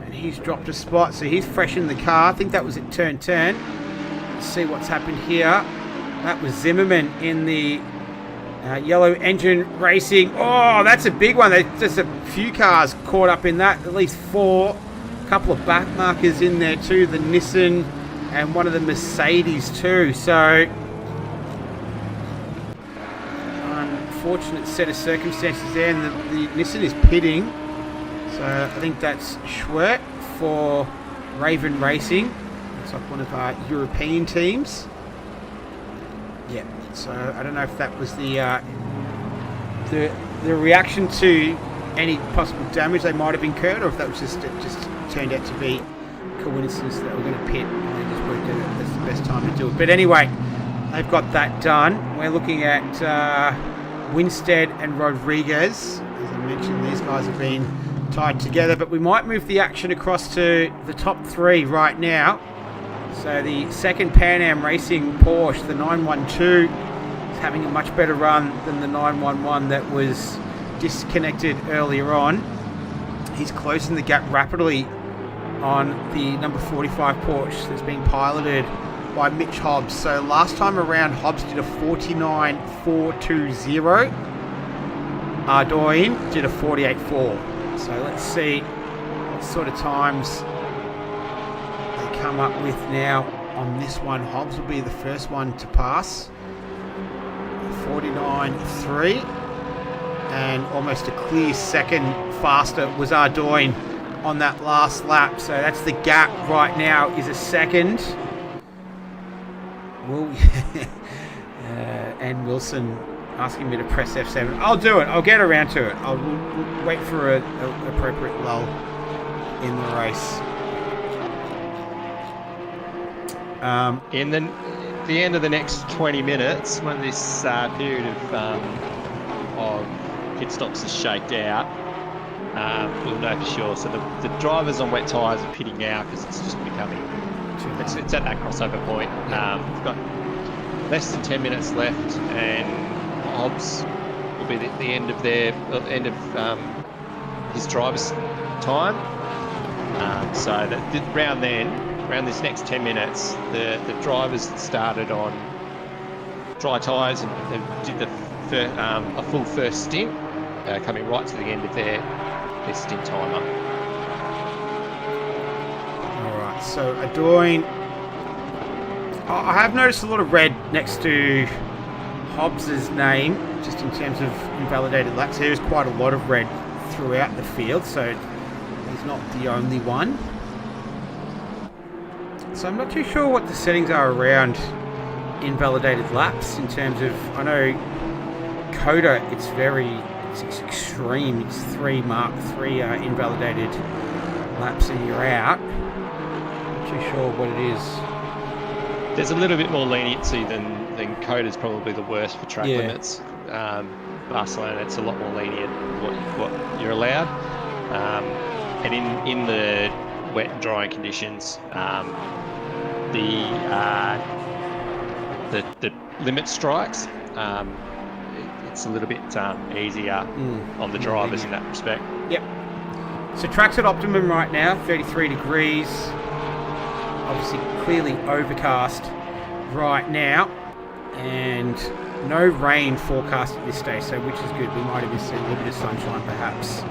and he's dropped a spot, so he's fresh in the car. I think that was at turn 10. Let's see what's happened here. That was Zimmerman in the yellow engine racing. Oh, that's a big one. There's a few cars caught up in that, at least 4. A couple of back markers in there too, the Nissan and one of the Mercedes too. So unfortunate set of circumstances there, and the Nissan is pitting. So I think that's Schwert for Raven Racing. Looks like one of our European teams. Yeah, so I don't know if that was the reaction to any possible damage they might have incurred, or if that was just turned out to be coincidence that we're going to pit and they just worked out that's the best time to do it. But anyway, they've got that done. We're looking at Winstead and Rodriguez. As I mentioned, these guys have been tied together, but we might move the action across to the top 3 right now. So the second Pan Am Racing Porsche, the 912, is having a much better run than the 911 that was disconnected earlier on. He's closing the gap rapidly on the number 45 Porsche that's being piloted by Mitch Hobbs. So last time around, Hobbs did a 49.420. Ardoin did a 48.4. So let's see what sort of times come up with now on this one. Hobbs will be the first one to pass. 49.3, and almost a clear second faster was Ardoin on that last lap. So that's the gap right now, is a second. And Wilson asking me to press F7. I'll do it. I'll get around to it. We'll wait for an appropriate lull in the race. In the end of the next 20 minutes, when this period of pit stops is shaked out, we'll know for sure. So the drivers on wet tyres are pitting now because it's just becoming... It's at that crossover point. We've got less than 10 minutes left, and Hobbs will be the end of his driver's time. So around this next 10 minutes, the drivers that started on dry tyres and did a full first stint, coming right to the end of their stint timer. Alright, so Ardoin, I have noticed a lot of red next to Hobbs's name, just in terms of invalidated laps. There's quite a lot of red throughout the field, so he's not the only one. So I'm not too sure what the settings are around invalidated laps in terms of, I know Coda, it's extreme. It's 3 invalidated laps and you're out. Not too sure what it is. There's a little bit more leniency than Coda's probably the worst for track limits. Barcelona, it's a lot more lenient what you're allowed. And in the wet and drying conditions, the limit strikes, it's a little bit easier on the drivers in that respect. Yep. So track's at optimum right now, 33 degrees. Obviously clearly overcast right now, and no rain forecast at this stage, so which is good. We might even see a little bit of sunshine perhaps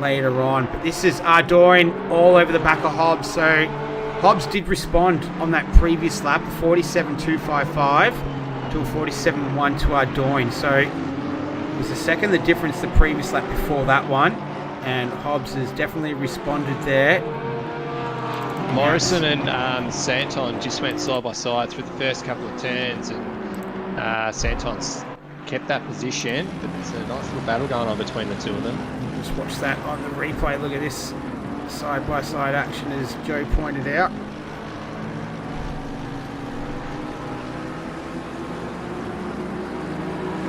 later on. But this is Ardoin all over the back of Hobbs. So Hobbs did respond on that previous lap, 47.255 to a 47.1 to Ardoin. So it was a second the difference the previous lap before that one, and Hobbs has definitely responded there. Morrison and Santon just went side by side through the first couple of turns, and Santon's kept that position, but there's a nice little battle going on between the two of them. Just watch that on the replay. Look at this side-by-side action, as Joe pointed out.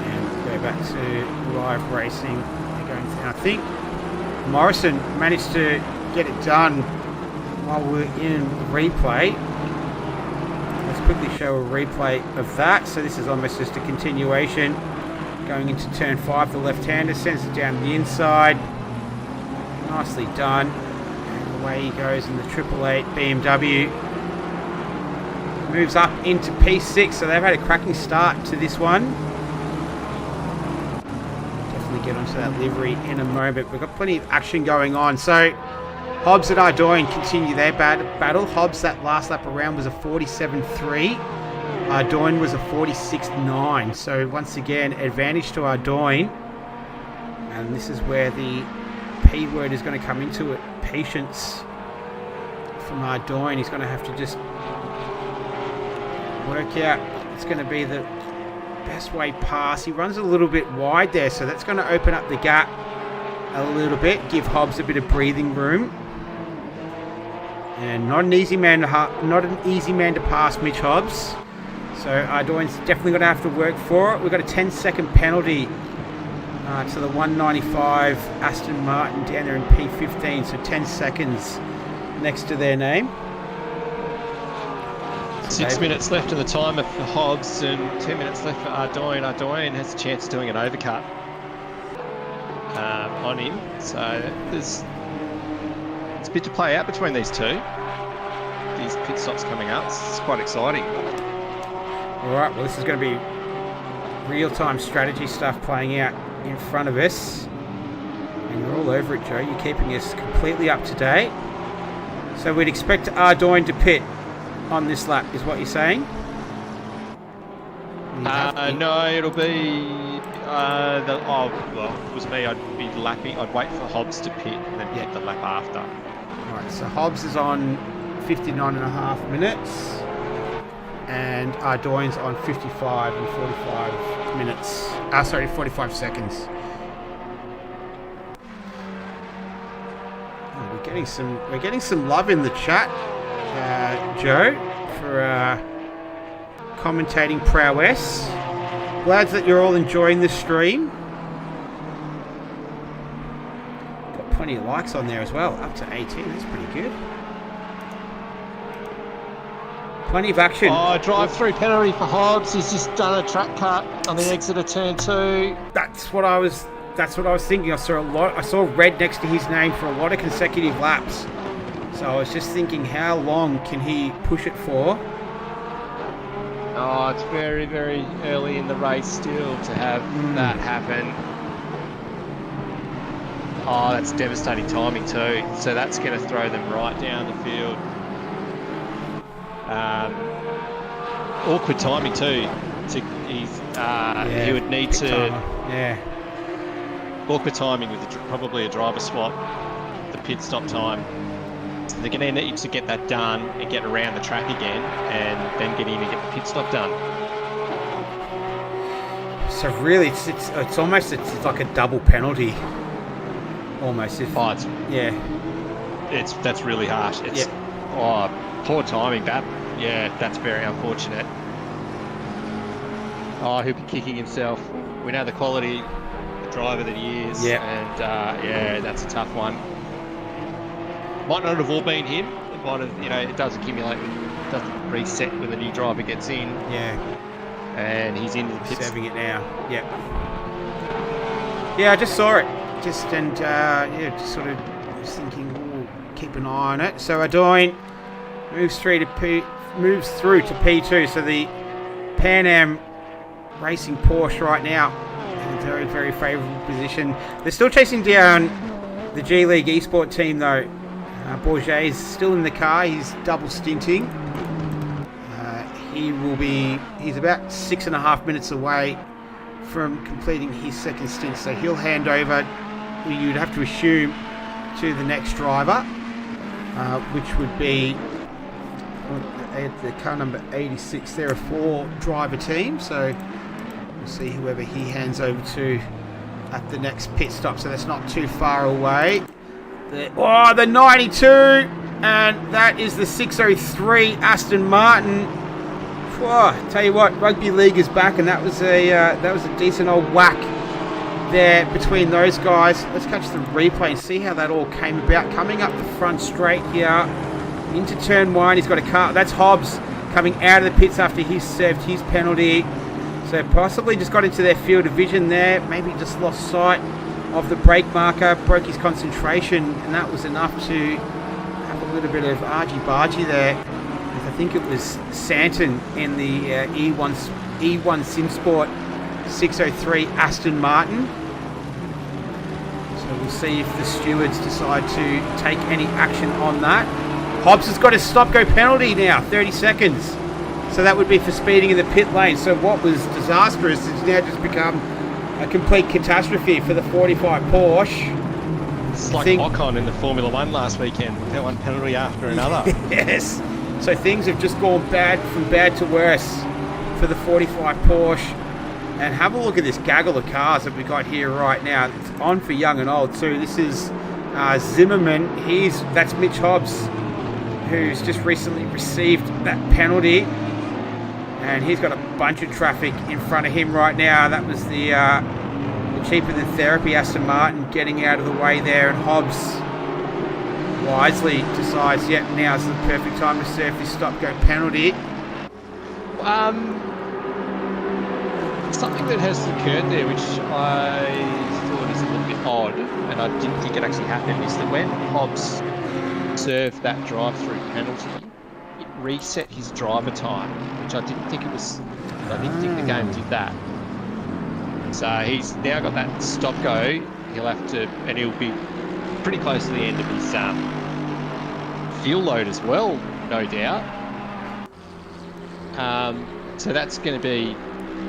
And go back to live racing. They're going through. I think Morrison managed to get it done while we're in replay. Let's quickly show a replay of that. So this is almost just a continuation. Going into turn 5, the left-hander sends it down the inside. Nicely done. And away he goes in the 888 BMW. Moves up into P6, so they've had a cracking start to this one. Definitely get onto that livery in a moment. We've got plenty of action going on. So Hobbs and Ardoin continue their battle. Hobbs, that last lap around, was a 47.3. Ardoin was a 46.9. So once again, advantage to Ardoin. And this is where the P word is going to come into it. Patience from Ardoin. He's going to have to just work out it's going to be the best way past. He runs a little bit wide there, so that's going to open up the gap a little bit, give Hobbs a bit of breathing room. And not an easy man to pass Mitch Hobbs. So Ardoin's definitely going to have to work for it. We've got a 10-second penalty to the 195 Aston Martin down there in P15, so 10 seconds next to their name. 6 minutes left in the timer for Hobbs and 10 minutes left for Ardoin. Ardoin has a chance of doing an overcut on him. So it's a bit to play out between these two. These pit stops coming up. It's quite exciting. All right, well, this is going to be real-time strategy stuff playing out in front of us. And you're all over it, Joe. You're keeping us completely up to date. So we'd expect Ardoin to pit on this lap, is what you're saying? No, it'll be well, if it was me, I'd be lapping. I'd wait for Hobbs to pit and then pit the lap after. Right, so Hobbs is on 59.5 minutes and Ardoin's on 55 and 45 minutes. 45 seconds. Oh, we're getting some love in the chat, Joe, for commentating prowess. Glad that you're all enjoying the stream. Got plenty of likes on there as well, up to 18. That's pretty good. Plenty of action. Oh, drive-through penalty for Hobbs. He's just done a track cut on the exit of turn 2. That's what I was thinking. I saw red next to his name for a lot of consecutive laps. So I was just thinking, how long can he push it for? Oh, it's very, very early in the race still to have that happen. Oh, that's devastating timing too. So that's going to throw them right down the field. Awkward timing too. He would need to. Yeah. Awkward timing with probably a driver swap. The pit stop time. So they're going to need to get that done and get around the track again, and then get in and get the pit stop done. So really, it's almost like a double penalty. Almost. That's really harsh. Poor timing. That's very unfortunate. Oh, he'll be kicking himself. We know the quality driver that he is. Yeah. And that's a tough one. Might not have all been him. It might have, it does accumulate. It doesn't reset when the new driver gets in. Yeah. And he's into the pits. Serving it now. Yeah. Yeah, I just saw it. Just sort of was thinking, keep an eye on it. So Ardoin moves through to P2. So the Pan Am racing Porsche right now in a very, very favourable position. They're still chasing down the G League Esport team though. Bourget is still in the car. He's double stinting. He's about 6.5 minutes away from completing his second stint. So he'll hand over, you'd have to assume, to the next driver, which would be the car number 86. They're a 4-driver team, so we'll see whoever he hands over to at the next pit stop. So that's not too far away. The 92, and that is the 603 Aston Martin. Whoa, tell you what, rugby league is back, and that was a decent old whack there between those guys. Let's catch the replay and see how that all came about. Coming up the front straight here into turn 1, he's got a car. That's Hobbs coming out of the pits after he served his penalty. So possibly just got into their field of vision there. Maybe just lost sight of the brake marker, broke his concentration, and that was enough to have a little bit of argy-bargy there. I think it was Santon in the E1 SimSport 603 Aston Martin. So we'll see if the stewards decide to take any action on that. Hobbs has got a stop-go penalty now, 30 seconds. So that would be for speeding in the pit lane. So what was disastrous has now just become a complete catastrophe for the 45 Porsche. It's like Ocon in the Formula 1 last weekend. That one penalty after another. Yes. So things have just gone from bad to worse for the 45 Porsche. And have a look at this gaggle of cars that we got here right now. It's on for young and old too. This is Zimmerman. That's Mitch Hobbs, who's just recently received that penalty. And he's got a bunch of traffic in front of him right now. That was the cheaper than therapy Aston Martin getting out of the way there. And Hobbs wisely decides, now's the perfect time to serve this stop-go penalty. Something that has occurred there, which I thought is a little bit odd, and I didn't think it actually happened, is that when Hobbs served that drive-through penalty, it reset his driver time, which I didn't think the game did that. So he's now got that stop-go. He'll be pretty close to the end of his fuel load as well, no doubt. So that's going to be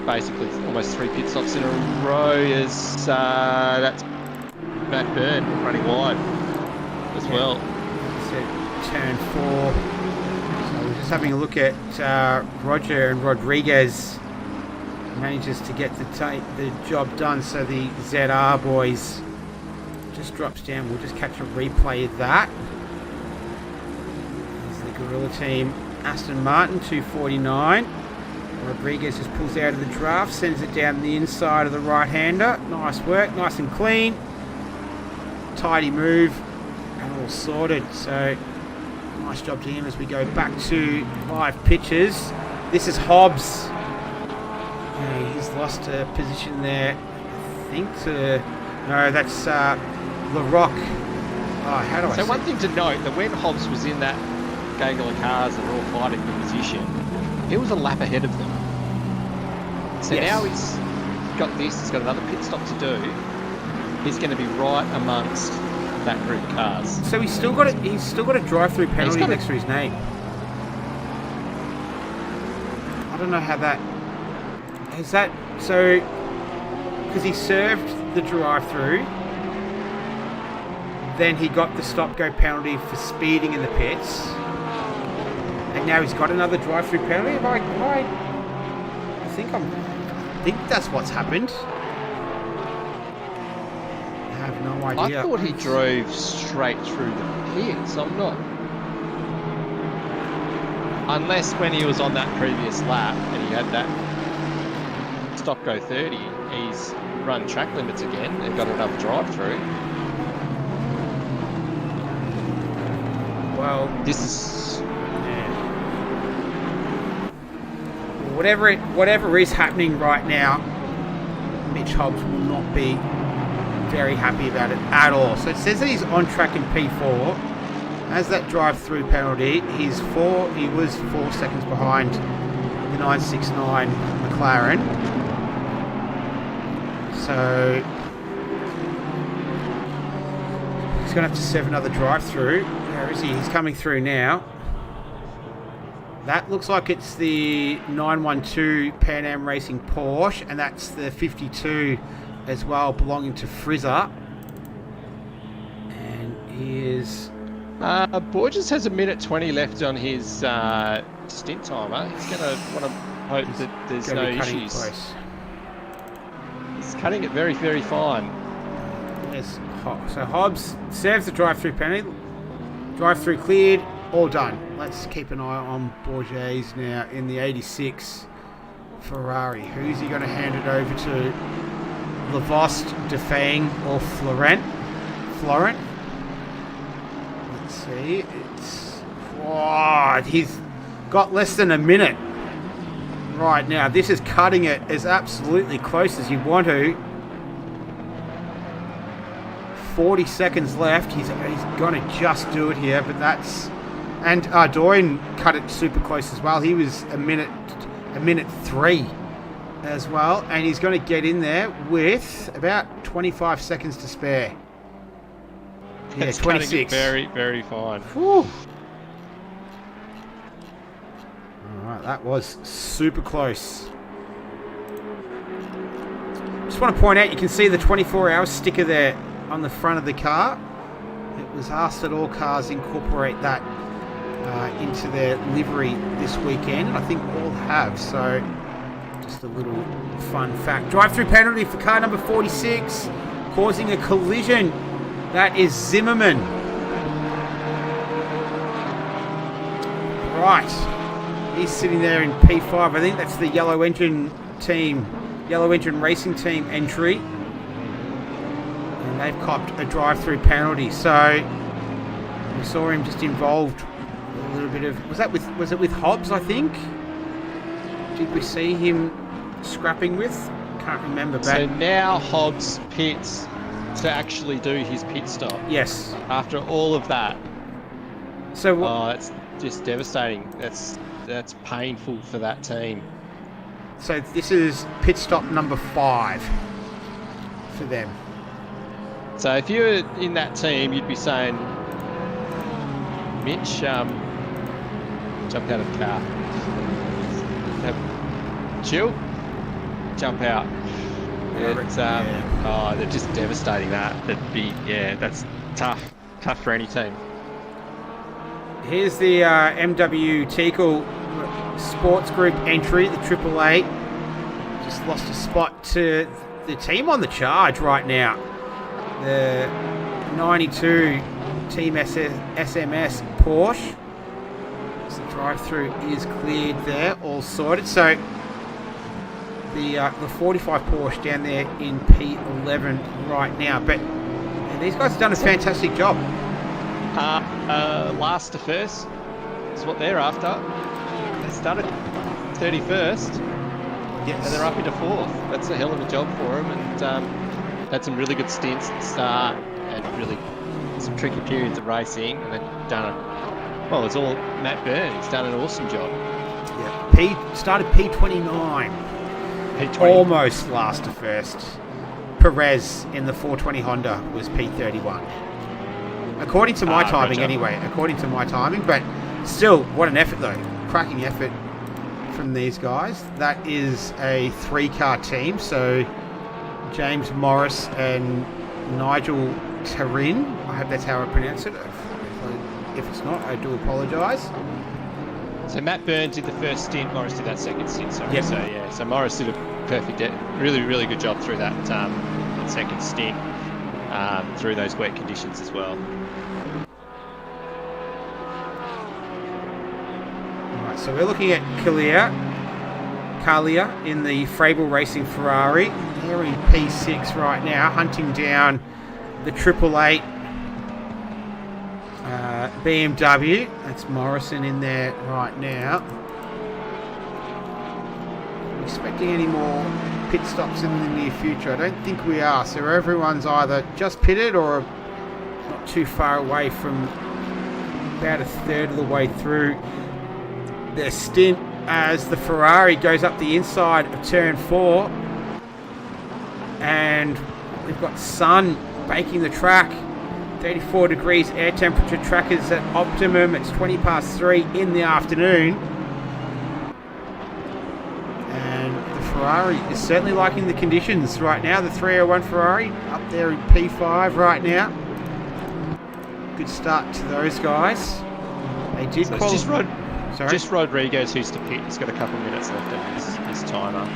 basically almost 3 pit stops in a row as that's Matt Byrne running wide as well. So turn 4. So we're just having a look at Roger and Rodriguez manages to get the job done. So the ZR boys just drops down. We'll just catch a replay of that. There's the Gorilla Team Aston Martin 249. Rodriguez just pulls out of the draft, sends it down the inside of the right-hander. Nice work, nice and clean. Tidy move, and all sorted. So, nice job to him as we go back to live pitches. This is Hobbs. He's lost a position there, I think, no, that's LaRock. How do I So one thing to note, that when Hobbs was in that gaggle of cars that were all fighting for position, he was a lap ahead of them. So now he's got another pit stop to do. He's going to be right amongst that group of cars. So he's still got a drive-through penalty next to his name. I don't know how that is that. So because he served the drive-through, then he got the stop-go penalty for speeding in the pits. And now he's got another drive-through penalty. I think that's what's happened. I have no idea. I thought he drove straight through the pits. I'm not. Unless when he was on that previous lap and he had that stop-go 30, he's run track limits again and got another drive-through. Well, this is. Whatever is happening right now, Mitch Hobbs will not be very happy about it at all. So it says that he's on track in P4. As that drive-through penalty, he was 4 seconds behind the 969 McLaren. So he's going to have to serve another drive-through. Where is he? He's coming through now. That looks like it's the 912 Pan Am Racing Porsche, and that's the 52 as well, belonging to Frizzer. And he is... Borges has 1:20 left on his stint timer. He's going to want to hope that there's no issues. Close. He's cutting it very, very fine. Yes. So Hobbs serves the drive-through penalty. Drive-through cleared. All done. Let's keep an eye on Borges now in the 86 Ferrari. Who's he going to hand it over to? Lavost, Defang, or Florent? Let's see. It's... Oh, got less than a minute right now. This is cutting it as absolutely close as you want to. 40 seconds left. He's going to just do it here, but that's... And Ardoin cut it super close as well. He was a minute 3 as well, and he's going to get in there with about 25 seconds to spare. Yeah, it's 26. Very, very fine. Whew. Alright, that was super close. Just want to point out, you can see the 24-hour sticker there on the front of the car. It was asked that all cars incorporate that into their livery this weekend, and I think all have, so just a little fun fact. Drive-through penalty for car number 46, causing a collision. That is Zimmerman. Right. He's sitting there in P5. I think that's the yellow engine racing team entry. And they've copped a drive-through penalty. So we saw him just involved a little bit of... Was it with Hobbs, I think? Did we see him scrapping with? Can't remember. So now Hobbs pits to actually do his pit stop. Yes. After all of that. So it's just devastating. That's painful for that team. So this is pit stop number 5 for them. So if you were in that team, you'd be saying, Mitch, jump out of the car. Chill, jump out. It's, they're just devastating that. That's tough for any team. Here's the MW Teakle Sports Group entry, the Triple Eight. Just lost a spot to the team on the charge right now. The 92 Team SMS Porsche. So the drive-through is cleared there, all sorted. So the 45 Porsche down there in P11 right now. But these guys have done a fantastic job. Last to first is what they're after. They started 31st, Yes. and they're up into 4th. That's a hell of a job for them, and had some really good stints at the start, and really some tricky periods of racing, and they've done well, it's all Matt Byrne. He's done an awesome job. Yeah, started P29. P20. Almost last to first. Perez in the 420 Honda was P31. According to my timing, gotcha. Anyway. According to my timing, but still, what an effort though. Cracking effort from these guys. That is a 3-car team, so James Morris and Nigel Tarin. I hope that's how I pronounce it. If it's not, I do apologise. So Matt Byrne did the first stint, Morris did that second stint. Sorry. Yep. So Morris did a perfect, really, really good job through that second stint, through those wet conditions as well. Alright, so we're looking at Kalia in the Frable Racing Ferrari. They're in P6 right now, hunting down the Triple Eight BMW. That's Morrison in there right now. Expecting any more pit stops in the near future? I don't think we are. So everyone's either just pitted or not too far away from about a third of the way through their stint as the Ferrari goes up the inside of turn 4. And we've got sun baking the track. 34 degrees air temperature, track is at optimum. It's 20 past 3 in the afternoon. And the Ferrari is certainly liking the conditions right now. The 301 Ferrari up there in P5 right now. Good start to those guys. They did So it's Sorry? just Rodriguez who's to pit. He's got a couple of minutes left on his timer.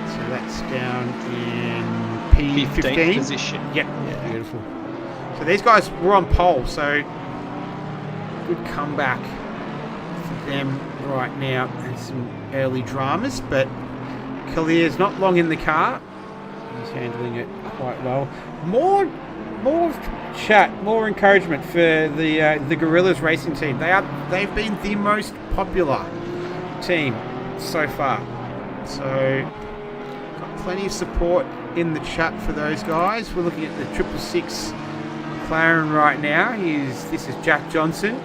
So that's down in P15. 15th position. Yep, yeah, beautiful. So these guys were on pole, so good comeback for them right now. And some early dramas, but Khalir's not long in the car. He's handling it quite well. More more chat, more encouragement for the Gorillas racing team. They've been the most popular team so far. So got plenty of support in the chat for those guys. We're looking at the 666 McLaren right now. This is Jack Johnson.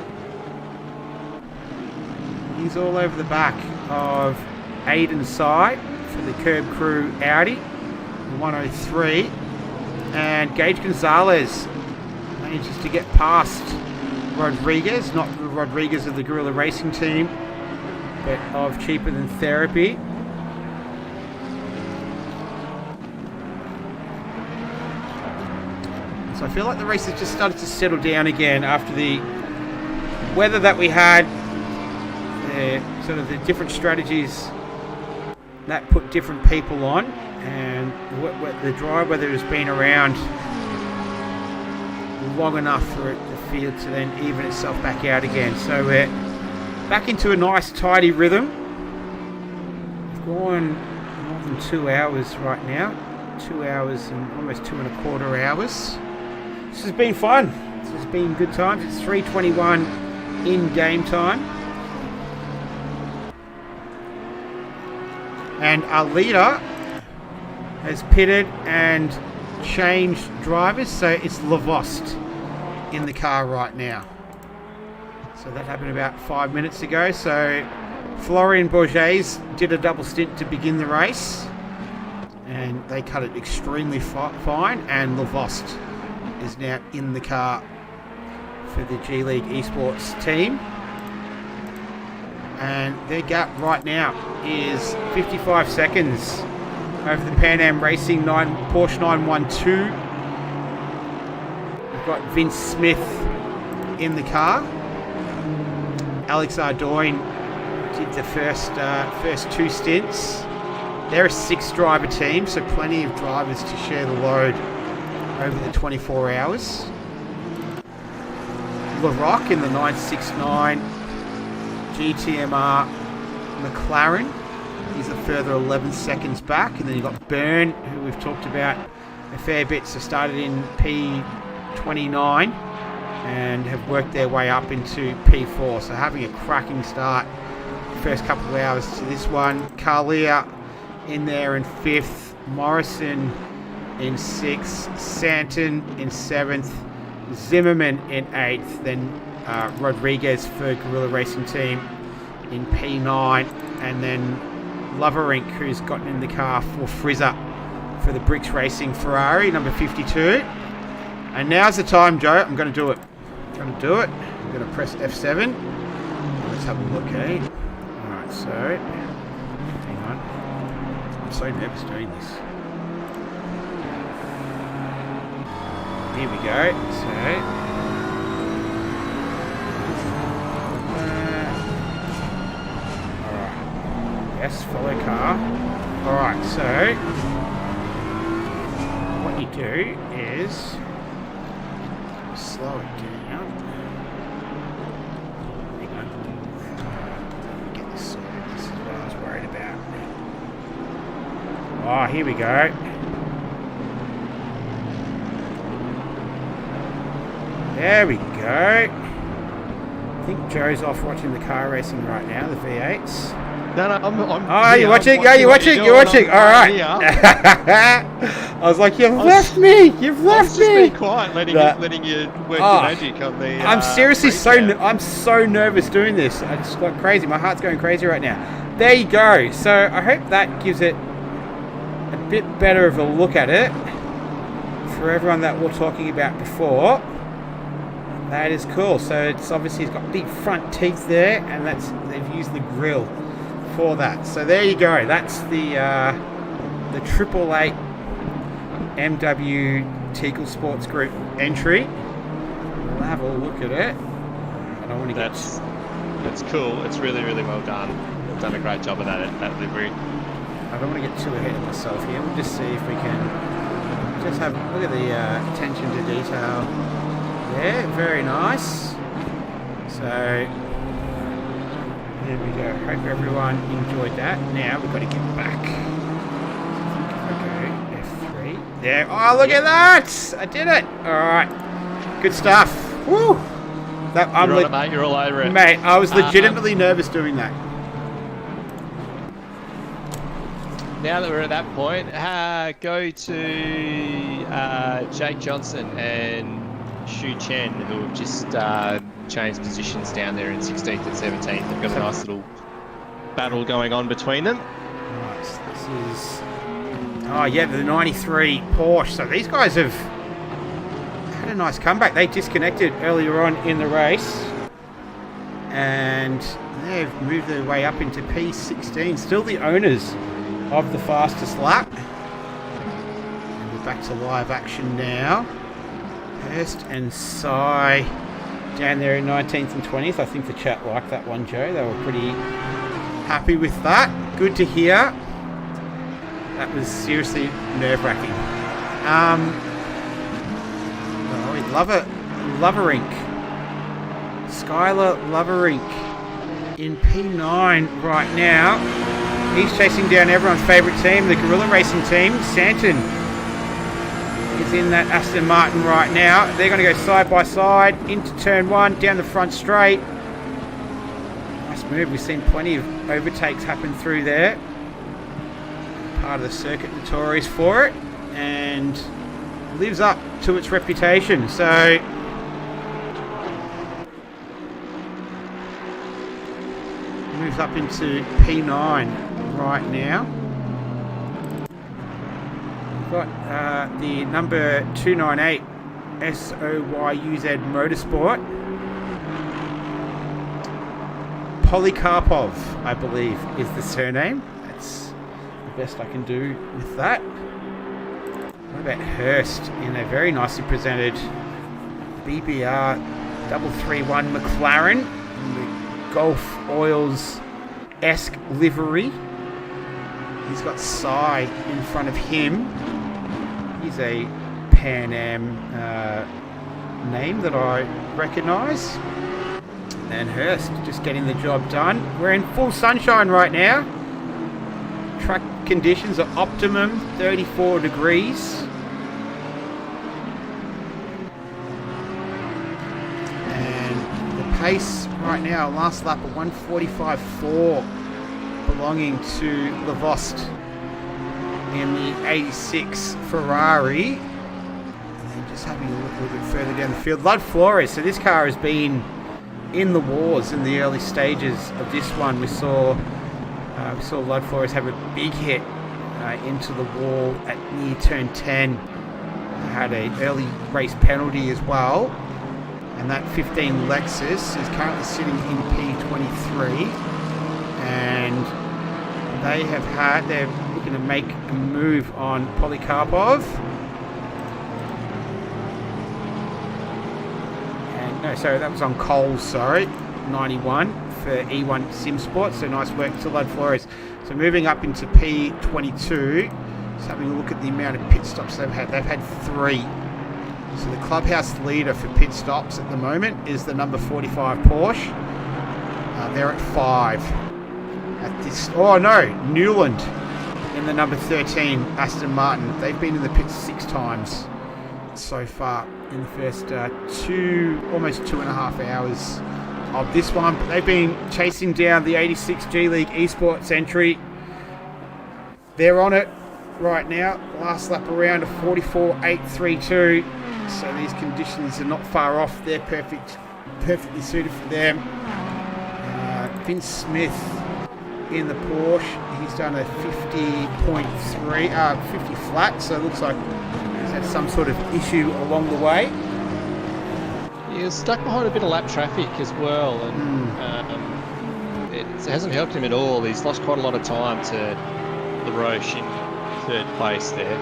He's all over the back of Aiden's side for the Curb Crew Audi 103, and Gage Gonzalez manages to get past Rodriguez, not the Rodriguez of the Gorilla Racing team, but of Cheaper Than Therapy. So I feel like the race has just started to settle down again after the weather that we had, sort of the different strategies that put different people on, and the dry weather has been around long enough for the field to then even itself back out again. So we're back into a nice tidy rhythm. We've gone more than 2 hours right now, 2 hours and almost 2.25 hours. This has been fun. This has been good times. It's 3:21 in game time. And our leader has pitted and changed drivers, so it's Lavost in the car right now. So that happened about 5 minutes ago. So Florian Bourges did a double stint to begin the race, and they cut it extremely fine, and Lavost is now in the car for the G League Esports team. And their gap right now is 55 seconds over the Pan Am Racing Porsche 912. We've got Vince Smith in the car. Alex Ardoin did the first 2 stints. They're a 6-driver team, so plenty of drivers to share the load over the 24 hours. LaRock in the 969 GTMR McLaren. He's a further 11 seconds back. And then you've got Byrne, who we've talked about a fair bit. So started in P29 and have worked their way up into P4. So having a cracking start the first couple of hours to this one. Carlia in there in 5th. Morrison in 6th. Santon in 7th. Zimmerman in 8th. Then Rodriguez for Gorilla Racing Team in P9, and then Loverink, who's gotten in the car for Frizzer for the Bricks Racing Ferrari, number 52. And now's the time, Joe. I'm going to do it. I'm going to press F7. Let's have a look, eh? Alright, so hang on. I'm so nervous doing this. Here we go. So yes, follow car. Alright, so what you do is slow it down. Hang on. Get this sorted. This is what I was worried about. Oh, here we go. There we go. I think Joe's off watching the car racing right now, the V8s. No, I'm oh, you're watching? Yeah, you're watching. All right. I was like, you've left me. You've left me. Just be quiet, letting you work your magic on the. I'm seriously I'm so nervous doing this. It's like crazy. My heart's going crazy right now. There you go. So I hope that gives it a bit better of a look at it for everyone that we're talking about before. That is cool. So it's obviously it's got big front teeth there, and they've used the grille for that. So there you go. That's the 888 MW Teagle Sports Group entry. We'll have a look at it. I don't want to get. That's cool. It's really, really well done. You've done a great job of that livery. I don't want to get too ahead of myself here. We'll just see if we can just have look at the attention to detail. Yeah, very nice. So there we go. Hope everyone enjoyed that. Now we've got to get back. So I think if I go F3. There. Oh, look at that! I did it. All right. Good stuff. Woo! You're on it, mate. You're all over it. Mate, I was legitimately nervous doing that. Now that we're at that point, go to Jake Johnson and Xu Chen, who have just changed positions down there in 16th and 17th. They've got a nice little battle going on between them. Right, so this is... Oh, yeah, the 93 Porsche. So these guys have had a nice comeback. They disconnected earlier on in the race. And they've moved their way up into P16. Still the owners of the fastest lap. And we're back to live action now. Hurst and Sai down there in 19th and 20th. I think the chat liked that one, Joe. They were pretty happy with that. Good to hear. That was seriously nerve-wracking. Loverink. Skylar Loverink in P9 right now. He's chasing down everyone's favourite team, the Gorilla Racing team. Santon is in that Aston Martin right now. They're going to go side by side into turn 1, down the front straight. Nice move. We've seen plenty of overtakes happen through there. Part of the circuit, notorious for it, and lives up to its reputation. So moves up into P9 right now. We've got the number 298 SOYUZ Motorsport. Polikarpov, I believe, is the surname. That's the best I can do with that. What about Hurst in a very nicely presented BBR 331 McLaren in the Gulf Oils-esque livery. He's got Sai in front of him. He's a Pan Am name that I recognise. And Hurst just getting the job done. We're in full sunshine right now. Track conditions are optimum, 34 degrees. And the pace right now, last lap of 1:45.4, belonging to Lavost in the 86 Ferrari. And then just having a look a little bit further down the field. Lud Flores, so this car has been in the wars in the early stages of this one. We saw Lud Flores have a big hit into the wall at near turn 10. Had an early race penalty as well. And that 15 Lexus is currently sitting in P23. And they're looking to make a move on Polikarpov. No, sorry, that was on Coles, sorry. 91 for E1 Sim Sport, so nice work to Lud Flores. So moving up into P22, just having a look at the amount of pit stops they've had. They've had 3. So the clubhouse leader for pit stops at the moment is the number 45 Porsche. They're at 5. Newland in the number 13 Aston Martin. They've been in the pits 6 times so far in the first almost 2.5 hours of this one, but they've been chasing down the 86 G League Esports entry. They're on it right now. Last lap around of 44.832, so these conditions are not far off. They're perfectly suited for them. Vince Smith in the Porsche, he's done a 50.3 50 flat, so it looks like had some sort of issue along the way. He was stuck behind a bit of lap traffic as well, and it hasn't helped him at all. He's lost quite a lot of time to LaRoche in 3rd place there.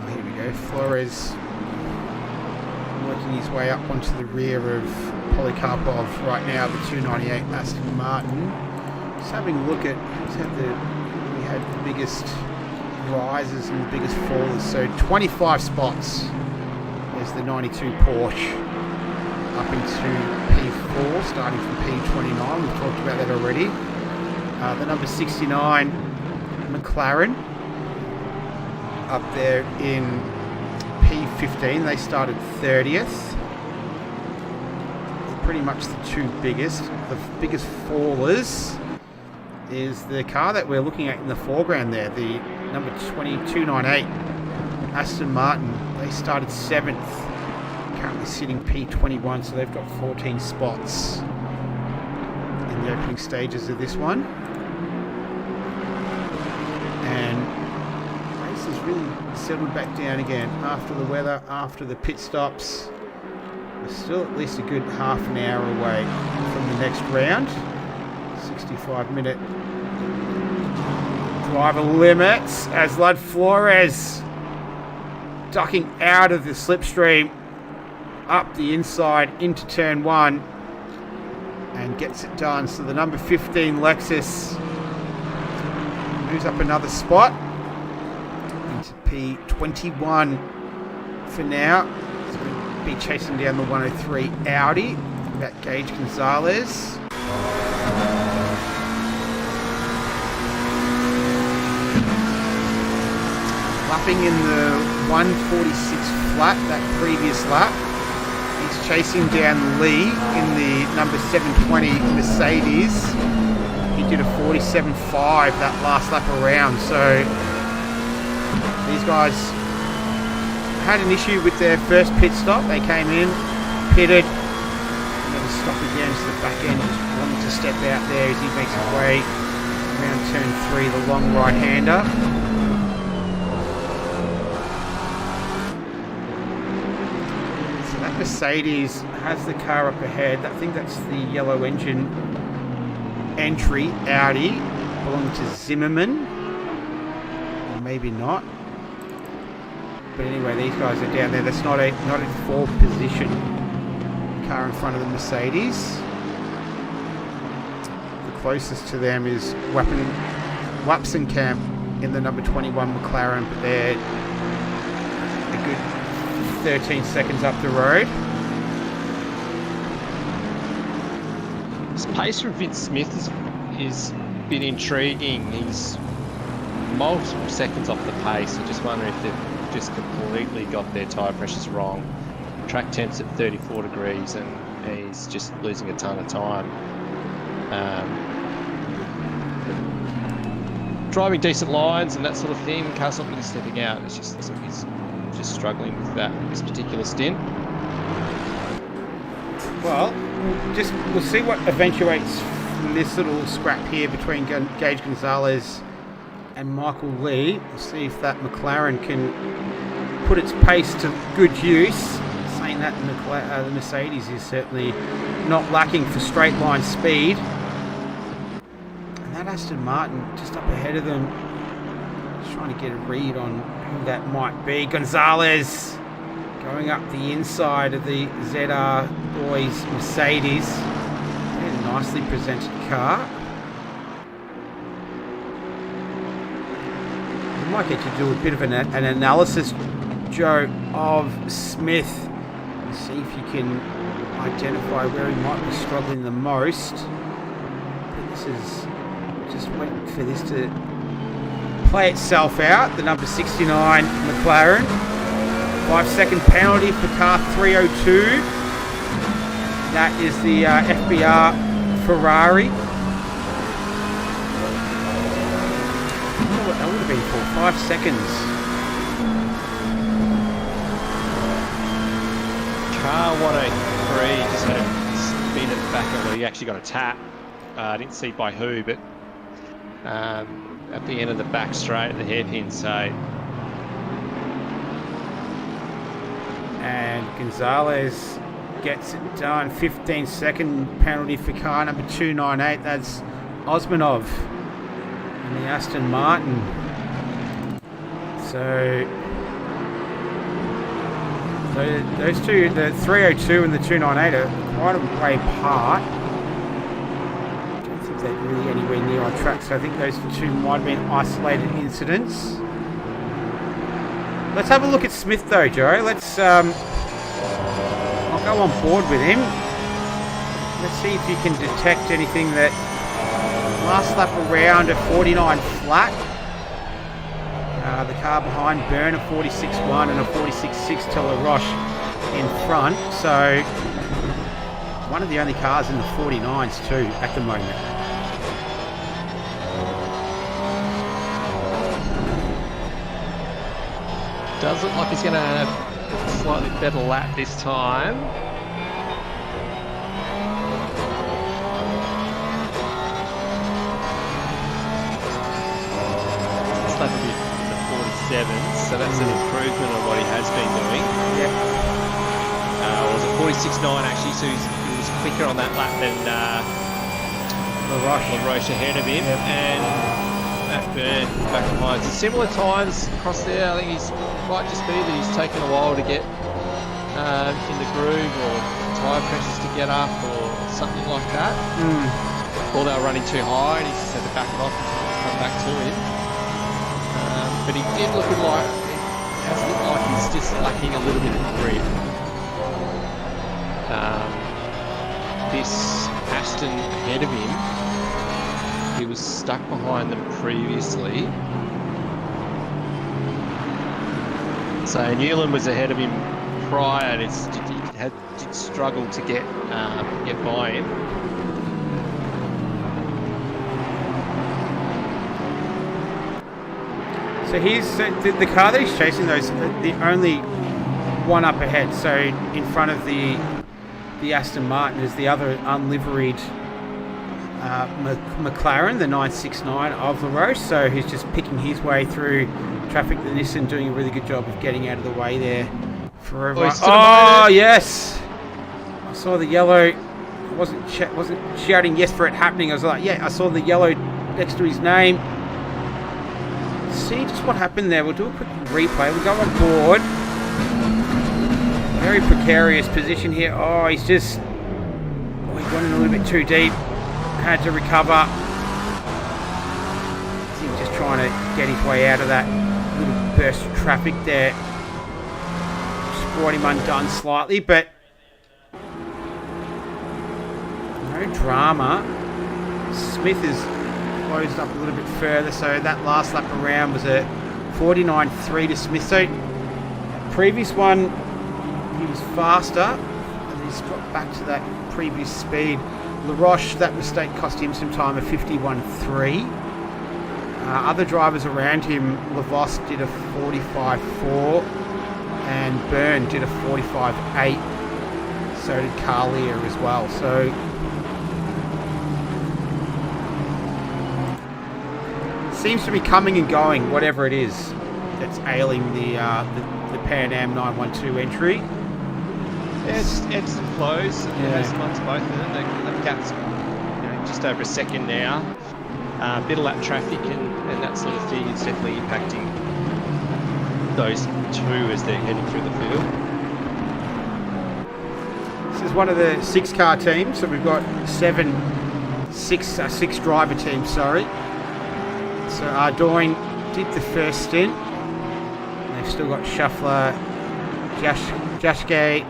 Here we go, Flores working his way up onto the rear of Polikarpov right now, the 298 Aston Martin. Just having a look at who's had the biggest rises and the biggest fallers. So 25 spots. There's the 92 Porsche up into P4, starting from P29. We've talked about that already. The number 69 McLaren up there in P15. They started 30th. Pretty much the two biggest. The biggest fallers is the car that we're looking at in the foreground there, the number 2298 Aston Martin. They started 7th, currently sitting P21, so they've got 14 spots in the opening stages of this one. And race has really settled back down again after the weather, after the pit stops. We're still at least a good half an hour away from the next round. 65-minute driver limits as Lud Flores ducking out of the slipstream up the inside into turn 1 and gets it done. So the number 15 Lexus moves up another spot into P21 for now. It's going to be chasing down the 103 Audi. That Gage Gonzalez. Lapping in the 146 flat, that previous lap. He's chasing down Lee in the number 720 Mercedes. He did a 47.5 that last lap around. So these guys had an issue with their first pit stop. They came in, pitted, and then stop again to the back end. Just wanted to step out there as he makes his way around turn 3, the long right-hander. Mercedes has the car up ahead. I think that's the yellow engine entry Audi belonging to Zimmerman, or maybe not. But anyway, these guys are down there. That's not a fourth position car in front of the Mercedes. The closest to them is Wapsenkamp in the number 21 McLaren, but they're a good 13 seconds up the road. His pace from Vince Smith is been intriguing. He's multiple seconds off the pace. I just wonder if they've just completely got their tyre pressures wrong. Track temps at 34 degrees and he's just losing a ton of time. Driving decent lines and that sort of thing. Car's not really stepping out. It's just he's just struggling with that this particular stint. Well, we'll see what eventuates from this little scrap here between Gage Gonzalez and Michael Lee. We'll see if that McLaren can put its pace to good use. Saying that the Mercedes is certainly not lacking for straight line speed. And that Aston Martin just up ahead of them, just trying to get a read on who that might be. Gonzalez going up the inside of the ZR boys Mercedes. Very nicely presented car. We might get to do a bit of an analysis, Joe, of Smith and see if you can identify where he might be struggling the most. But this is just waiting for this to play itself out. The number 69 McLaren. 5-second penalty for car 302. That is the FBR Ferrari. I wonder what that would have been for. 5 seconds. Car 103 just had a spin at the back of it. He actually got a tap. I didn't see by who, but at the end of the back straight at the hairpin. So. And Gonzalez gets it done. 15-second penalty for car number 298. That's Osmanov and the Aston Martin. So those two, the 302 and the 298, are quite a way apart. I don't think they're really anywhere near on track, so I think those two might have been isolated incidents. Let's have a look at Smith though, Joe. I'll go on board with him. Let's see if you can detect anything that last lap around a 49 flat. The car behind Byrne, a 46.1 and a 46.6 to LaRoche in front. So one of the only cars in the 49s too at the moment. Does look like he's going to have a slightly better lap this time. This lap will be the 47s, so that's an improvement on what he has been doing. Yep. Was it 46.9 actually, so he was quicker on that lap than LaRoche ahead of him. Yep. And Matt Byrne back behind. So similar times across there. I think he's might just be that he's taken a while to get in the groove, or tyre pressures to get up, or something like that. Or they were running too high and he just had to back it off and come back to him. But he did look like, it has looked like he's just lacking a little bit of grip. This Aston ahead of him, he was stuck behind them previously. So Newland was ahead of him prior. He did struggle to get by him. So he's the car that he's chasing, those the only one up ahead. So in front of the Aston Martin is the other unliveried McLaren, the 969 of LaRoche. So he's just picking his way through traffic. The Nissan doing a really good job of getting out of the way there for everyone. Oh yes, I saw the yellow. I wasn't shouting yes for it happening. I was like, yeah, I saw the yellow next to his name. See just what happened there. We'll do a quick replay. We'll go on board. Very precarious position here. Oh, he's just... Oh, he got in a little bit too deep. Had to recover. I think just trying to get his way out of that little burst of traffic there. Just brought him undone slightly, but... no drama. Smith is closed up a little bit further, so that last lap around was a 49.3 to Smith. So previous one he was faster and he's got back to that previous speed. LaRoche, that mistake cost him some time, a 51.3. Other drivers around him, Lavos did a 45.4 and Byrne did a 45.8. So did Carlier as well. So seems to be coming and going, whatever it is that's ailing the Pan Am 912 entry. Yeah, it's ebbs and flows amongst both of them. The gap's just over a second now. Bit of lap traffic and that sort of thing is definitely impacting those two as they're heading through the field. This is one of the 6-car teams, so we've got six driver teams, sorry. So Ardoin did the first stint. They've still got Shuffler, Jashke,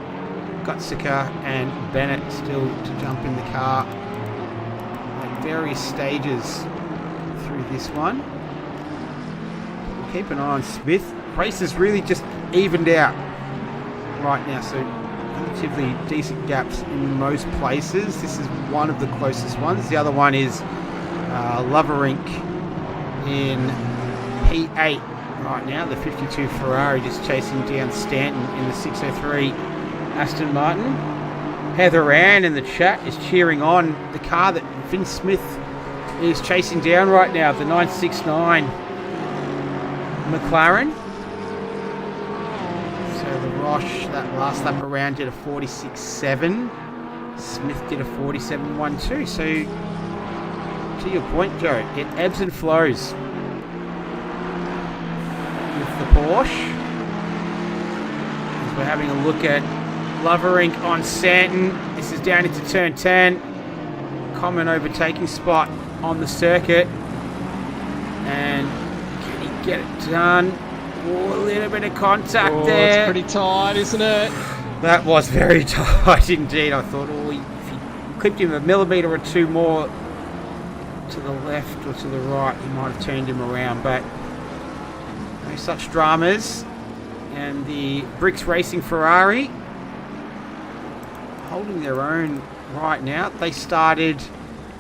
Gutsiker and Bennett still to jump in the car at various stages through this one. We'll keep an eye on Smith. Race is really just evened out right now, so relatively decent gaps in most places. This is one of the closest ones. The other one is Loverink in P8 right now. The 52 Ferrari just chasing down Stanton in the 603 Aston Martin. Heather Ann in the chat is cheering on the car that Vince Smith is chasing down right now, the 969 McLaren. So the Roche, that last lap around, did a 46.7. Smith did a 47.12. So to your point, Joe, it ebbs and flows with the Porsche. As we're having a look at Loverink on Stanton. This is down into turn 10. Common overtaking spot on the circuit. And can he get it done? Oh, a little bit of contact there. It's pretty tight, isn't it? That was very tight indeed. I thought, if he clipped him a millimetre or two more to the left or to the right, he might have turned him around. But No such dramas. And the Bricks Racing Ferrari holding their own right now. They started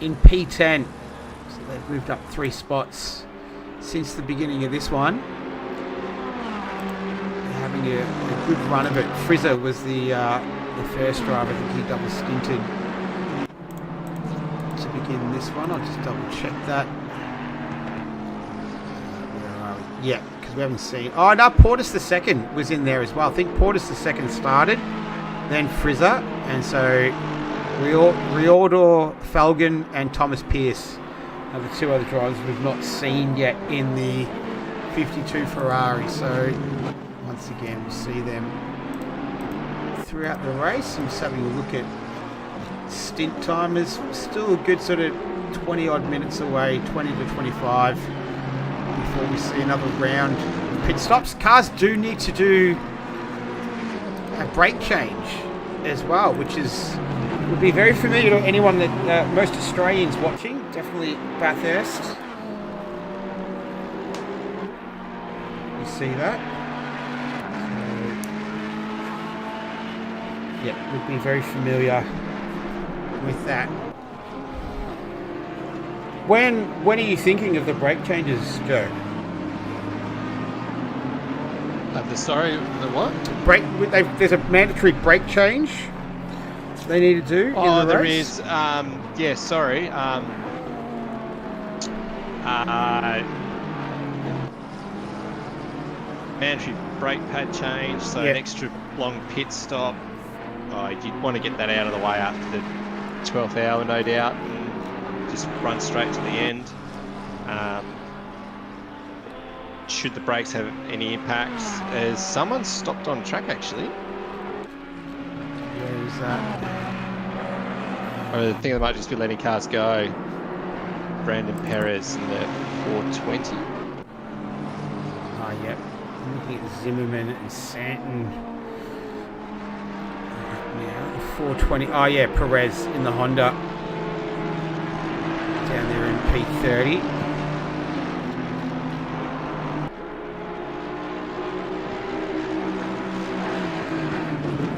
in P10. So they've moved up 3 spots since the beginning of this one. They're having a good run of it. Frizzer was the first driver. I think he double stinted to begin this one. I'll just double check that. Where are we? Yeah, because we haven't seen... Oh, no, Portis the second was in there as well. I think Portis the second started, then Frizzer, and so Riordan, Falcon, and Thomas Pierce are the 2 other drivers we've not seen yet in the 52 Ferrari. So once again, we'll see them throughout the race. I'm just having a look at stint timers. Still a good sort of 20 odd minutes away, 20 to 25, before we see another round of pit stops. Cars do need to do a brake change as well, which would be very familiar to anyone that most Australians watching. Definitely Bathurst. You see that? So, yeah, would be very familiar with that. When are you thinking of the brake changes, Joe? The what? There's a mandatory brake change they need to do. Oh, in the there race. is. Yeah, sorry. Mandatory brake pad change, so an extra long pit stop. Oh, you'd want to get that out of the way after the 12th hour, no doubt, and just run straight to the end. Should the brakes have any impacts? As someone stopped on track, actually. Where is that? I think they might just be letting cars go. Brandon Perez in the 420. Oh, yep. I'm looking at Zimmerman and Santon. Now, 420. Oh, yeah, Perez in the Honda. Down there in P30.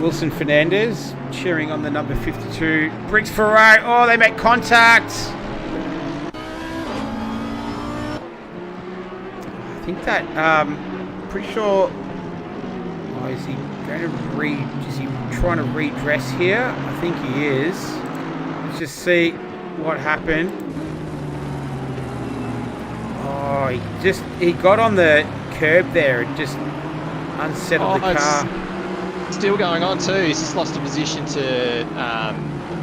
Wilson Fernandez cheering on the number 52. Briggs Ferrari. Oh, they make contact. I think that, pretty sure. Oh, is he going to is he trying to redress here? I think he is. Let's just see what happened. Oh, he got on the curb there and just unsettled the car. Still going on too. He's just lost a position to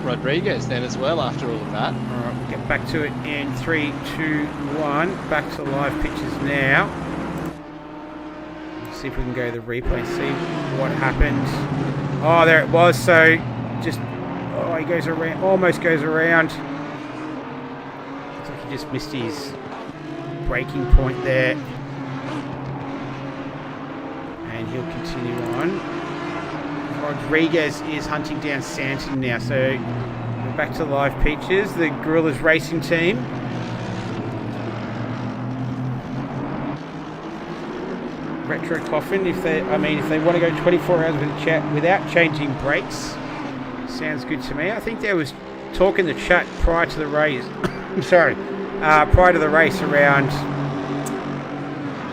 Rodriguez then as well after all of that. Alright, we'll get back to it in 3, 2, 1. Back to live pictures now. Let's see if we can go to the replay and see what happened. Oh, there it was. So just he goes around, almost goes around. Looks like he just missed his braking point there. And he'll continue on. Rodriguez is hunting down Santon now, so we're back to live pictures. The Gorillas Racing team. Retro Coffin, if they want to go 24 hours without changing brakes, sounds good to me. I think there was talk in the chat prior to the race. Prior to the race around,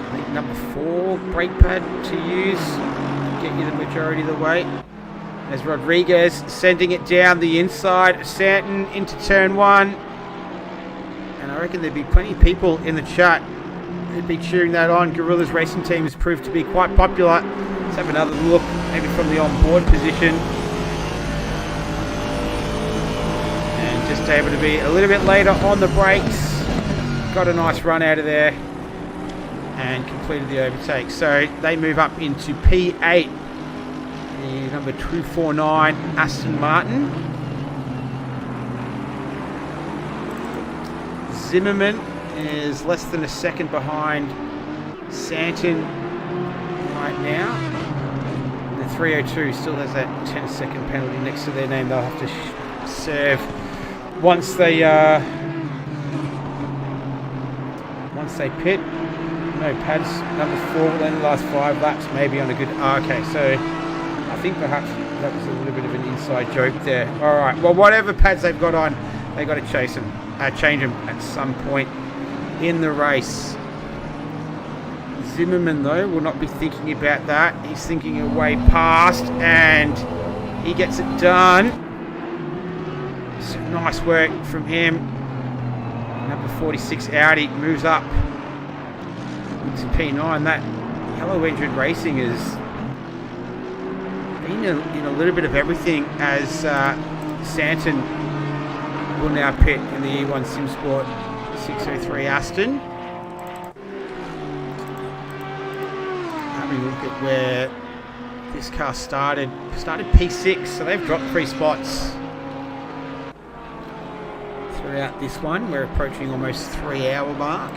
I think number 4 brake pad to use. Get you the majority of the way. As Rodriguez sending it down the inside. Santon into turn 1. And I reckon there'd be plenty of people in the chat who'd be cheering that on. Gorillas Racing Team has proved to be quite popular. Let's have another look, maybe from the on-board position. And just able to be a little bit later on the brakes. Got a nice run out of there. And completed the overtake. So they move up into P8. The number 249 Aston Martin. Zimmerman is less than a second behind Santon right now. The 302 still has that 10-second penalty next to their name. They'll have to serve once they pit. No, Pad's number 4 will end the last 5 laps, maybe on a good... okay, so I think perhaps that was a little bit of an inside joke there. All right, well, whatever pads they've got on, they got to change them at some point in the race. Zimmerman, though, will not be thinking about that. He's thinking away past, and he gets it done. Some nice work from him. Number 46 Audi moves up into P9. That yellow engine racing has been in a little bit of everything, as Santon will now pit in the E1 SimSport 603 Aston. Having a look at where this car started P6, so they've dropped 3 spots throughout this one. We're approaching almost 3-hour mark,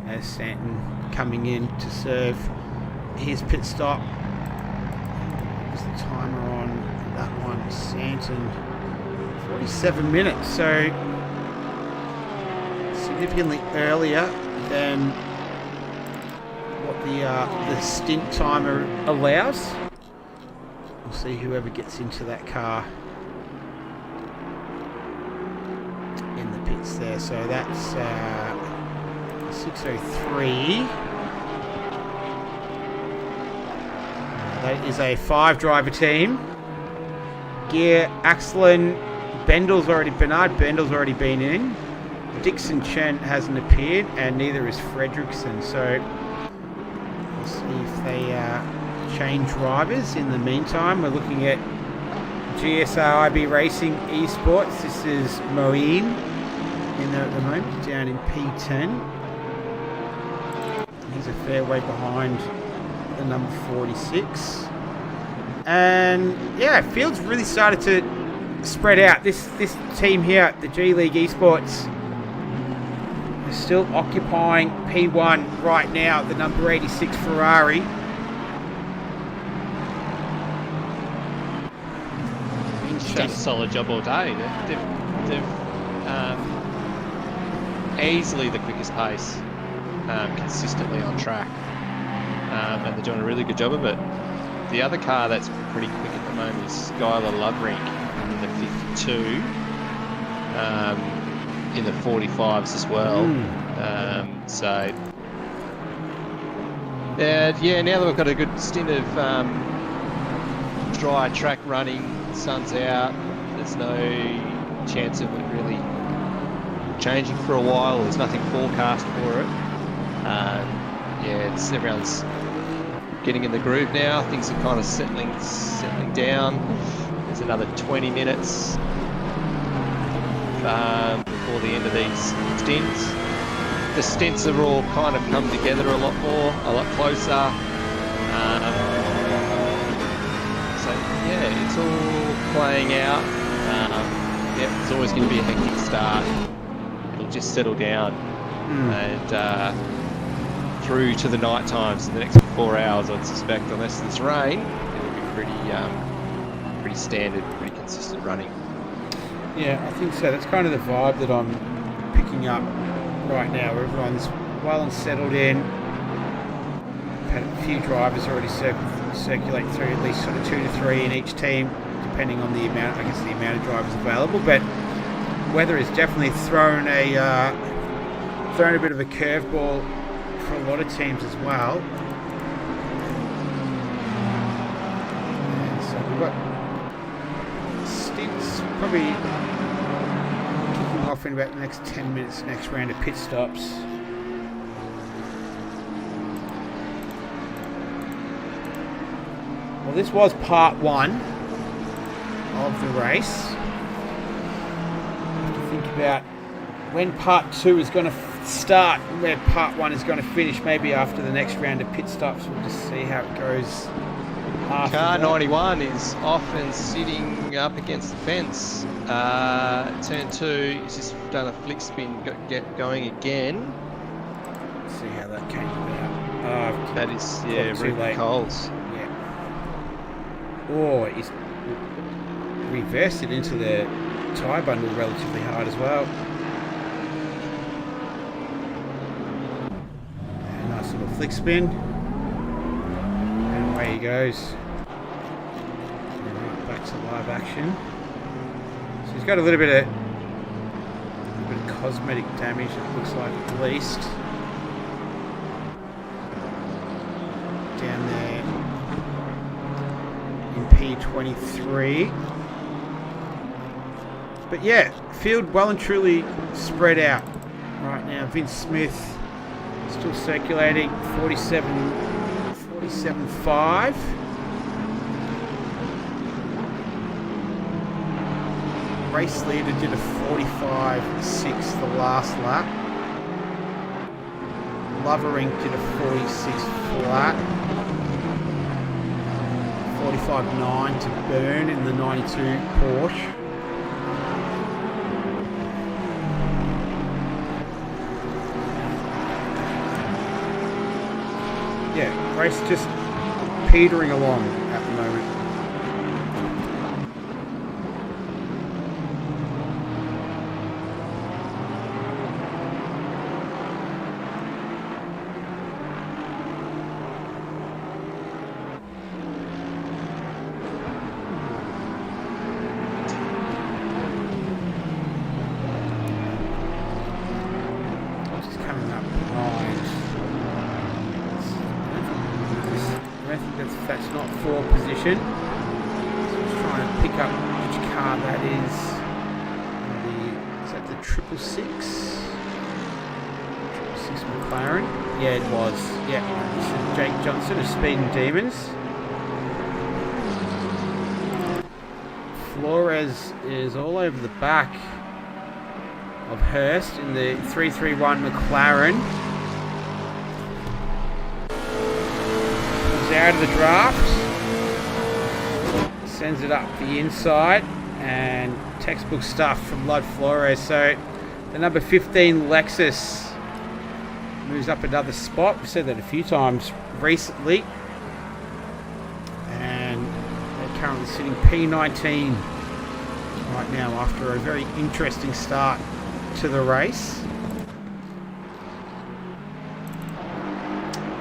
as Santon coming in to serve his pit stop. What's the timer on that one? Santon, 47 minutes, so significantly earlier than what the stint timer allows. We'll see whoever gets into that car in the pits there. So that's 603. That is a 5-driver team. Gear, Axlin, Bernard Bendel's already been in. Dixon Chen hasn't appeared, and neither is Fredrickson. So we'll see if they change drivers. In the meantime, we're looking at GSR-IB Racing Esports. This is Moeen in there at the moment, down in P10. He's a fair way behind the number 46. And yeah, Field's really started to spread out. This team here, the G League Esports, is still occupying P1 right now, the number 86 Ferrari. He's done a solid job all day. They've easily the quickest pace, consistently on track, and they're doing a really good job of it. The other car that's pretty quick at the moment is Skylar Loverink in the 52, in the 45s as well. So yeah, now that we've got a good stint of dry track running, sun's out, there's no chance of it really changing for a while. There's nothing forecast for it. Yeah, everyone's getting in the groove now. Things are kind of settling down. There's another 20 minutes before the end of these stints. The stints have all kind of come together a lot closer. So yeah, it's all playing out. Yeah, it's always going to be a hectic start. It'll just settle down and through to the night times in the next 4 hours, I'd suspect, unless there's rain, it'll be pretty standard, pretty consistent running. Yeah, I think so. That's kind of the vibe that I'm picking up right now. Everyone's well and settled in. We've had a few drivers already circulate through, at least sort of 2 to 3 in each team, depending on the amount of drivers available. But weather has definitely thrown a bit of a curveball for a lot of teams as well. And so we've got stints probably kicking off in about the next 10 minutes, next round of pit stops. Well, this was part 1 of the race. Have to think about when part 2 is going to start and where part 1 is going to finish. Maybe after the next round of pit stops, we'll just see how it goes. Car 91 is off and sitting up against the fence. Turn 2, he's just done a flick spin, get going again. Let's see how that came about. That is, yeah, Ruben Coles. Yeah. Oh, he's reversed it into the tyre bundle relatively hard as well. flick spin. And away he goes. Right, back to live action. So he's got a little bit of cosmetic damage, it looks like, at least. Down there in P23. But yeah, field well and truly spread out right now. Vince Smith still circulating 47.5. Race leader did a 45.6 the last lap. Lovering did a 46 flat. 45.9 to burn in the 92 Porsche. Yeah, race just petering along at the moment. That's not for position. So just trying to pick up which car that is. Is that the 666? 666 McLaren? Yeah, it was. Yeah, this is Jake Johnson of Speed and Demons. Flores is all over the back of Hurst in the 331 McLaren. Out of the draft, sends it up the inside, and textbook stuff from Lud Flores. So the number 15 Lexus moves up another spot. We've said that a few times recently, and they're currently sitting P19 right now after a very interesting start to the race.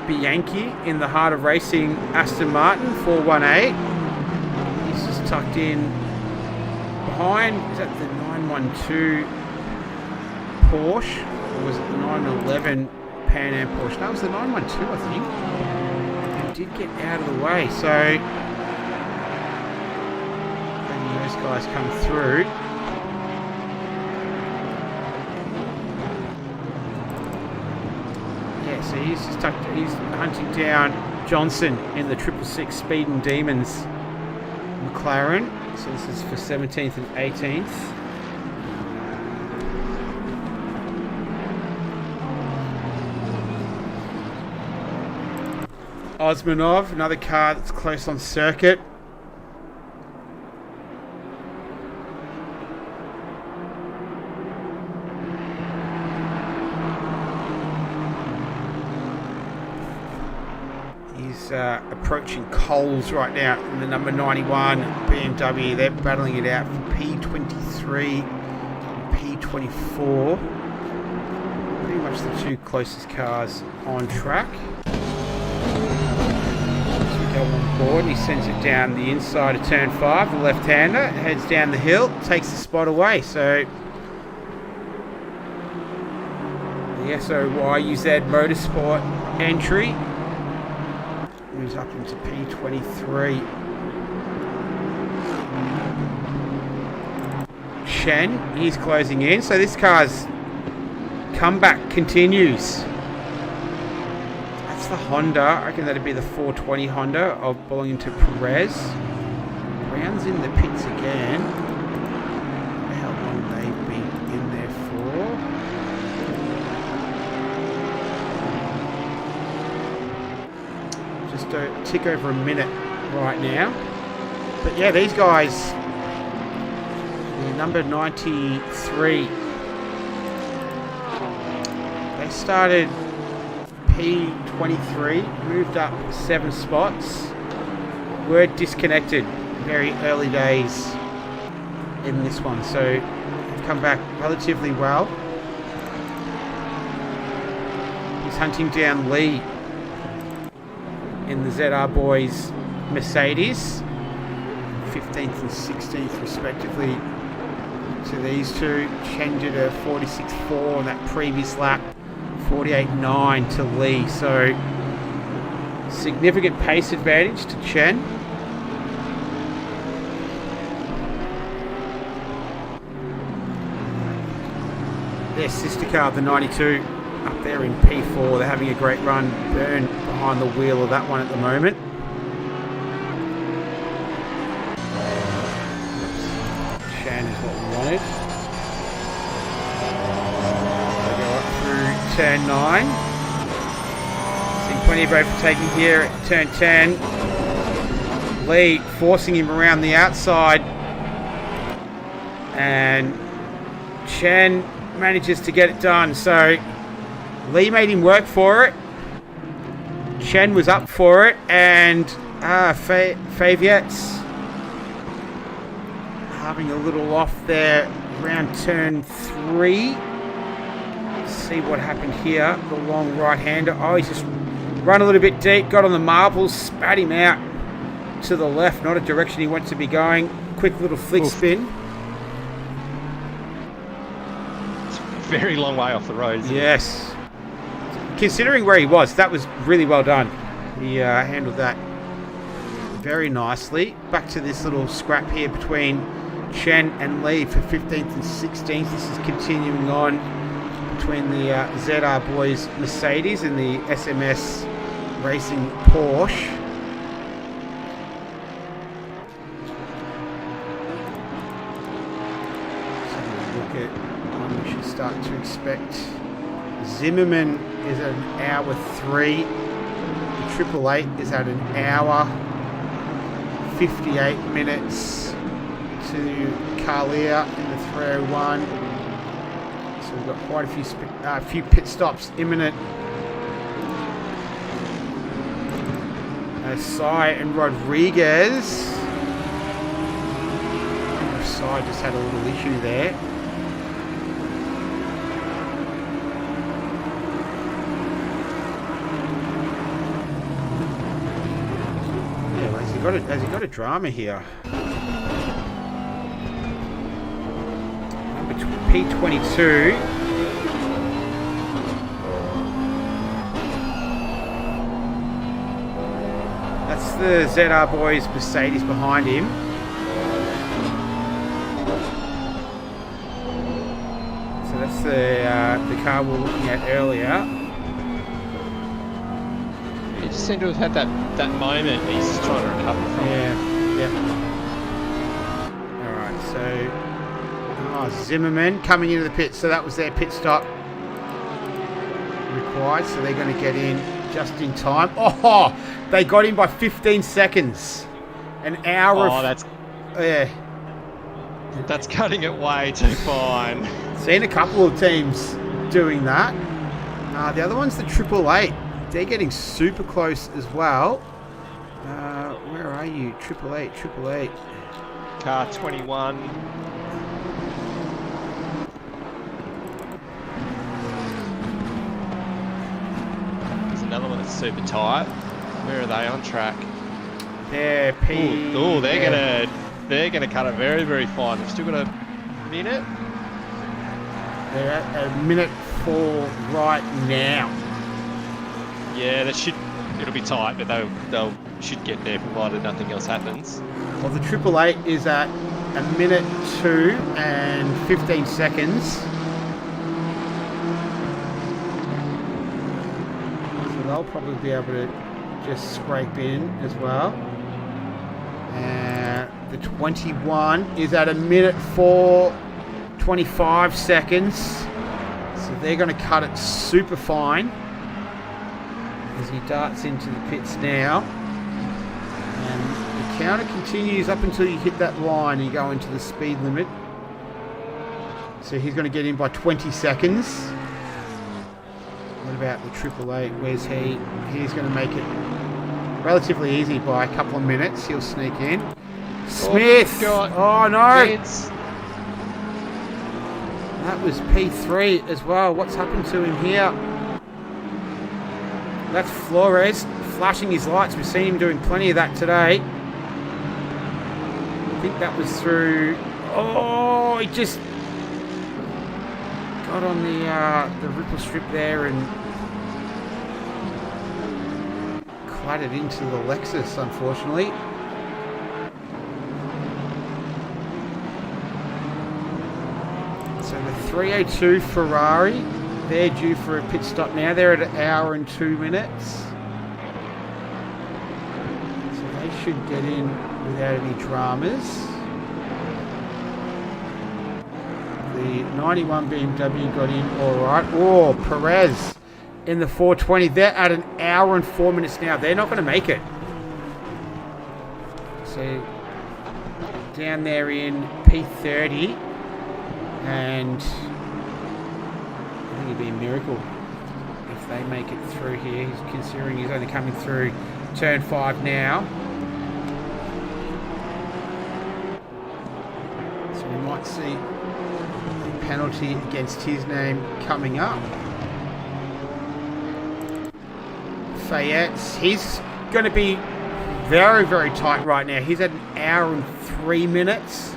Bianchi in the heart of racing, Aston Martin 418. He's just tucked in behind. Is that the 912 Porsche, or was it the 911 Pan Am Porsche? No, it was the 912, I think. He did get out of the way, so letting those guys come through. So he's hunting down Johnson in the 666 Speed and Demons McLaren. So this is for 17th and 18th. Osmanov, another car that's close on circuit. Approaching Coles right now in the number 91 BMW. They're battling it out for P23 and P24. Pretty much the two closest cars on track. As we go on board, he sends it down the inside of turn 5, the left-hander, heads down the hill, takes the spot away. So the SOYUZ Motorsport entry moves up into P23. Shen, he's closing in. So this car's comeback continues. That's the Honda. I reckon that'd be the 420 Honda of belonging to Perez. Brown's in the pits again. How long they've been in there for? Just a tick over a minute right now. But yeah, these guys, the number 93, they started P23, moved up 7 spots, were disconnected very early days in this one, so they've come back relatively well. He's hunting down Lee in the ZR Boys Mercedes. 15th and 16th respectively to these two. Chen did a 46.4 on that previous lap. 48.9 to Lee. So significant pace advantage to Chen. Their sister car, the 92, up there in P4. They're having a great run. Byrne behind the wheel of that one at the moment. Chen is what we wanted. They go up through turn 9. Seeing plenty of road for taking here at turn 10. Lee forcing him around the outside. And Chen manages to get it done. So Lee made him work for it. Chen was up for it, and Faviet's having a little off there around turn 3. See what happened here. The long right-hander. Oh, he's just run a little bit deep, got on the marbles, spat him out to the left, not a direction he wants to be going. Quick little flick spin. Very long way off the road. Yes. Considering where he was, that was really well done. He handled that very nicely. Back to this little scrap here between Chen and Lee for 15th and 16th. This is continuing on between the ZR Boys Mercedes and the SMS Racing Porsche. So look at when we should start to expect. Zimmerman is at an hour 3. The 888 is at an hour 58 minutes to Carlia in the 301. So we've got quite a few pit stops imminent. Sai and Rodriguez. Sai just had a little issue there. Has he got a drama here? Number P22. That's the ZR Boys Mercedes behind him. So that's the car we were looking at earlier. He just seemed to have had that moment he's just trying to recover from. Yeah. Alright, so Zimmerman coming into the pit, so that was their pit stop required, so they're going to get in just in time. Oh, they got in by 15 seconds. An hour That's cutting it way too fine. Seen a couple of teams doing that. The other one's the 888. They're getting super close as well. Where are you? 888. Car 21. There's another one that's super tight. Where are they on track? They're they're gonna cut it very, very fine. They've still got a minute. They're at a minute 4 right now. Yeah, it'll be tight, but they'll should get there provided nothing else happens. Well, the 888 is at a minute 2 and 15 seconds. So they'll probably be able to just scrape in as well. The 21 is at a minute 4, 25 seconds. So they're going to cut it super fine as he darts into the pits now. And the counter continues up until you hit that line and you go into the speed limit. So he's going to get in by 20 seconds. What about the 888? Where's he? He's going to make it relatively easy by a couple of minutes. He'll sneak in. Smith! Oh no! That was P3 as well. What's happened to him here? That's Flores. flashing his lights. We've seen him doing plenty of that today. I think that was through... Oh, he just got on the ripple strip there and clattered into the Lexus, unfortunately. So the 302 Ferrari, they're due for a pit stop now. They're at 1 hour and 2 minutes. So they should get in without any dramas. The 91 BMW got in all right. Oh, Perez in the 420. They're at 1 hour and 4 minutes now. They're not going to make it. So down there in P30. And I think it'd be a miracle if they make it through here. He's considering he's only coming through turn 5 now. So we might see a penalty against his name coming up. Fayette, he's going to be very, very tight right now. He's at 1 hour and 3 minutes.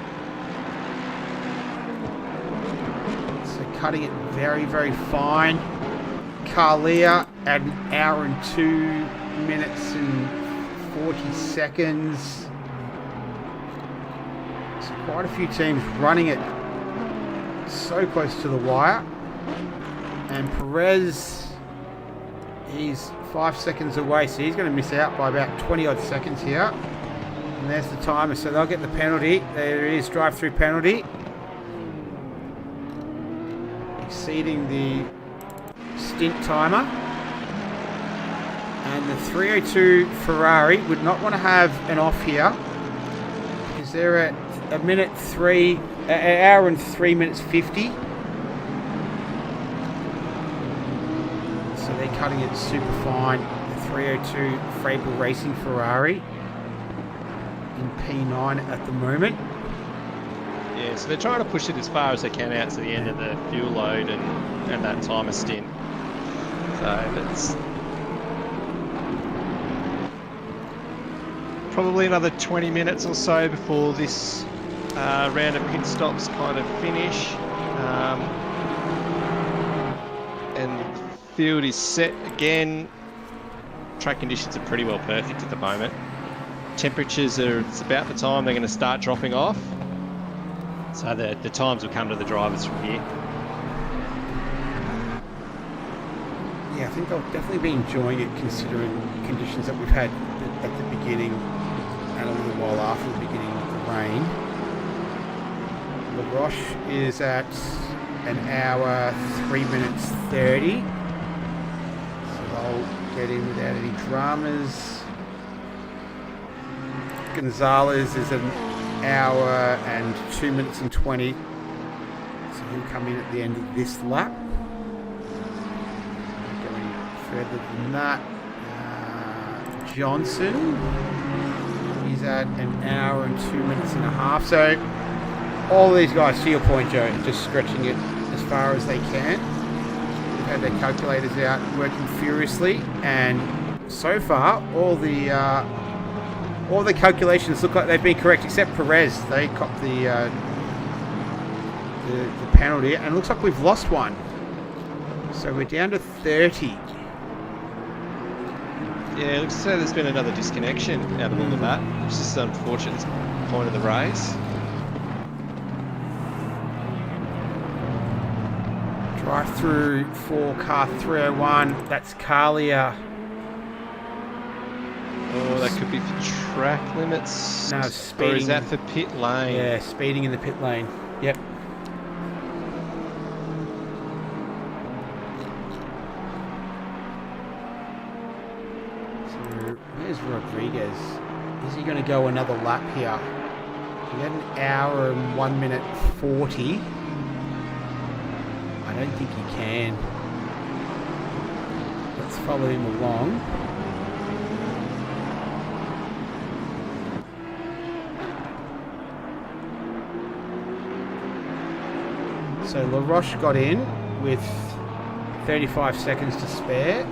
Cutting it very, very fine. Carlia at 1 hour and 2 minutes and 40 seconds. So quite a few teams running it so close to the wire. And Perez, he's 5 seconds away, so he's going to miss out by about 20 odd seconds here. And there's the timer, so they'll get the penalty. There is drive-through penalty. Exceeding the stint timer, and the 302 Ferrari would not want to have an off here because they're at 1 hour and 3 minutes 50. So they're cutting it super fine. The 302 Frable Racing Ferrari in P9 at the moment. Yeah, so they're trying to push it as far as they can out to the end of the fuel load and that timer stint. So that's probably another 20 minutes or so before this round of pit stops kind of finish. And the field is set again. Track conditions are pretty well perfect at the moment. Temperatures are, it's about the time they're going to start dropping off. So the times will come to the drivers from here. Yeah, I think they'll definitely be enjoying it considering conditions that we've had at the beginning and a little while after the beginning of the rain. La Roche is at 1 hour, 3 minutes 30. So they'll get in without any dramas. Gonzalez is at 1 hour and 2 minutes and 20. So he'll come in at the end of this lap. Going further than that, Johnson is at 1 hour and 2 minutes and a half. So all these guys, to your point, Joe, just stretching it as far as they can. They've had their calculators out working furiously, and so far all the calculations look like they've been correct, except Perez. They copped the penalty, and it looks like we've lost one. So we're down to 30. Yeah, it looks as though there's been another disconnection out of all of that, which is an unfortunate point of the race. Drive through for car 301. That's Carlia. Oh, that could be for track limits. No, speeding. Or is that for pit lane? Yeah, speeding in the pit lane. Yep. So, where's Rodriguez? Is he going to go another lap here? He had 1 hour and 1 minute 40. I don't think he can. Let's follow him along. So La Roche got in with 35 seconds to spare.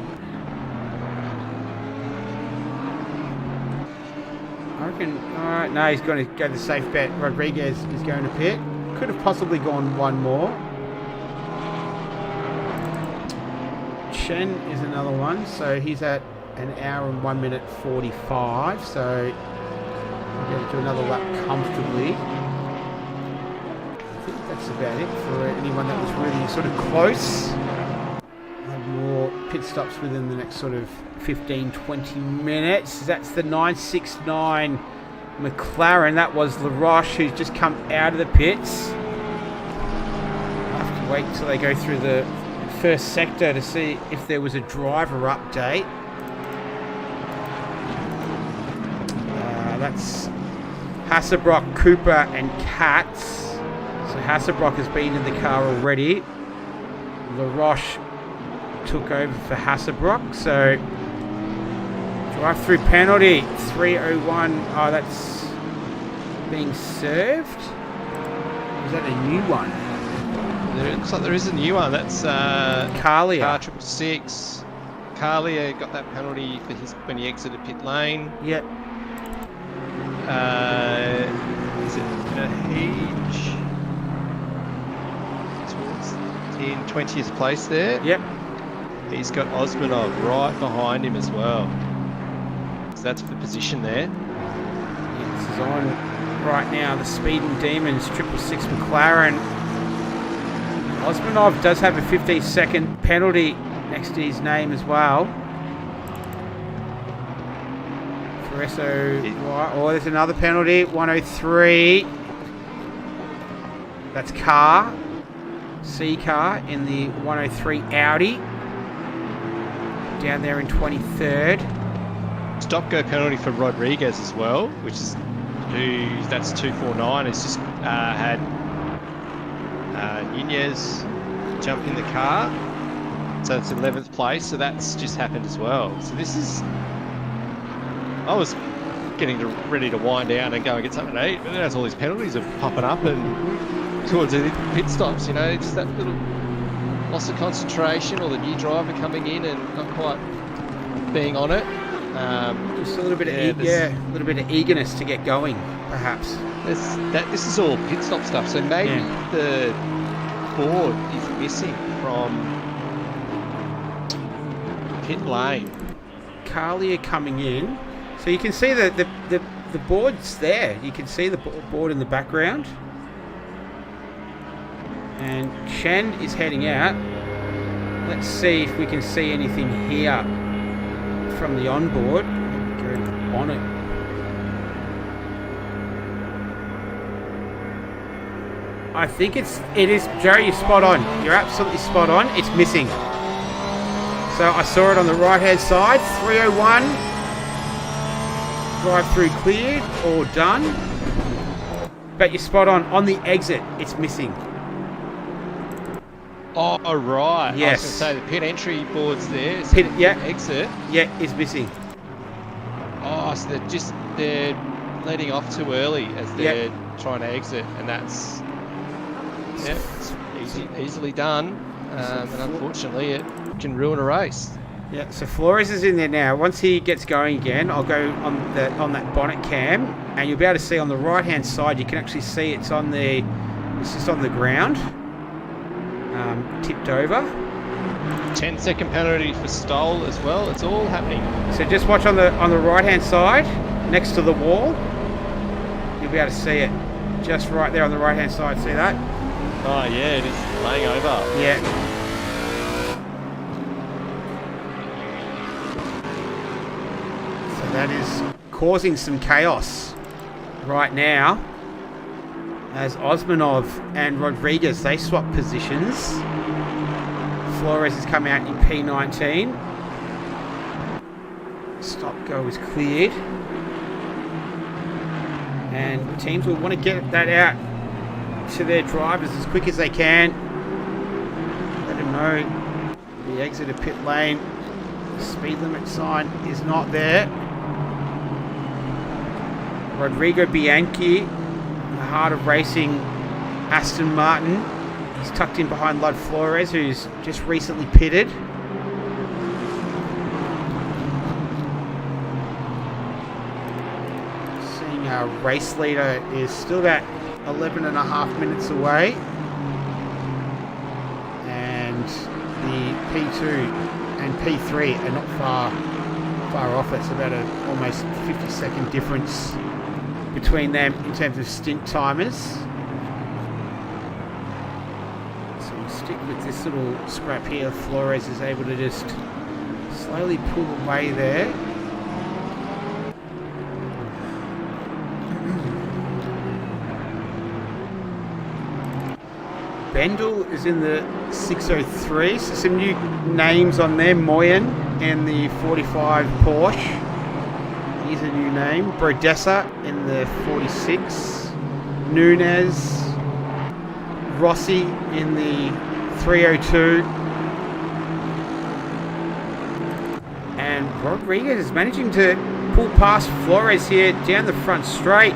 I reckon. Alright, no, he's going to go the safe bet. Rodriguez is going to pit. Could have possibly gone one more. Chen is another one, so he's at an hour and 1 minute 45, so we'll get to do another lap comfortably. I think that's about it for anyone that was really sort of close. Have more pit stops within the next sort of 15-20 minutes. That's the 969 McLaren. That was LaRoche, who's just come out of the pits. I'll have to wait until they go through the first sector to see if there was a driver update. That's Hasselbrock, Cooper and Katz. So Hasselbrock has been in the car already. LaRoche took over for Hasselbrock. So drive-through penalty 301. Oh, that's being served. Is that a new one? It looks like there is a new one. That's Carlier. Car 666. Carlier got that penalty for when he exited pit lane. Yep. Is it Nahij? In 20th place there. Yep. He's got Osmanov right behind him as well. So that's for position there. This is on right now. The Speeding Demons 666 McLaren. Osmanov does have a 15-second penalty next to his name as well. Oh, there's another penalty. 103. That's Carr. C car in the 103 Audi. Down there in 23rd. Stop go penalty for Rodriguez as well, which is that's 249. It's just had Nunez jump in the car. So it's 11th place. So that's just happened as well. So this is. I was getting ready to wind down and go and get something to eat, but then as all these penalties are popping up and towards the pit stops, just that little loss of concentration or the new driver coming in and not quite being on it. Just a little bit a little bit of eagerness to get going, perhaps. This is all pit stop stuff, so maybe the board is missing from pit lane. Carlier coming in. So you can see the board's there. You can see the board in the background. And Chen is heading out. Let's see if we can see anything here from the onboard. Go on it. I think it is, Jerry, you're spot on. You're absolutely spot on. It's missing. So I saw it on the right-hand side, 301. Drive-through cleared or done. But you're spot on the exit, it's missing. Oh, right. Yes. I was going to say the pit entry board's there. So Pit, yeah. Exit. Yeah, it's missing. Oh, so they're letting off too early as they're trying to exit, and that's it's easily done. And unfortunately, it can ruin a race. Yeah, so Flores is in there now. Once he gets going again, I'll go on that bonnet cam, and you'll be able to see on the right-hand side. You can actually see it's just on the ground, tipped over. 10-second penalty for Stoll as well. It's all happening. So just watch on the right-hand side, next to the wall. You'll be able to see it, just right there on the right-hand side. See that? Oh yeah, it is laying over. Yeah. That is causing some chaos right now as Osmanov and Rodriguez, they swap positions. Flores has come out in P19. Stop go is cleared. And teams will want to get that out to their drivers as quick as they can. Let them know the exit of pit lane. The speed limit sign is not there. Rodrigo Bianchi, the heart of racing, Aston Martin. He's tucked in behind Lud Flores, who's just recently pitted. our race leader is still about 11 and a half minutes away. And the P2 and P3 are not far off. It's about a almost 50-second difference between them in terms of stint timers. So we'll stick with this little scrap here. Flores is able to just slowly pull away there. Bendel is in the 603, so some new names on there. Moyen in the 45 Porsche. He's a new name. Brodessa in the 46. Nunez. Rossi in the 302. And Rodriguez is managing to pull past Flores here down the front straight.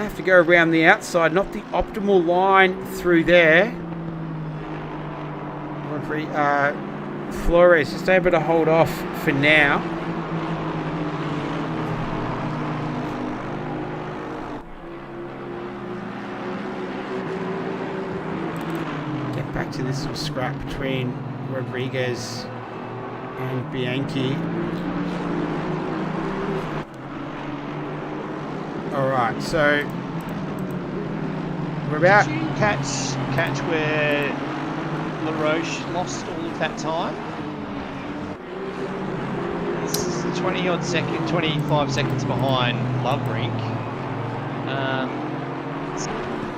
Have to go around the outside, not the optimal line through there. Flores just able to hold off for now. Get back to this little scrap between Rodriguez and Bianchi. Alright, so we're about... Did you catch where LaRoche lost all of that time? This is 25 seconds behind Loverink.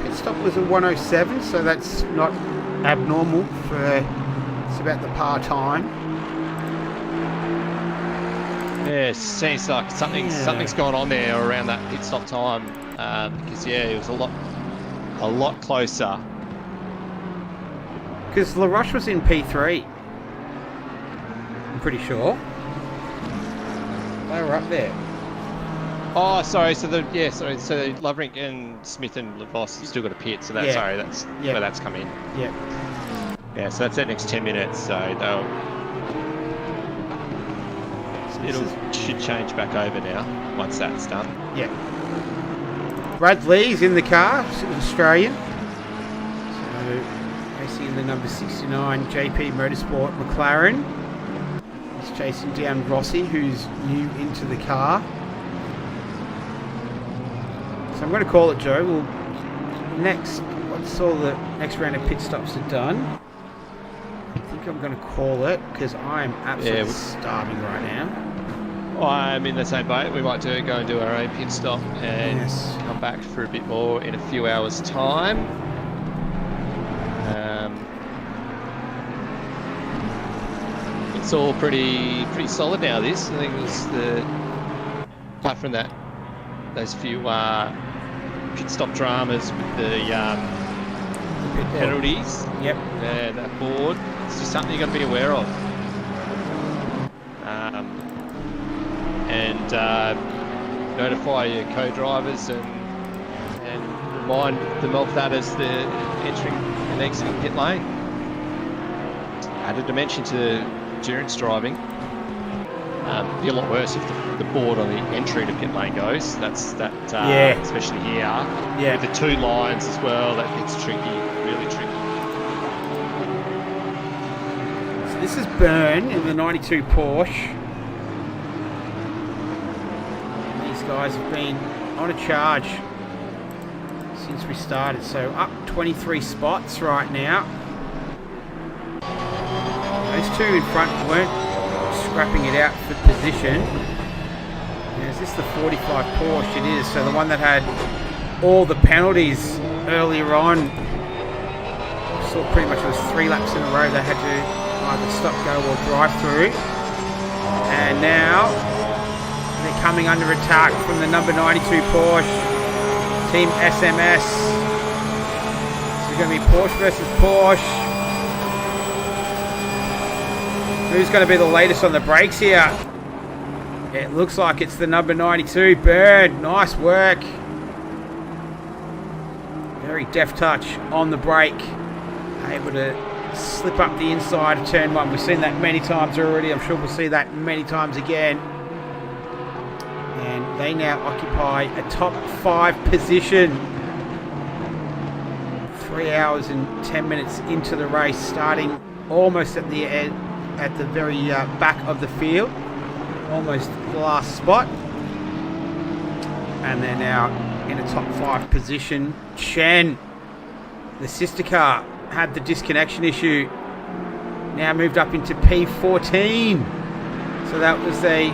Pit stop was a 107, so that's not abnormal for... It's about the par time. Yeah, it seems like something's gone on there around that pit stop time, because it was a lot closer. Because LaRoche was in P3, I'm pretty sure. They were up there. Oh, sorry. So Loverink and Smith and LaVos have still got a pit. So that's where that's come in. Yeah. Yeah. So that's the next 10 minutes. So should change back over now once that's done. Yeah. Brad Lee's in the car, Australian. So racing in the number 69 JP Motorsport McLaren. He's chasing down Rossi, who's new into the car. So I'm going to call it, Joe. Once all the next round of pit stops are done, I think I'm going to call it because I'm absolutely starving right now. I'm in the same boat. We might go and do our own pit stop and come back for a bit more in a few hours' time. It's all pretty solid now. This, I think, was apart from those few pit stop dramas with the pit penalties. Yep. That board. It's just something you've got to be aware of. And notify your co-drivers and remind them of that as they're entering and exiting pit lane. Added dimension to endurance driving. Be a lot worse if the board on the entry to pit lane goes. Especially here. Yeah. With the two lines as well, that gets tricky, really tricky. So this is Byrne in the 92 Porsche. Guys have been on a charge since we started, so up 23 spots right now. Those two in front weren't scrapping it out for position. Is this the 45 Porsche? It is. So the one that had all the penalties earlier on, saw pretty much it was 3 laps in a row they had to either stop, go or drive through. And now they're coming under attack from the number 92 Porsche, Team SMS. This is going to be Porsche versus Porsche. Who's going to be the latest on the brakes here? It looks like it's the number 92, Bird. Nice work. Very deft touch on the brake. Able to slip up the inside of turn 1. We've seen that many times already. I'm sure we'll see that many times again. And they now occupy a top 5 position. 3 hours and 10 minutes into the race, starting almost at the end, at the very back of the field, almost the last spot, and they're now in a top 5 position. Chen, the sister car, had the disconnection issue, now moved up into P14, so that was a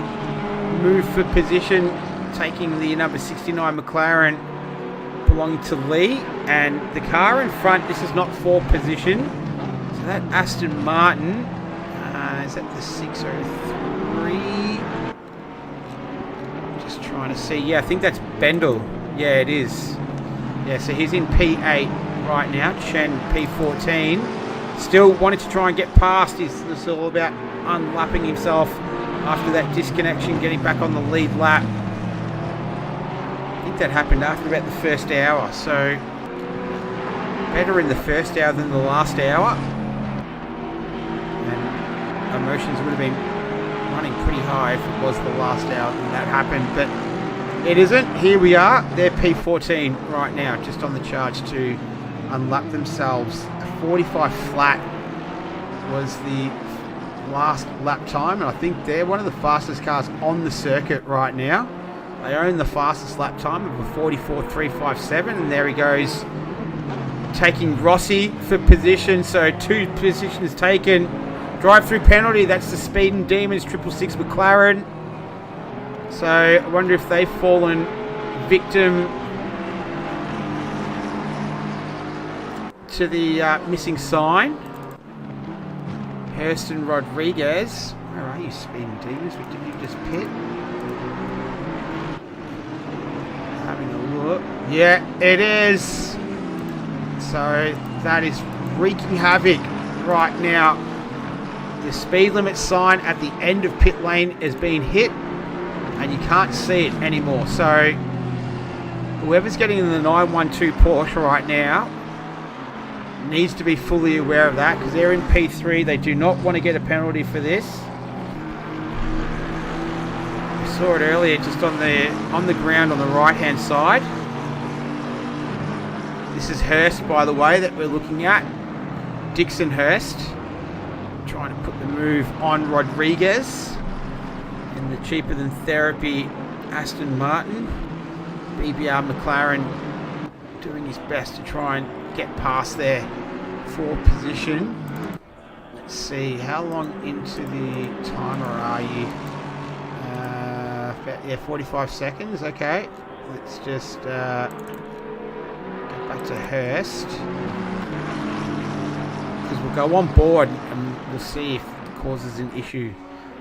move for position, taking the number 69 McLaren belonging to Lee, and the car in front, this is not for position, so that Aston Martin is at the 603. Just trying to see, yeah, I think that's Bendel, yeah it is, yeah, so he's in P8 right now. Chen P14, still wanted to try and get past. It's all about unlapping himself after that disconnection, getting back on the lead lap. I think that happened after about the first hour, so better in the first hour than the last hour, and emotions would have been running pretty high if it was the last hour when that happened, but it isn't. Here we are, they're P14 right now, just on the charge to unlap themselves. A 45 flat was the last lap time, and I think they're one of the fastest cars on the circuit right now. They own the fastest lap time of a 44.357, and there he goes, taking Rossi for position. So 2 positions taken. Drive-through penalty, that's the Speed and Demons 666 McLaren. So I wonder if they've fallen victim to the missing sign. Hurst and Rodriguez. Where are you, Speed and Demons? Did you just pit? Having a look. Yeah, it is. So that is wreaking havoc right now. The speed limit sign at the end of pit lane is being hit, and you can't see it anymore. So whoever's getting in the 912 Porsche right now needs to be fully aware of that, because they're in P3. They do not want to get a penalty for this. We saw it earlier just on the ground on the right hand side. This is Hurst, by the way, that we're looking at. Dixon Hurst trying to put the move on Rodriguez in the cheaper than therapy Aston Martin. BBR McLaren doing his best to try and get past their 4 position. Let's see, how long into the timer are you? Yeah, 45 seconds. Okay, let's just get back to Hurst, because we'll go on board and we'll see if it causes an issue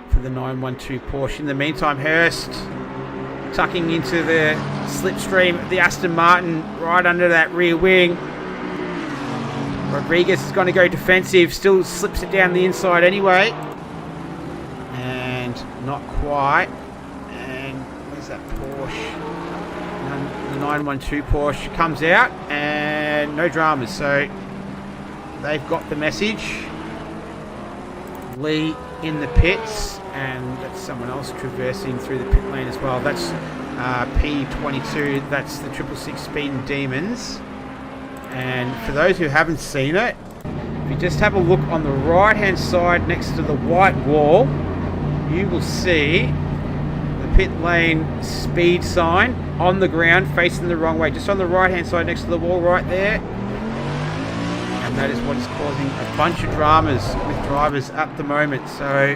for the 912 Porsche. In the meantime, Hurst tucking into the slipstream of the Aston Martin right under that rear wing. Rodriguez is going to go defensive, still slips it down the inside anyway, and not quite. And where's that Porsche? The 912 Porsche comes out, and no dramas, so they've got the message. Lee in the pits, and that's someone else traversing through the pit lane as well. That's P22, that's the 666 Speed and Demons. And for those who haven't seen it, if you just have a look on the right hand side next to the white wall, you will see the pit lane speed sign on the ground facing the wrong way, just on the right hand side next to the wall right there. And that is what is causing a bunch of dramas with drivers at the moment. So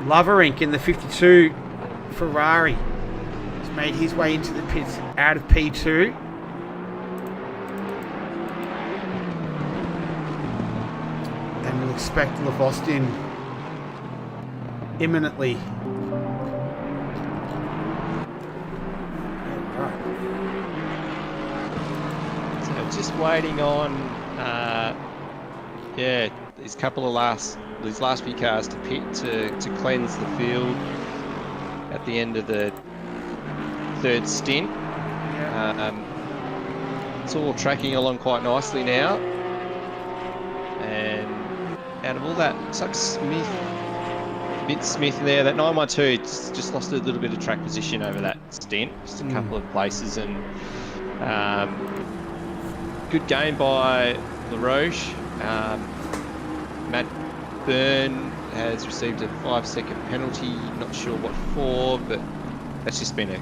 Loverink in the 52 Ferrari has made his way into the pits out of P2. And we'll expect Lavostin imminently. So just waiting on, these last few cars to pit to cleanse the field at the end of the 3rd stint. It's all tracking along quite nicely now. And out of all that, looks like Smith, bit Smith there. That 912 it's just lost a little bit of track position over that stint, just a couple of places, and good game by LaRoche. Matt Byrne has received a 5-second penalty. Not sure what for, but that's just been a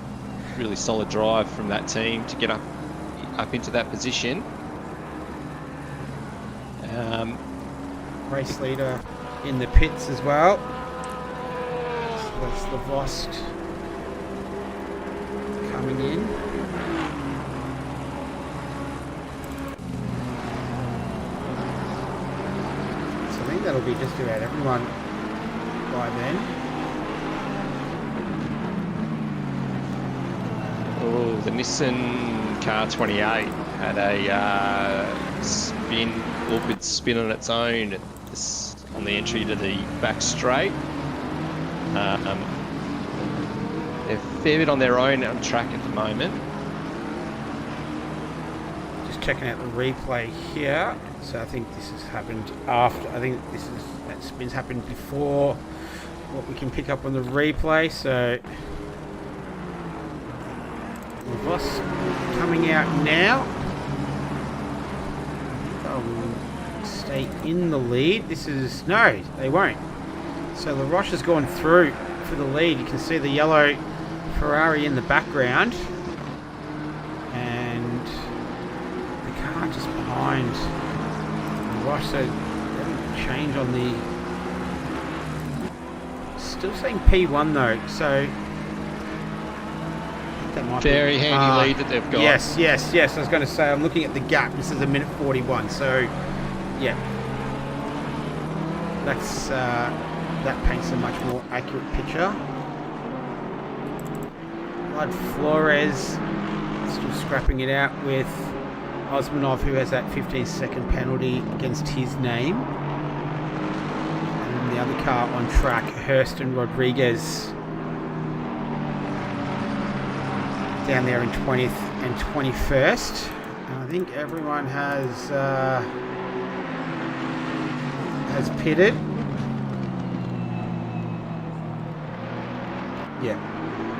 really solid drive from that team to get up into that position. Race leader in the pits as well. So that's the Vosk coming in. So I think that'll be just about everyone by then. Oh, the Nissan car 28 had a awkward spin on its own on the entry to the back straight. They're a fair bit on their own on track at the moment. Just checking out the replay here. So I think this has happened after. I think that spin's happened before what we can pick up on the replay. So Voss coming out now. They'll stay in the lead. No, they won't. So LaRoche has gone through for the lead. You can see the yellow Ferrari in the background, and the car just behind LaRoche. So change on the. Still saying P1 though. So. Very handy lead that they've got. Yes. I was going to say, I'm looking at the gap. This is a minute 41. So, yeah. That paints a much more accurate picture. Blood Flores still scrapping it out with Osmanov, who has that 15-second penalty against his name. And the other car on track, Hurst and Rodriguez, down there in 20th and 21st. And I think everyone has pitted. Yeah.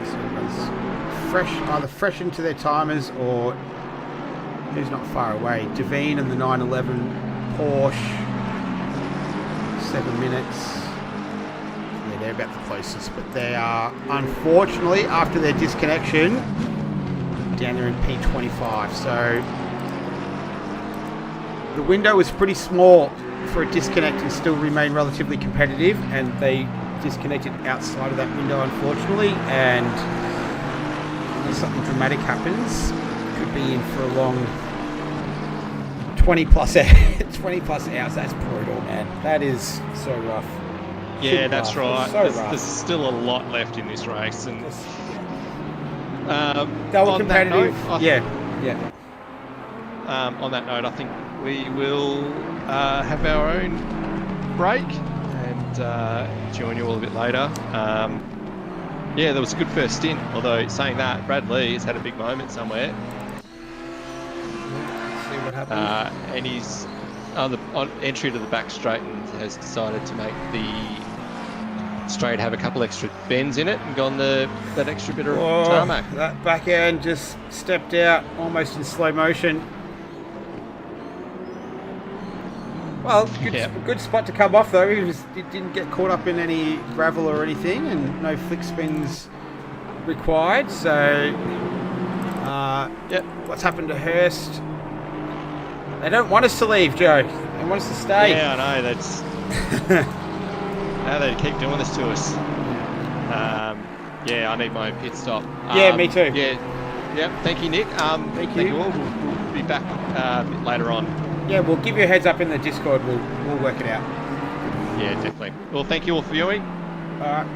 So everyone's either fresh into their timers, or who's not far away. Devine and the 911 Porsche, 7 minutes. Yeah, they're about the closest, but they are, unfortunately, after their disconnection, down there in P25. So the window was pretty small for a disconnect and still remain relatively competitive, and they disconnected outside of that window, unfortunately, and if something dramatic happens, could be in for a long 20 plus hours. That's brutal, man. That is so rough. Yeah, that's right. There's still a lot left in this race, and double competitive. On that note, I think we will have our own break and join you all a bit later. Yeah, that was a good first stint, although saying that, Brad Lee has had a big moment somewhere. See what happens. And he's on entry to the back straight and has decided to make the straight have a couple extra bends in it and gone that extra bit of tarmac. That back end just stepped out almost in slow motion. Well, good spot to come off though. It didn't get caught up in any gravel or anything, and no flick spins required. So, what's happened to Hurst? They don't want us to leave, Joe. They want us to stay. Yeah, I know. That's now they keep doing this to us. I need my own pit stop. Yeah, me too. Yeah. Thank you, Nick. Thank you all. We'll be back a bit later on. Yeah, we'll give you a heads up in the Discord. We'll work it out. Yeah, definitely. Well, thank you all for viewing. All right.